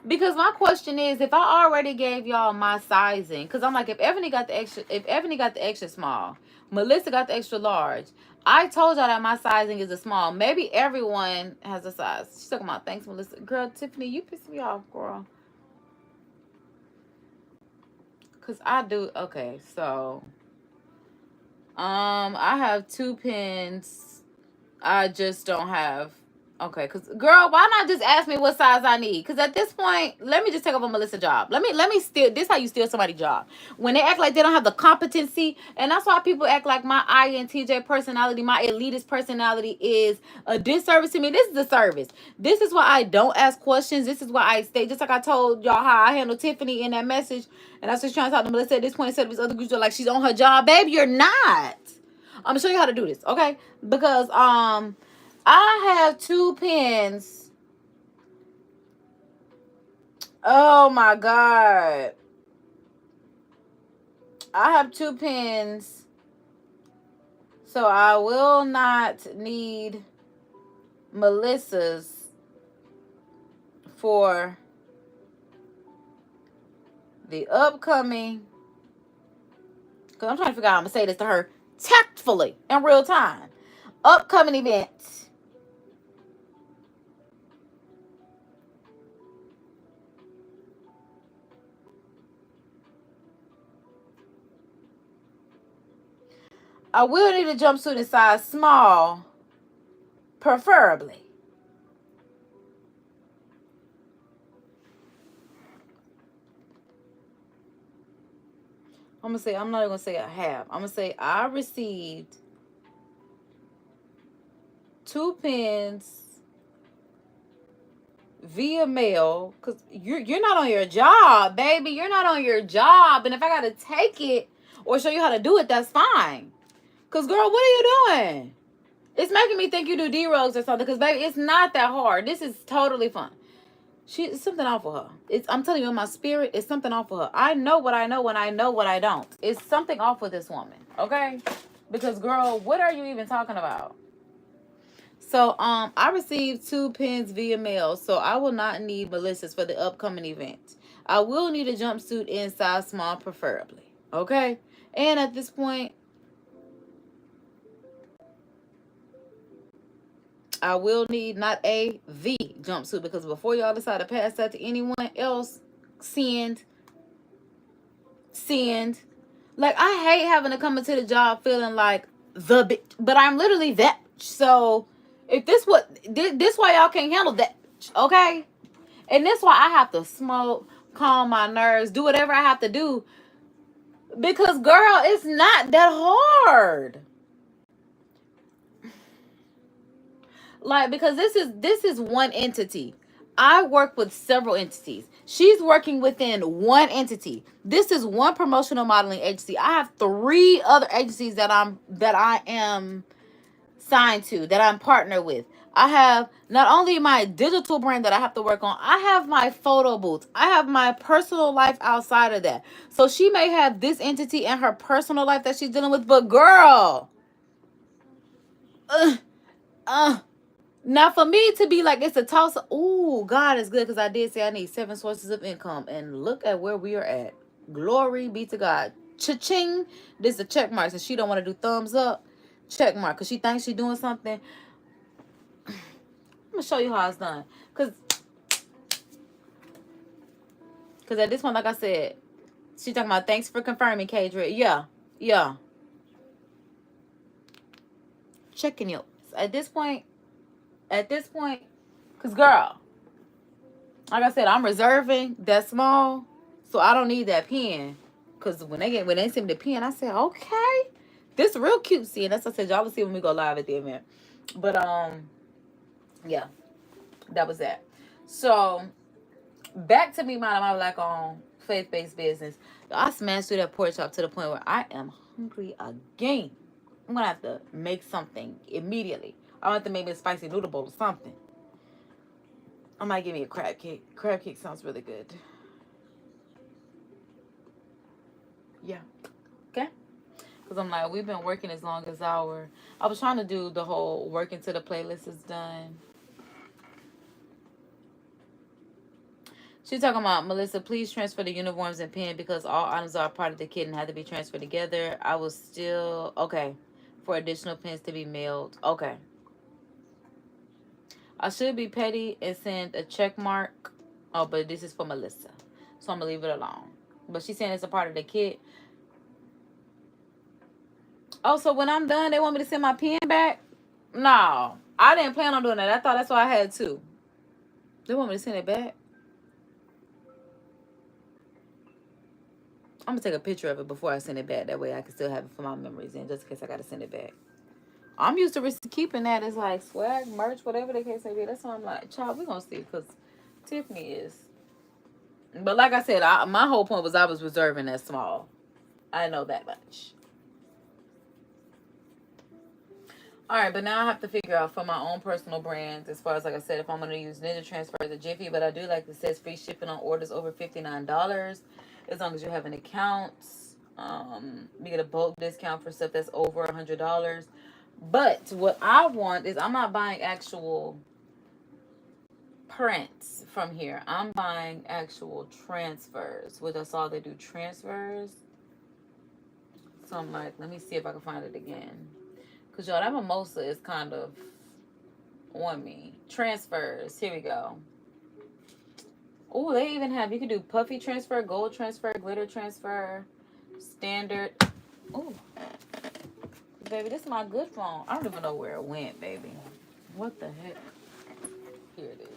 Because my question is, if I already gave y'all my sizing, because I'm like, if Ebony got the extra small, Melissa got the extra large, I told y'all that my sizing is a small. Maybe everyone has a size. She's talking about, thanks, Melissa. Girl, Tiffany, you pissed me off, girl. Because I do, okay, so, I have 2 pens. I just don't have, okay, because, girl, why not just ask me what size I need? Because at this point, let me just take over Melissa's job. Let me steal, this is how you steal somebody's job. When they act like they don't have the competency, and that's why people act like my INTJ personality, my elitist personality is a disservice to me. This is a service. This is why I don't ask questions. This is why I stay, just like I told y'all how I handle Tiffany in that message, and I was just trying to talk to Melissa at this point instead of these other groups are like, she's on her job. Babe, you're not. I'm gonna show you how to do this, okay? Because I have 2 pens. Oh my God. I have 2 pens. So I will not need Melissa's for the upcoming. Because I'm trying to figure out how I'm going to say this to her tactfully in real time. Upcoming events. I will need a jumpsuit in size small, preferably. I'm not even going to say I have. I'm going to say I received 2 pens via mail, because you're not on your job, baby. You're not on your job. And if I got to take it or show you how to do it, that's fine. Because, girl, what are you doing? It's making me think you do D-Rogues or something. Because, baby, it's not that hard. This is totally fun. It's something off of her. I'm telling you, in my spirit, it's something off of her. I know what I know when I know what I don't. It's something off with this woman, okay? Because, girl, what are you even talking about? So, I received 2 pens via mail, so I will not need Melissa's for the upcoming event. I will need a jumpsuit in size small, preferably, okay? And at this point, I will need not the jumpsuit, because before y'all decide to pass that to anyone else, send. Like, I hate having to come into the job feeling like the bitch, but I'm literally that bitch. So, if this why y'all can't handle that bitch, okay? And this why I have to smoke, calm my nerves, do whatever I have to do, because, girl, it's not that hard. Like, because this is one entity. I work with several entities. She's working within one entity. This is one promotional modeling agency. I have 3 other agencies that I am signed to, that I'm partnered with. I have not only my digital brand that I have to work on, I have my photo booth. I have my personal life outside of that. So she may have this entity and her personal life that she's dealing with, but girl, now, for me to be like, it's a toss. Ooh, God is good, because I did say I need 7 sources of income. And look at where we are at. Glory be to God. Cha-ching. This is a check mark. So she don't want to do thumbs up. Check mark. Because she thinks she's doing something. I'm going to show you how it's done. Because at this point, like I said, she talking about, thanks for confirming, ᴄᴏ. Yeah. Checking you. At this point, because, girl, Like I said, I'm reserving that small, so I don't need that pen. Cause when they send me the pen, I said, okay, this real cutesy, and that's what I said. Y'all will see when we go live at the event. But yeah, that was that. So back to me minding my black owned faith-based business. I smashed through that pork chop to the point where I am hungry again. I'm gonna have to make something immediately. I want to make me a spicy noodle bowl or something. I might give me a crab cake. Crab cake sounds really good. Yeah. Okay. Because I'm like, we've been working as long as our... I was trying to do the whole working till the playlist is done. She's talking about, Melissa, please transfer the uniforms and pen because all items are part of the kit and have to be transferred together. I will still... Okay. For additional pens to be mailed. Okay. I should be petty and send a check mark. Oh, but this is for Melissa. So I'm going to leave it alone. But she's saying it's a part of the kit. Oh, so when I'm done, they want me to send my pen back? No. I didn't plan on doing that. I thought that's why I had two. They want me to send it back? I'm going to take a picture of it before I send it back. That way I can still have it for my memories and just in case I got to send it back. I'm used to keeping that as like swag, merch, whatever the case may be. That's why I'm like, child, we're going to see because Tiffany is. But like I said, my whole point was I was reserving that small. I know that much. All right, but now I have to figure out for my own personal brands as far as, like I said, if I'm going to use Ninja Transfer or Jiffy. But I do like it says free shipping on orders over $59 as long as you have an account. You get a bulk discount for stuff that's over $100. But what I want is I'm not buying actual prints from here. I'm buying actual transfers, which I saw they do transfers. So I'm like, let me see if I can find it again. Because, y'all, that mimosa is kind of on me. Transfers. Here we go. Oh, they even have, you can do puffy transfer, gold transfer, glitter transfer, standard. Oh. Baby, this is my good phone. I don't even know where it went, baby. What the heck? Here it is.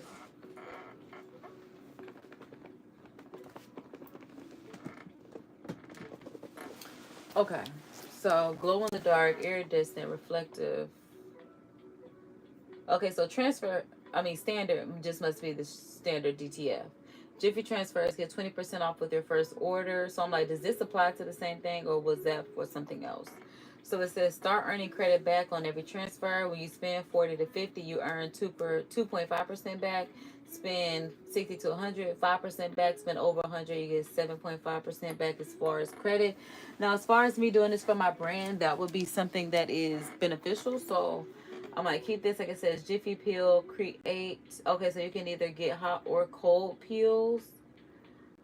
Okay. So, glow in the dark, iridescent, reflective. Okay, so standard just must be the standard DTF. Jiffy transfers get 20% off with your first order. So I'm like, does this apply to the same thing or was that for something else? So it says start earning credit back on every transfer. When you spend 40 to 50, you earn 2.5% back. Spend 60 to 100, 5% back. Spend over 100, you get 7.5% back as far as credit. Now, as far as me doing this for my brand, that would be something that is beneficial. So I'm going to keep this. Like it says, Jiffy Peel, create. Okay, so you can either get hot or cold peels.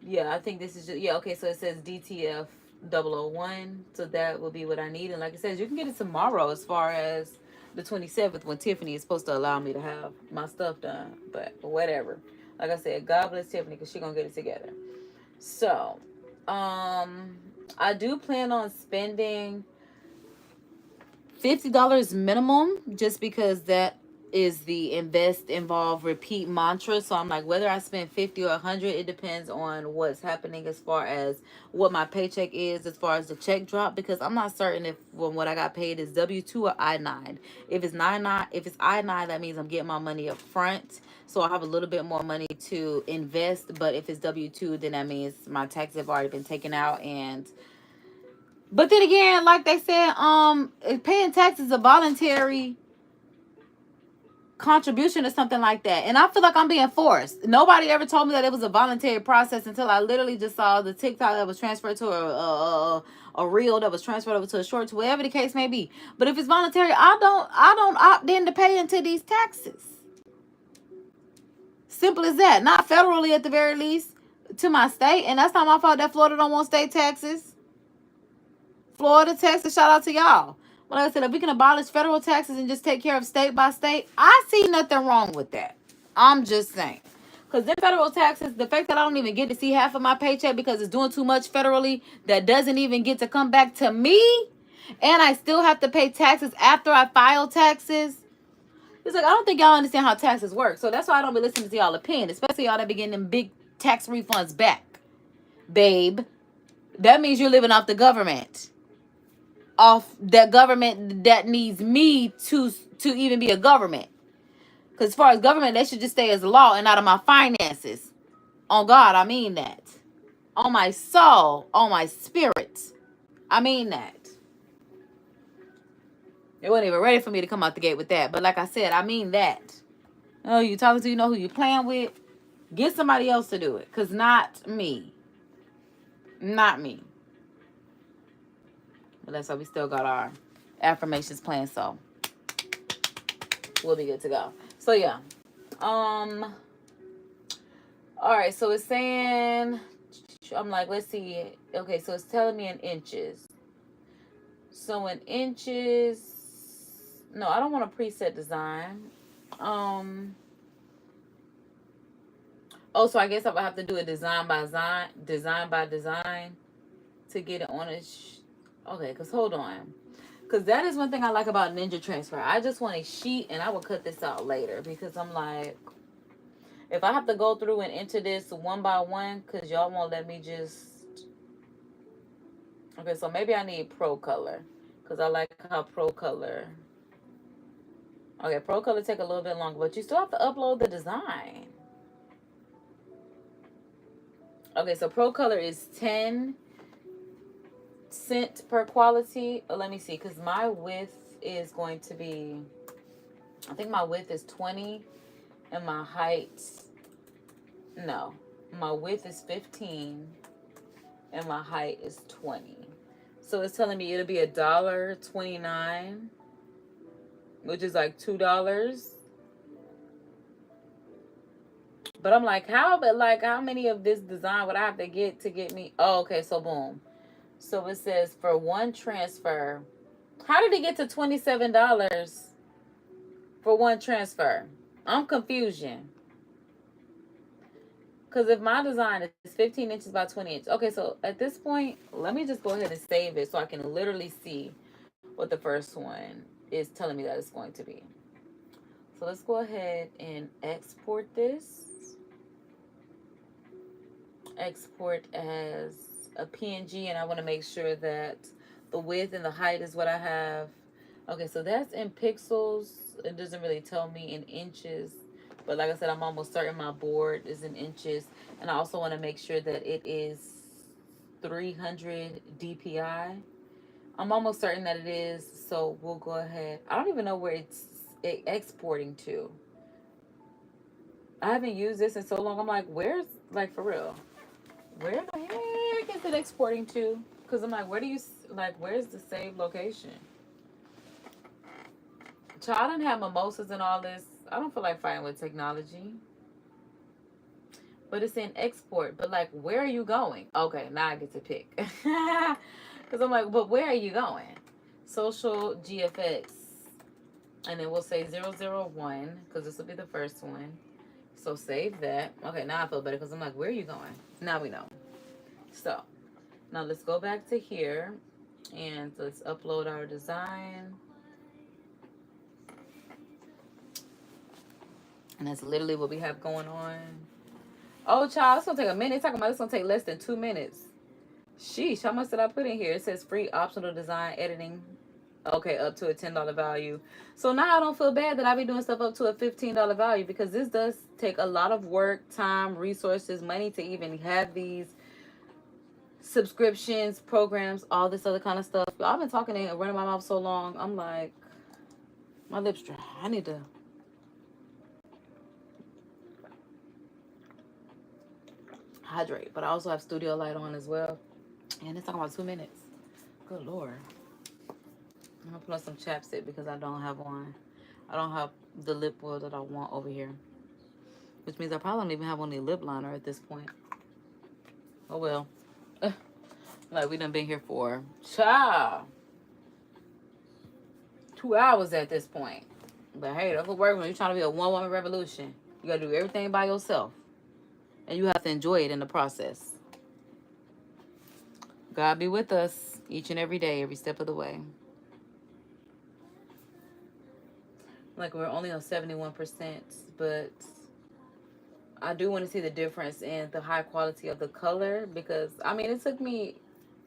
Yeah, I think this is just, yeah, okay, so it says DTF 001, so that will be what I need. And like I said, you can get it tomorrow as far as the 27th when Tiffany is supposed to allow me to have my stuff done. But whatever. Like I said, God bless Tiffany because she's going to get it together. So, I do plan on spending $50 minimum just because that is the invest, involve, repeat mantra. So I'm like, whether I spend 50 or 100, it depends on what's happening as far as what my paycheck is, as far as the check drop, because I'm not certain if what I got paid is W-2 or I-9. If it's I-9, that means I'm getting my money up front. So I have a little bit more money to invest. But if it's W-2, then that means my taxes have already been taken out. But then again, like they said, paying taxes is a voluntary contribution or something like that, and I feel like I'm being forced. Nobody ever told me that it was a voluntary process until I literally just saw the TikTok that was transferred to a reel that was transferred over to a short, to whatever the case may be. But if it's voluntary, I don't opt in to pay into these taxes. Simple as that. Not federally at the very least, to my state, and that's not my fault that Florida don't want state taxes. Florida, Texas, shout out to y'all. But like I said, if we can abolish federal taxes and just take care of state by state, I see nothing wrong with that. I'm just saying. Because the federal taxes, the fact that I don't even get to see half of my paycheck because it's doing too much federally that doesn't even get to come back to me, and I still have to pay taxes after I file taxes, It's like, I don't think y'all understand how taxes work. So that's why I don't be listening to y'all opinion, especially y'all that be getting them big tax refunds back. Babe, that means you're living off the government. Off that government that needs me to even be a government. Because as far as government, that should just stay as law and out of my finances. On God, I mean that. On my soul, on my spirit, I mean that. They weren't even ready for me to come out the gate with that. But like I said, I mean that. Oh, you talking to, you know who you playing with? Get somebody else to do it. Because not me. Not me. But that's why we still got our affirmations planned. So we'll be good to go. So yeah. All right. So it's saying, I'm like, let's see. Okay. So it's telling me in inches. So in inches, no, I don't want a preset design. Oh, so I guess I would have to do a design by design to get it on a. Okay, because hold on. Because that is one thing I like about Ninja Transfer. I just want a sheet, and I will cut this out later. Because I'm like, if I have to go through and enter this one by one, because y'all won't let me just. Okay, so maybe I need Pro Color. Because I like how Pro Color. Okay, Pro Color take a little bit longer, but you still have to upload the design. Okay, so Pro Color is 10 cents per quality. Oh, let me see, because my width is going to be, I think my width is 20, and my height, no, my width is 15, and my height is 20. So it's telling me it'll be $1.29, which is like $2. But I'm like, how many of this design would I have to get me? Oh, okay, so boom. So it says for one transfer. How did it get to $27 for one transfer? I'm confusion. Because if my design is 15 inches by 20 inches. Okay, so at this point, let me just go ahead and save it so I can literally see what the first one is telling me that it's going to be. So let's go ahead and export this. Export as a PNG, and I want to make sure that the width and the height is what I have. Okay, so that's in pixels. It doesn't really tell me in inches, but like I said, I'm almost certain my board is in inches, and I also want to make sure that it is 300 DPI. I'm almost certain that it is, so we'll go ahead. I don't even know where it's exporting to. I haven't used this in so long. I'm like, where's, like, for real, where the heck is it exporting to? Because I'm like, where do you, like, where's the save location? Child, I didn't have mimosas and all this. I don't feel like fighting with technology. But it's in export. But, like, where are you going? Okay, now I get to pick. Because I'm like, but where are you going? Social GFX. And then we'll say 001, because this will be the first one. So save that. Okay, now I feel better because I'm like, where are you going? Now we know. So now let's go back to here and let's upload our design. And that's literally what we have going on. Oh, child, it's going to take a minute. It's talking about it's going to take less than 2 minutes. Sheesh, how much did I put in here? It says free optional design editing. Okay, up to a $10 value. So now I don't feel bad that I be doing stuff up to a $15 value, because this does take a lot of work, time, resources, money to even have these subscriptions, programs, all this other kind of stuff. I've been talking and running my mouth so long. I'm like, my lips dry. I need to hydrate. But I also have studio light on as well. And it's talking about 2 minutes. Good Lord. I'm gonna put on some chapstick because I don't have one. I don't have the lip oil that I want over here, which means I probably don't even have any lip liner at this point. Oh well. Like, we done been here for 2 hours at this point. But hey, that's what works when you're trying to be a one-woman revolution. You gotta do everything by yourself, and you have to enjoy it in the process. God be with us each and every day, every step of the way. Like we're only on 71%, but I do want to see the difference in the high quality of the color, because I mean it took me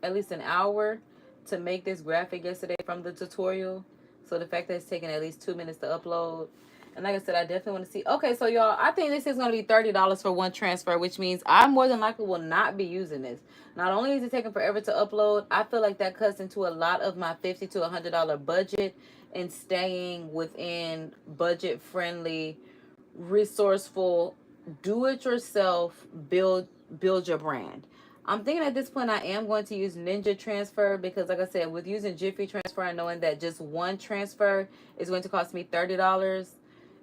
at least an hour to make this graphic yesterday from the tutorial. So the fact that it's taking at least 2 minutes to upload. And like I said, I definitely want to see. Okay, so y'all, I think this is going to be $30 for one transfer, which means I more than likely will not be using this. Not only is it taking forever to upload, I feel like that cuts into a lot of my $50 to $100 budget and staying within budget friendly, resourceful, do it yourself, build your brand. I'm thinking at this point I am going to use Ninja Transfer, because like I said, with using Jiffy Transfer and knowing that just one transfer is going to cost me $30,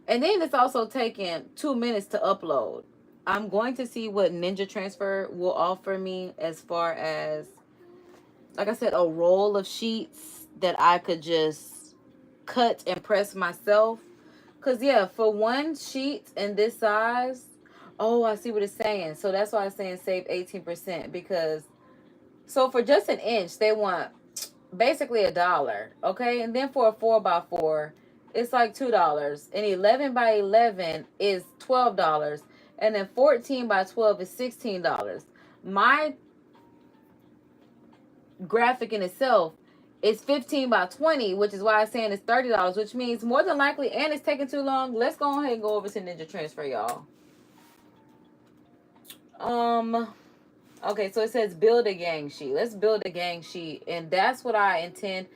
and then it's also taking 2 minutes to upload. I'm going to see what Ninja Transfer will offer me as far as, like I said, a roll of sheets that I could just cut and press myself. Because, yeah, for one sheet in this size, oh, I see what it's saying. So that's why I'm saying save 18%. Because, so for just an inch, they want basically $1. Okay. And then for a 4x4, it's like $2. And 11 by 11 is $12. And then 14 by 12 is $16. My graphic in itself is 15 by 20, which is why I'm saying it's $30, which means more than likely, and it's taking too long. Let's go ahead and go over to Ninja Transfer, y'all. Okay, so it says build a gang sheet. Let's build a gang sheet, and that's what I intend.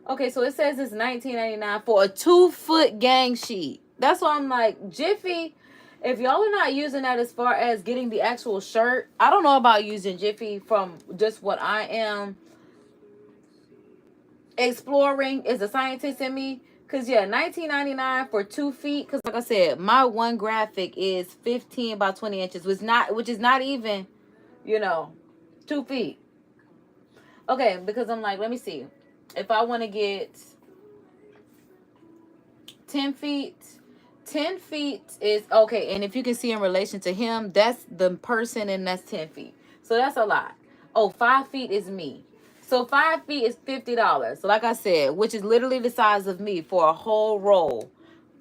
Okay, so it says it's $19.99 for a 2-foot gang sheet. That's why I'm like, Jiffy, if y'all are not using that as far as getting the actual shirt, I don't know about using Jiffy. From just what I am exploring is a scientist in me. Because, yeah, $19.99 for 2 feet. Because, like I said, my one graphic is 15 by 20 inches, which is not even, 2 feet. Okay, because I'm like, let me see. If I want to get 10 feet, 10 feet is, okay, and if you can see in relation to him, that's the person, and that's 10 feet. So that's a lot. Oh, 5 feet is me. So 5 feet is $50. So like I said, which is literally the size of me for a whole roll.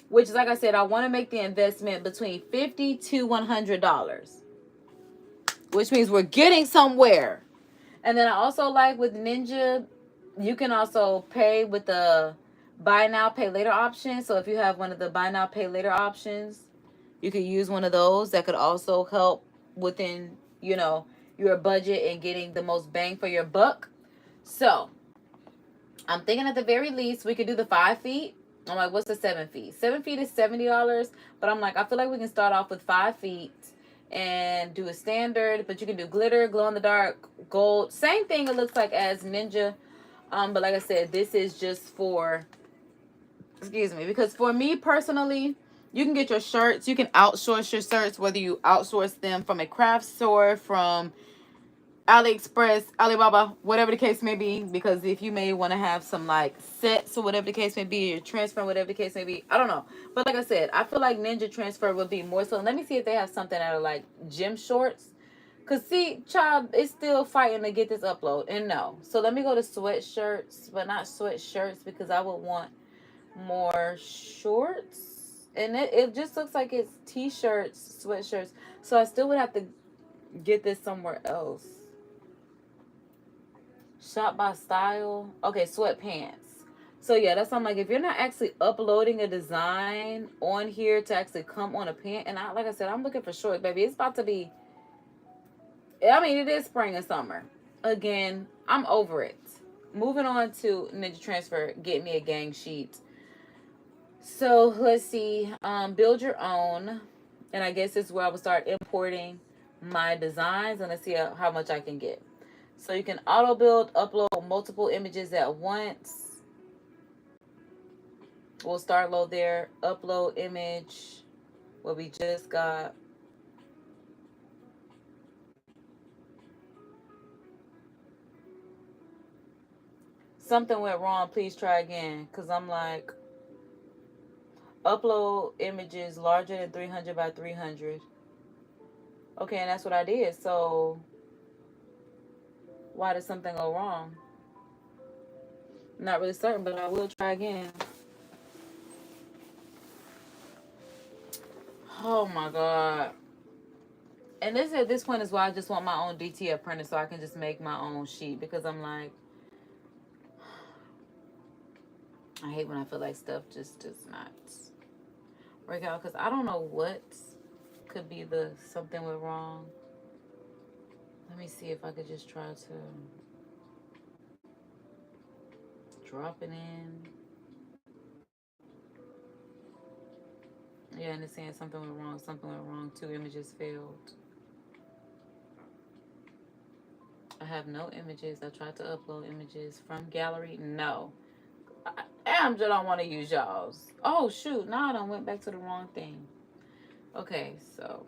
Which is, like I said, I want to make the investment between $50 to $100. Which means we're getting somewhere. And then I also like with Ninja, you can also pay with the buy now, pay later option. So if you have one of the buy now, pay later options, you could use one of those. That could also help within, your budget and getting the most bang for your buck. So I'm thinking at the very least we could do the 5 feet. I'm like, what's the 7 feet? 7 feet is $70. But I'm like, I feel like we can start off with 5 feet and do a standard. But you can do glitter, glow in the dark, gold. Same thing it looks like as Ninja. But like I said, this is just for, because for me personally, you can get your shirts. You can outsource your shirts, whether you outsource them from a craft store, from AliExpress, Alibaba, whatever the case may be. Because if you may want to have some like sets or whatever the case may be, or transfer, whatever the case may be, I don't know. But like I said, I feel like Ninja Transfer would be more so. Let me see if they have something that are like gym shorts. Because see, child, it's still fighting to get this upload. And no. So let me go to sweatshirts, but not sweatshirts, because I would want more shorts. And it just looks like it's t-shirts, sweatshirts. So I still would have to get this somewhere else. Shop by style. Okay, sweatpants. So yeah, that's something like, if you're not actually uploading a design on here to actually come on a pant, and like I said, I'm looking for shorts, baby. It's about to be, I mean, it is spring and summer. Again, I'm over it. Moving on to Ninja Transfer, get me a gang sheet. So let's see. Build your own. And I guess this is where I will start importing my designs, and let's see how much I can get. So you can auto build, upload multiple images at once. We'll start load there. Upload image. What we just got. Something went wrong. Please try again. Because I'm like, upload images larger than 300 by 300. Okay, and that's what I did. So why did something go wrong? I'm not really certain, but I will try again. Oh my God. And this at this point is why I just want my own DTF printer so I can just make my own sheet, because I'm like, I hate when I feel like stuff just does not work out, because I don't know what could be the something went wrong. Let me see if I could just try to drop it in. Yeah, and it's saying something went wrong, 2 images failed. I have no images. I tried to upload images from gallery. No. I just don't want to use y'all's. Oh, shoot. Now I done went back to the wrong thing. Okay, so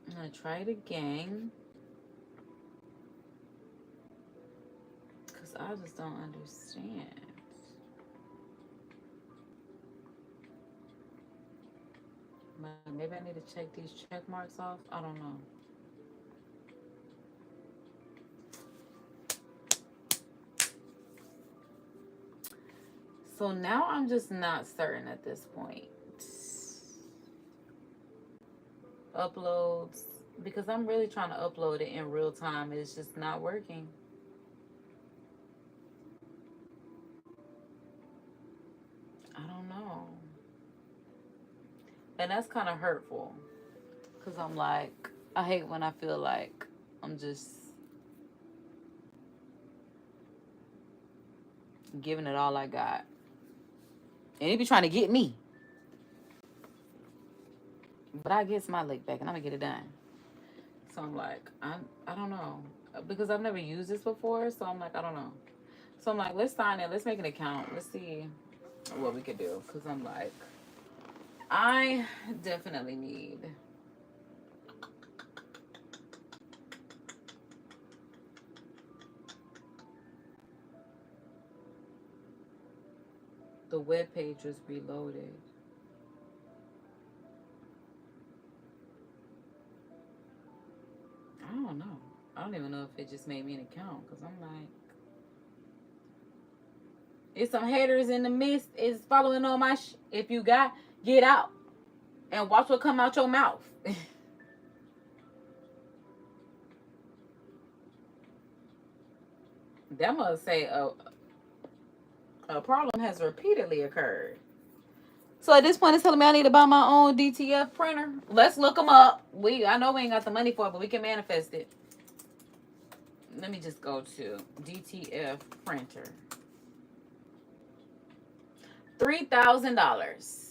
I'm going to try it again. Because I just don't understand. Maybe I need to check these check marks off. I don't know. So now I'm just not certain at this point. Uploads, because I'm really trying to upload it in real time. It's just not working. I don't know. And that's kind of hurtful, because I'm like, I hate when I feel like I'm just giving it all I got. And it be trying to get me. But I get my lick back and I'm going to get it done. So I'm like, I don't know. Because I've never used this before. So I'm like, I don't know. So I'm like, let's sign in. Let's make an account. Let's see what we could do. Because I'm like, I definitely need the web page was reloaded. I don't know. I don't even know if it just made me an account, because I'm like, it's some haters in the midst is following on my if you got, get out and watch what come out your mouth. That must say a problem has repeatedly occurred. So at this point, it's telling me I need to buy my own DTF printer. Let's look them up. I know we ain't got the money for it, but we can manifest it. Let me just go to DTF printer. $3,000.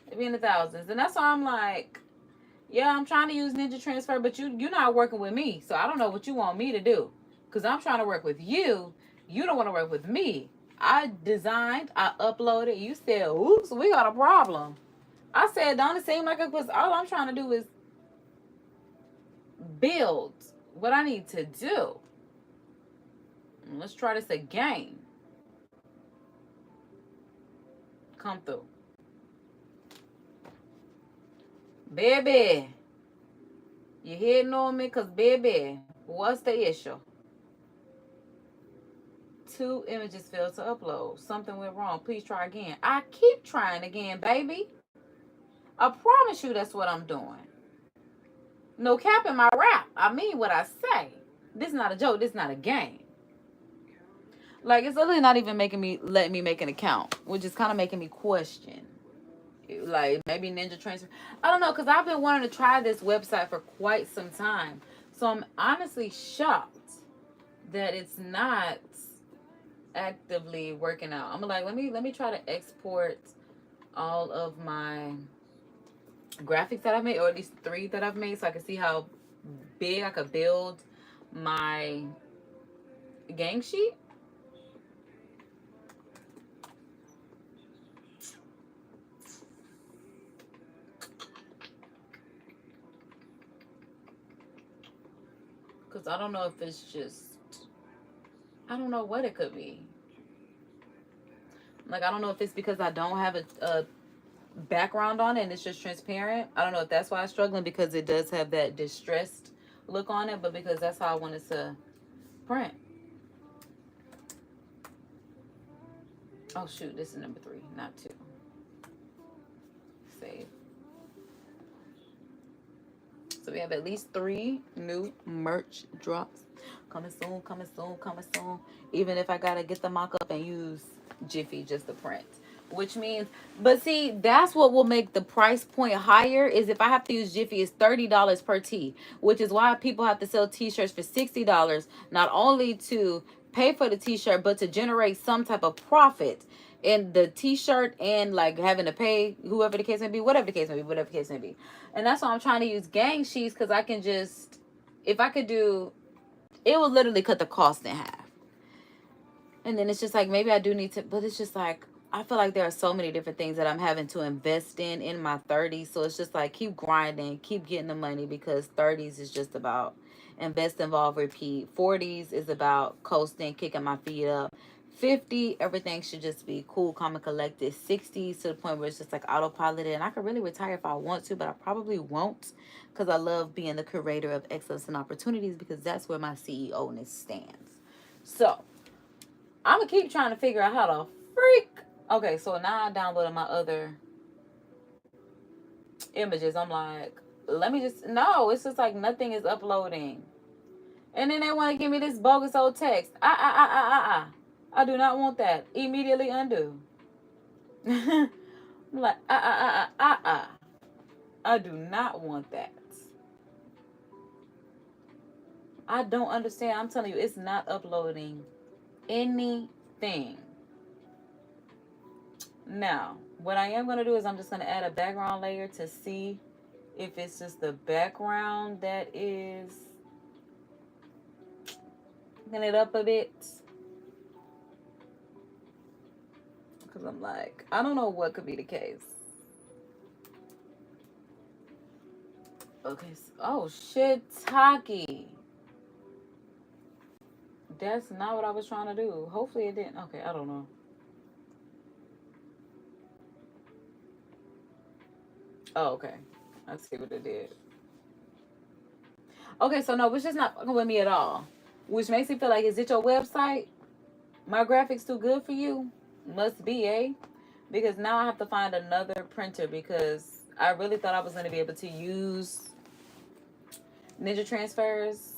It be in the thousands. And that's why I'm like, yeah, I'm trying to use Ninja Transfer, but you're not working with me. So I don't know what you want me to do. Because I'm trying to work with you. You don't want to work with me. I designed, I uploaded. You said, oops, we got a problem. I said, don't it seem like it was all I'm trying to do is build what I need to do. Let's try this again. Come through. Baby, you hitting on me? Because, baby, what's the issue? 2 images failed to upload. Something went wrong. Please try again. I keep trying again, baby. I promise you that's what I'm doing. No cap in my rap. I mean what I say. This is not a joke. This is not a game. Like, it's literally not even letting me make an account, which is kind of making me question. Like, maybe Ninja Transfer. I don't know, because I've been wanting to try this website for quite some time. So I'm honestly shocked that it's not actively working out. I'm like, let me try to export all of my graphics that I've made, or at least 3 that I've made, so I can see how big I could build my game sheet. Because I don't know if it's just, I don't know what it could be. Like, I don't know if it's because I don't have a background on it and it's just transparent. I don't know if that's why I'm struggling, because it does have that distressed look on it, but because that's how I wanted to print. Oh shoot, this is number 3, not 2. Save. So we have at least 3 new merch drops. Coming soon, coming soon, coming soon. Even if I gotta get the mock-up and use Jiffy just to print. Which means, but see, that's what will make the price point higher, is if I have to use Jiffy, it's $30 per tee. Which is why people have to sell t-shirts for $60, not only to pay for the t-shirt, but to generate some type of profit in the t-shirt, and like having to pay whoever the case may be, whatever the case may be, whatever the case may be. And that's why I'm trying to use gang sheets, because I can just, if I could do, it will literally cut the cost in half. And then it's just like, maybe I do need to, but it's just like, I feel like there are so many different things that I'm having to invest in my 30s. So it's just like, keep grinding, keep getting the money, because 30s is just about invest, involve, repeat. 40s is about coasting, kicking my feet up. 50, everything should just be cool, calm, and collected. 60s to the point where it's just like autopiloted. And I could really retire if I want to, but I probably won't, because I love being the curator of excellence and opportunities, because that's where my CEO-ness stands. So I'm going to keep trying to figure out how to freak. Okay, so now I downloaded my other images. I'm like, let me just, no, it's just like nothing is uploading. And then they want to give me this bogus old text. I do not want that. Immediately undo. I'm like, I do not want that. I don't understand. I'm telling you, it's not uploading anything. Now, what I am going to do is I'm just going to add a background layer to see if it's just the background that is picking it up a bit. Because I'm like, I don't know what could be the case. Okay. Oh, shit, Taki. That's not what I was trying to do. Hopefully it didn't. Okay, I don't know. Oh, okay. I see what it did. Okay, so no, it's just not fucking with me at all. Which makes me feel like, is it your website? My graphics too good for you? Must be, eh? Because now I have to find another printer, because I really thought I was going to be able to use Ninja Transfers.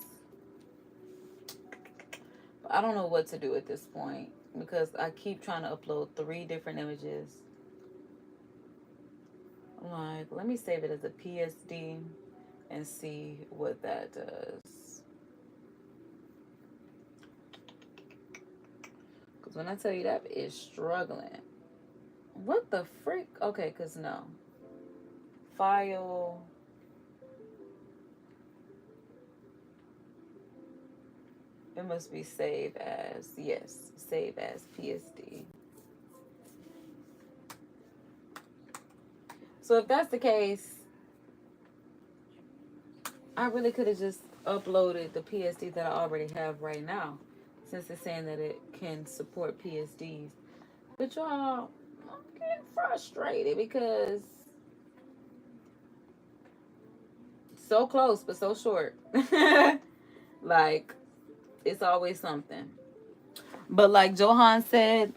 But I don't know what to do at this point, because I keep trying to upload 3 different images. I'm like, let me save it as a PSD and see what that does. Because when I tell you that is struggling. What the frick? Okay, because no. File. It must be save as, yes, save as PSD. So if that's the case, I really could have just uploaded the PSD that I already have right now, since it's saying that it can support PSDs. But y'all, I'm getting frustrated because so close but so short. Like, it's always something. But like Johan said,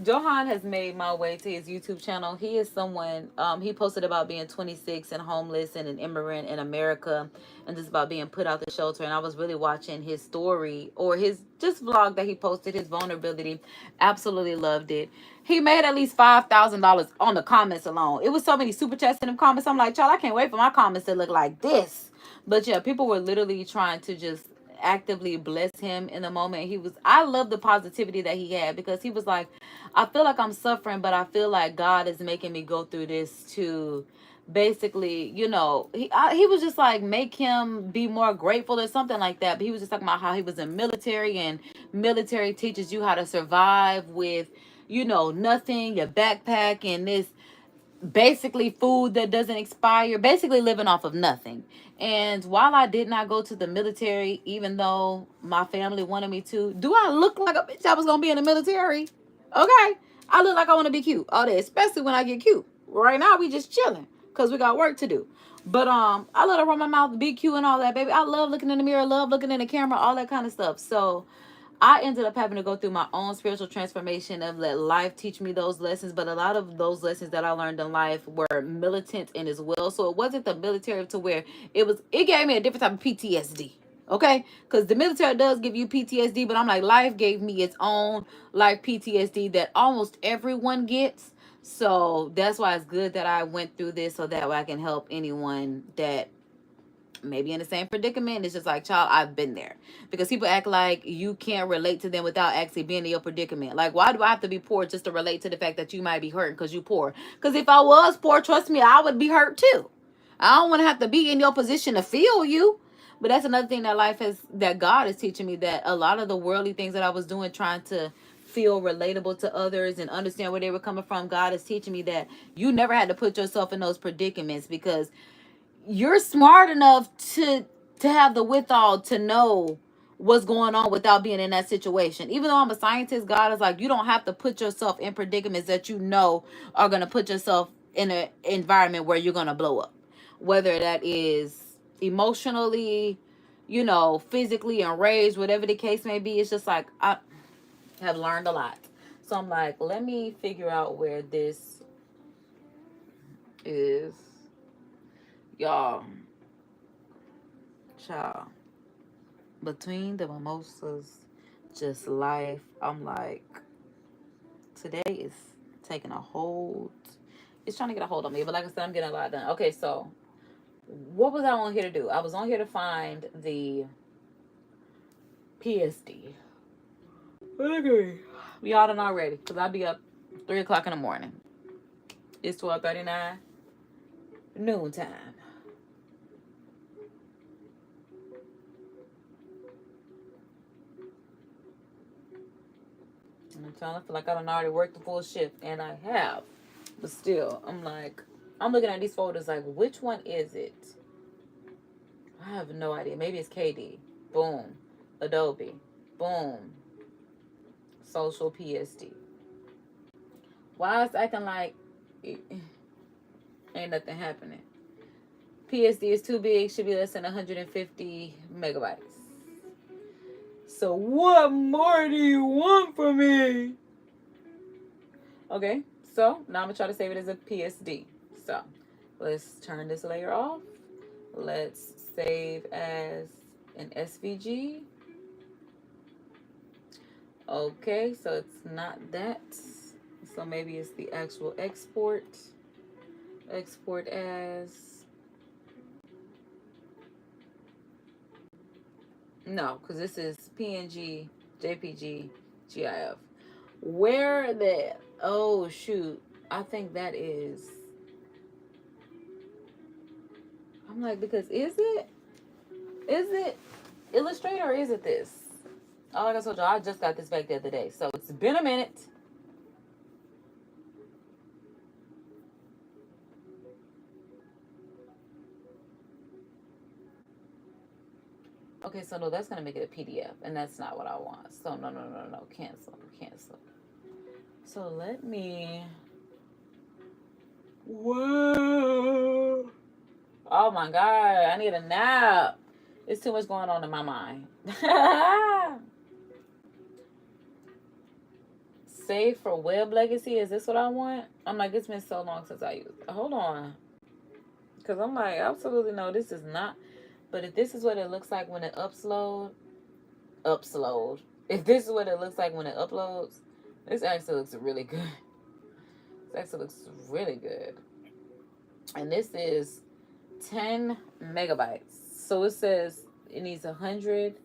Johan has made my way to his YouTube channel. He is someone, he posted about being 26 and homeless and an immigrant in America, and just about being put out the shelter. And I was really watching his story, or his just vlog that he posted, his vulnerability. Absolutely loved it. He made at least $5,000 on the comments alone. It was so many super chats in the comments. I'm like, child, I can't wait for my comments to look like this. But yeah, people were literally trying to just actively bless him in the moment. I love the positivity that he had, because he was like, I feel like I'm suffering, but I feel like God is making me go through this to basically, you know, he was just like, make him be more grateful or something like that. But he was just talking about how he was in military, and military teaches you how to survive with, you know, nothing, your backpack, and this basically food that doesn't expire, basically living off of nothing. And while I did not go to the military, even though my family wanted me to, do I look like a bitch I was gonna be in the military? Okay, I look like I want to be cute all day, especially when I get cute. Right now we just chilling because we got work to do. But I let her run my mouth, be cute and all that, baby. I love looking in the mirror, love looking in the camera, all that kind of stuff. So I ended up having to go through my own spiritual transformation of let life teach me those lessons. But a lot of those lessons that I learned in life were militant in as well. So it wasn't the military to where it gave me a different type of PTSD. Okay, because the military does give you PTSD, but I'm like, life gave me its own life PTSD that almost everyone gets. So that's why it's good that I went through this, so that way I can help anyone that maybe in the same predicament. It's just like, child, I've been there. Because people act like you can't relate to them without actually being in your predicament. Like, why do I have to be poor just to relate to the fact that you might be hurting because you poor? Because if I was poor, trust me, I would be hurt too. I don't want to have to be in your position to feel you. But that's another thing that God is teaching me, that a lot of the worldly things that I was doing, trying to feel relatable to others and understand where they were coming from, God is teaching me that you never had to put yourself in those predicaments, because you're smart enough to have the withal to know what's going on without being in that situation. Even though I'm a scientist, God is like, you don't have to put yourself in predicaments that you know are going to put yourself in an environment where you're going to blow up, whether that is emotionally, physically enraged, whatever the case may be. It's just like, I have learned a lot. So I'm like, let me figure out where this is. Y'all, child, between the mimosas, just life, I'm like, today is taking a hold. It's trying to get a hold on me, but like I said, I'm getting a lot done. Okay, so what was I on here to do? I was on here to find the PSD. Okay, y'all done already, because I'll be up 3 o'clock in the morning. It's 12:39, noontime. I'm trying to feel like I done already worked the full shift, and I have. But still, I'm like, I'm looking at these folders like, which one is it? I have no idea. Maybe it's KD. Boom. Adobe. Boom. Social PSD. Why is it acting like ain't nothing happening? PSD is too big, should be less than 150 megabytes. So what more do you want from me? Okay, so now I'm gonna try to save it as a PSD. So let's turn this layer off. Let's save as an SVG. Okay, so it's not that. So maybe it's the actual export. Export as... No, because this is PNG, JPG, GIF. Where the... Oh, shoot. I think that is... I'm like, because is it Illustrator or is it this? Oh, like I told you, I just got this back the other day. So it's been a minute. Okay, so no, that's going to make it a PDF. And that's not what I want. So no. Cancel. So let me... Whoa. Oh my God. I need a nap. There's too much going on in my mind. Save for web legacy. Is this what I want? I'm like, it's been so long since I used it. Hold on. Because I'm like, absolutely no, this is not. But if this is what it looks like when it upload. If this is what it looks like when it uploads, this actually looks really good. This actually looks really good. And this is 10 megabytes. So it says it needs 100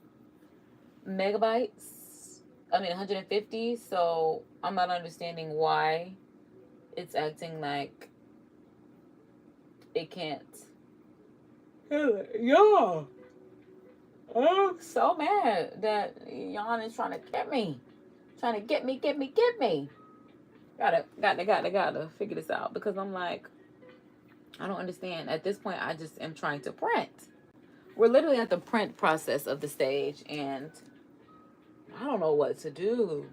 megabytes. 150. So I'm not understanding why it's acting like it can't. Yeah. I'm so mad that Jan is trying to get me. Trying to get me. Gotta figure this out, because I'm like, I don't understand. At this point, I just am trying to print. We're literally at the print process of the stage, and I don't know what to do.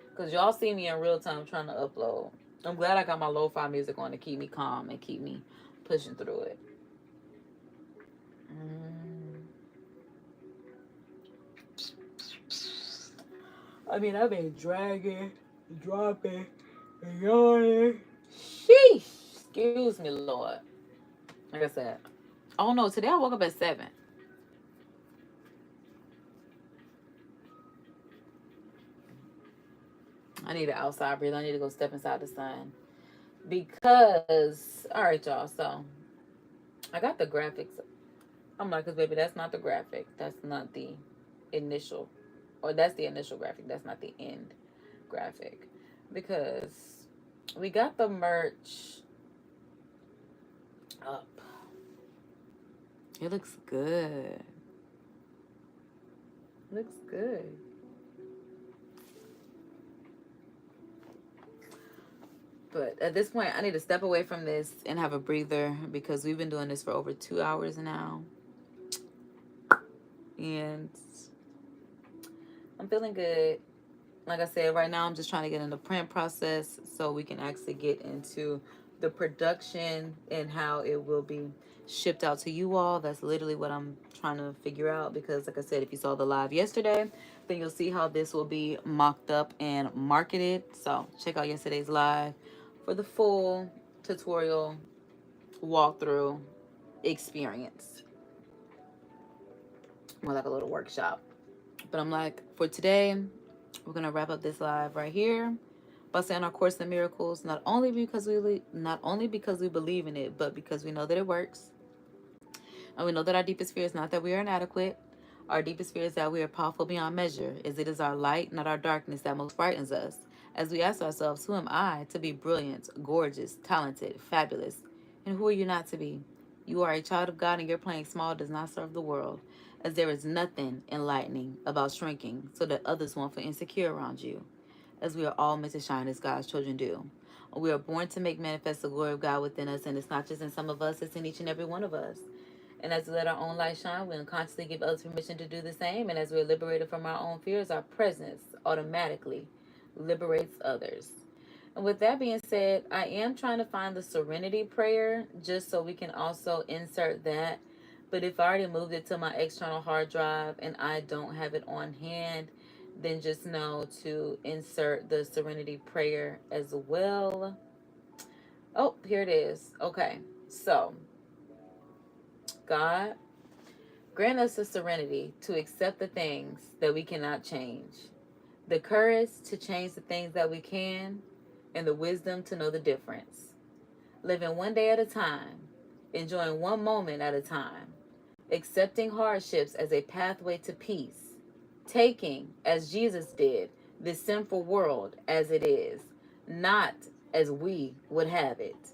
Because y'all see me in real time trying to upload. I'm glad I got my lo-fi music on to keep me calm and keep me pushing through it. I mean, I've been dragging, dropping, and yawning. Sheesh. Excuse me, Lord. Like I said. Oh no, today I woke up at 7. I need an outside breathe. I need to go step inside the sun. Because, all right, y'all. So, I got the graphics. I'm like, because baby, that's not the graphic. That's not the initial. Or that's the initial graphic. That's not the end graphic. Because we got the merch up. It looks good. Looks good. But at this point, I need to step away from this and have a breather because we've been doing this for over 2 hours now. And I'm feeling good. Like I said, right now I'm just trying to get in the print process so we can actually get into the production and how it will be shipped out to you all. That's literally what I'm trying to figure out because, like I said, if you saw the live yesterday, then you'll see how this will be mocked up and marketed. So check out yesterday's live for the full tutorial walkthrough experience. More like a little workshop. But I'm like, for today, we're gonna wrap up this live right here by saying our Course in Miracles, not only because we believe in it, but because we know that it works. And we know that our deepest fear is not that we are inadequate. Our deepest fear is that we are powerful beyond measure, as it is our light, not our darkness, that most frightens us. As we ask ourselves, who am I to be brilliant, gorgeous, talented, fabulous? And who are you not to be? You are a child of God, and your playing small does not serve the world, as there is nothing enlightening about shrinking so that others won't feel insecure around you, as we are all meant to shine as God's children do. We are born to make manifest the glory of God within us, and it's not just in some of us, it's in each and every one of us. And as we let our own light shine, we unconsciously give others permission to do the same. And as we're liberated from our own fears, our presence automatically liberates others. And with that being said, I am trying to find the Serenity prayer just so we can also insert that. But if I already moved it to my external hard drive and I don't have it on hand, then just know to insert the Serenity prayer as well. Oh, here it is. Okay, so God, grant us the serenity to accept the things that we cannot change, the courage to change the things that we can, and the wisdom to know the difference. Living one day at a time, enjoying one moment at a time, accepting hardships as a pathway to peace, taking, as Jesus did, this sinful world as it is, not as we would have it,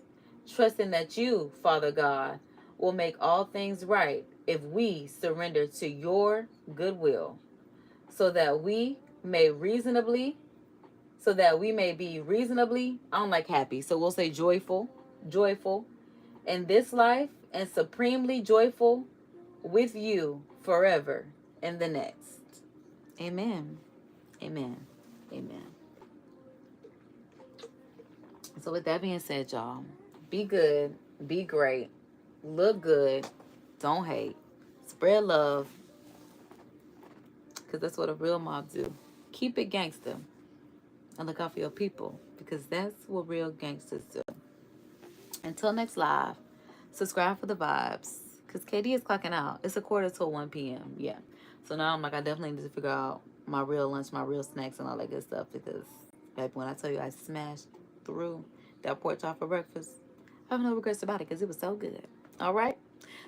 trusting that you, Father God, will make all things right if we surrender to your goodwill, so that we may be reasonably, I don't like happy, so we'll say joyful in this life and supremely joyful with you forever in the next. Amen. Amen. Amen. So with that being said, y'all, be good, be great, look good, don't hate, spread love, because that's what a real mob do. Keep it gangster and look out for your people, because that's what real gangsters do. Until next live, subscribe for the vibes, because KD is clocking out. It's 1:45 p.m. Yeah. So now I'm like, I definitely need to figure out my real lunch, my real snacks, and all that good stuff, because baby, when I tell you I smashed through that pork chop for breakfast, I have no regrets about it because it was so good. All right?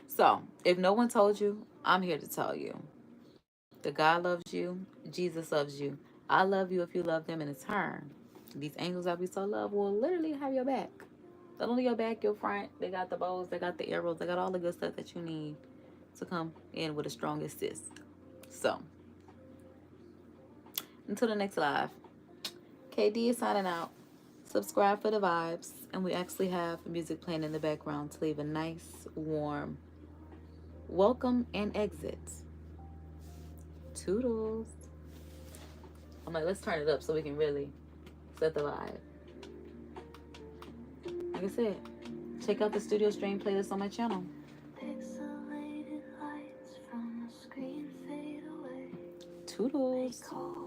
So, if no one told you, I'm here to tell you that God loves you, Jesus loves you. I love you if you love them in turn. These angels that we so love will literally have your back. Not only your back, your front. They got the bows, they got the arrows, they got all the good stuff that you need to come in with a strong assist. So, until the next live, KD is signing out. Subscribe for the vibes, and we actually have music playing in the background to leave a nice, warm welcome and exit. Toodles. I'm like, let's turn it up so we can really set the vibe. Like I said, check out the studio stream playlist on my channel. Pixelated lights from the screen fade away. Toodles. They call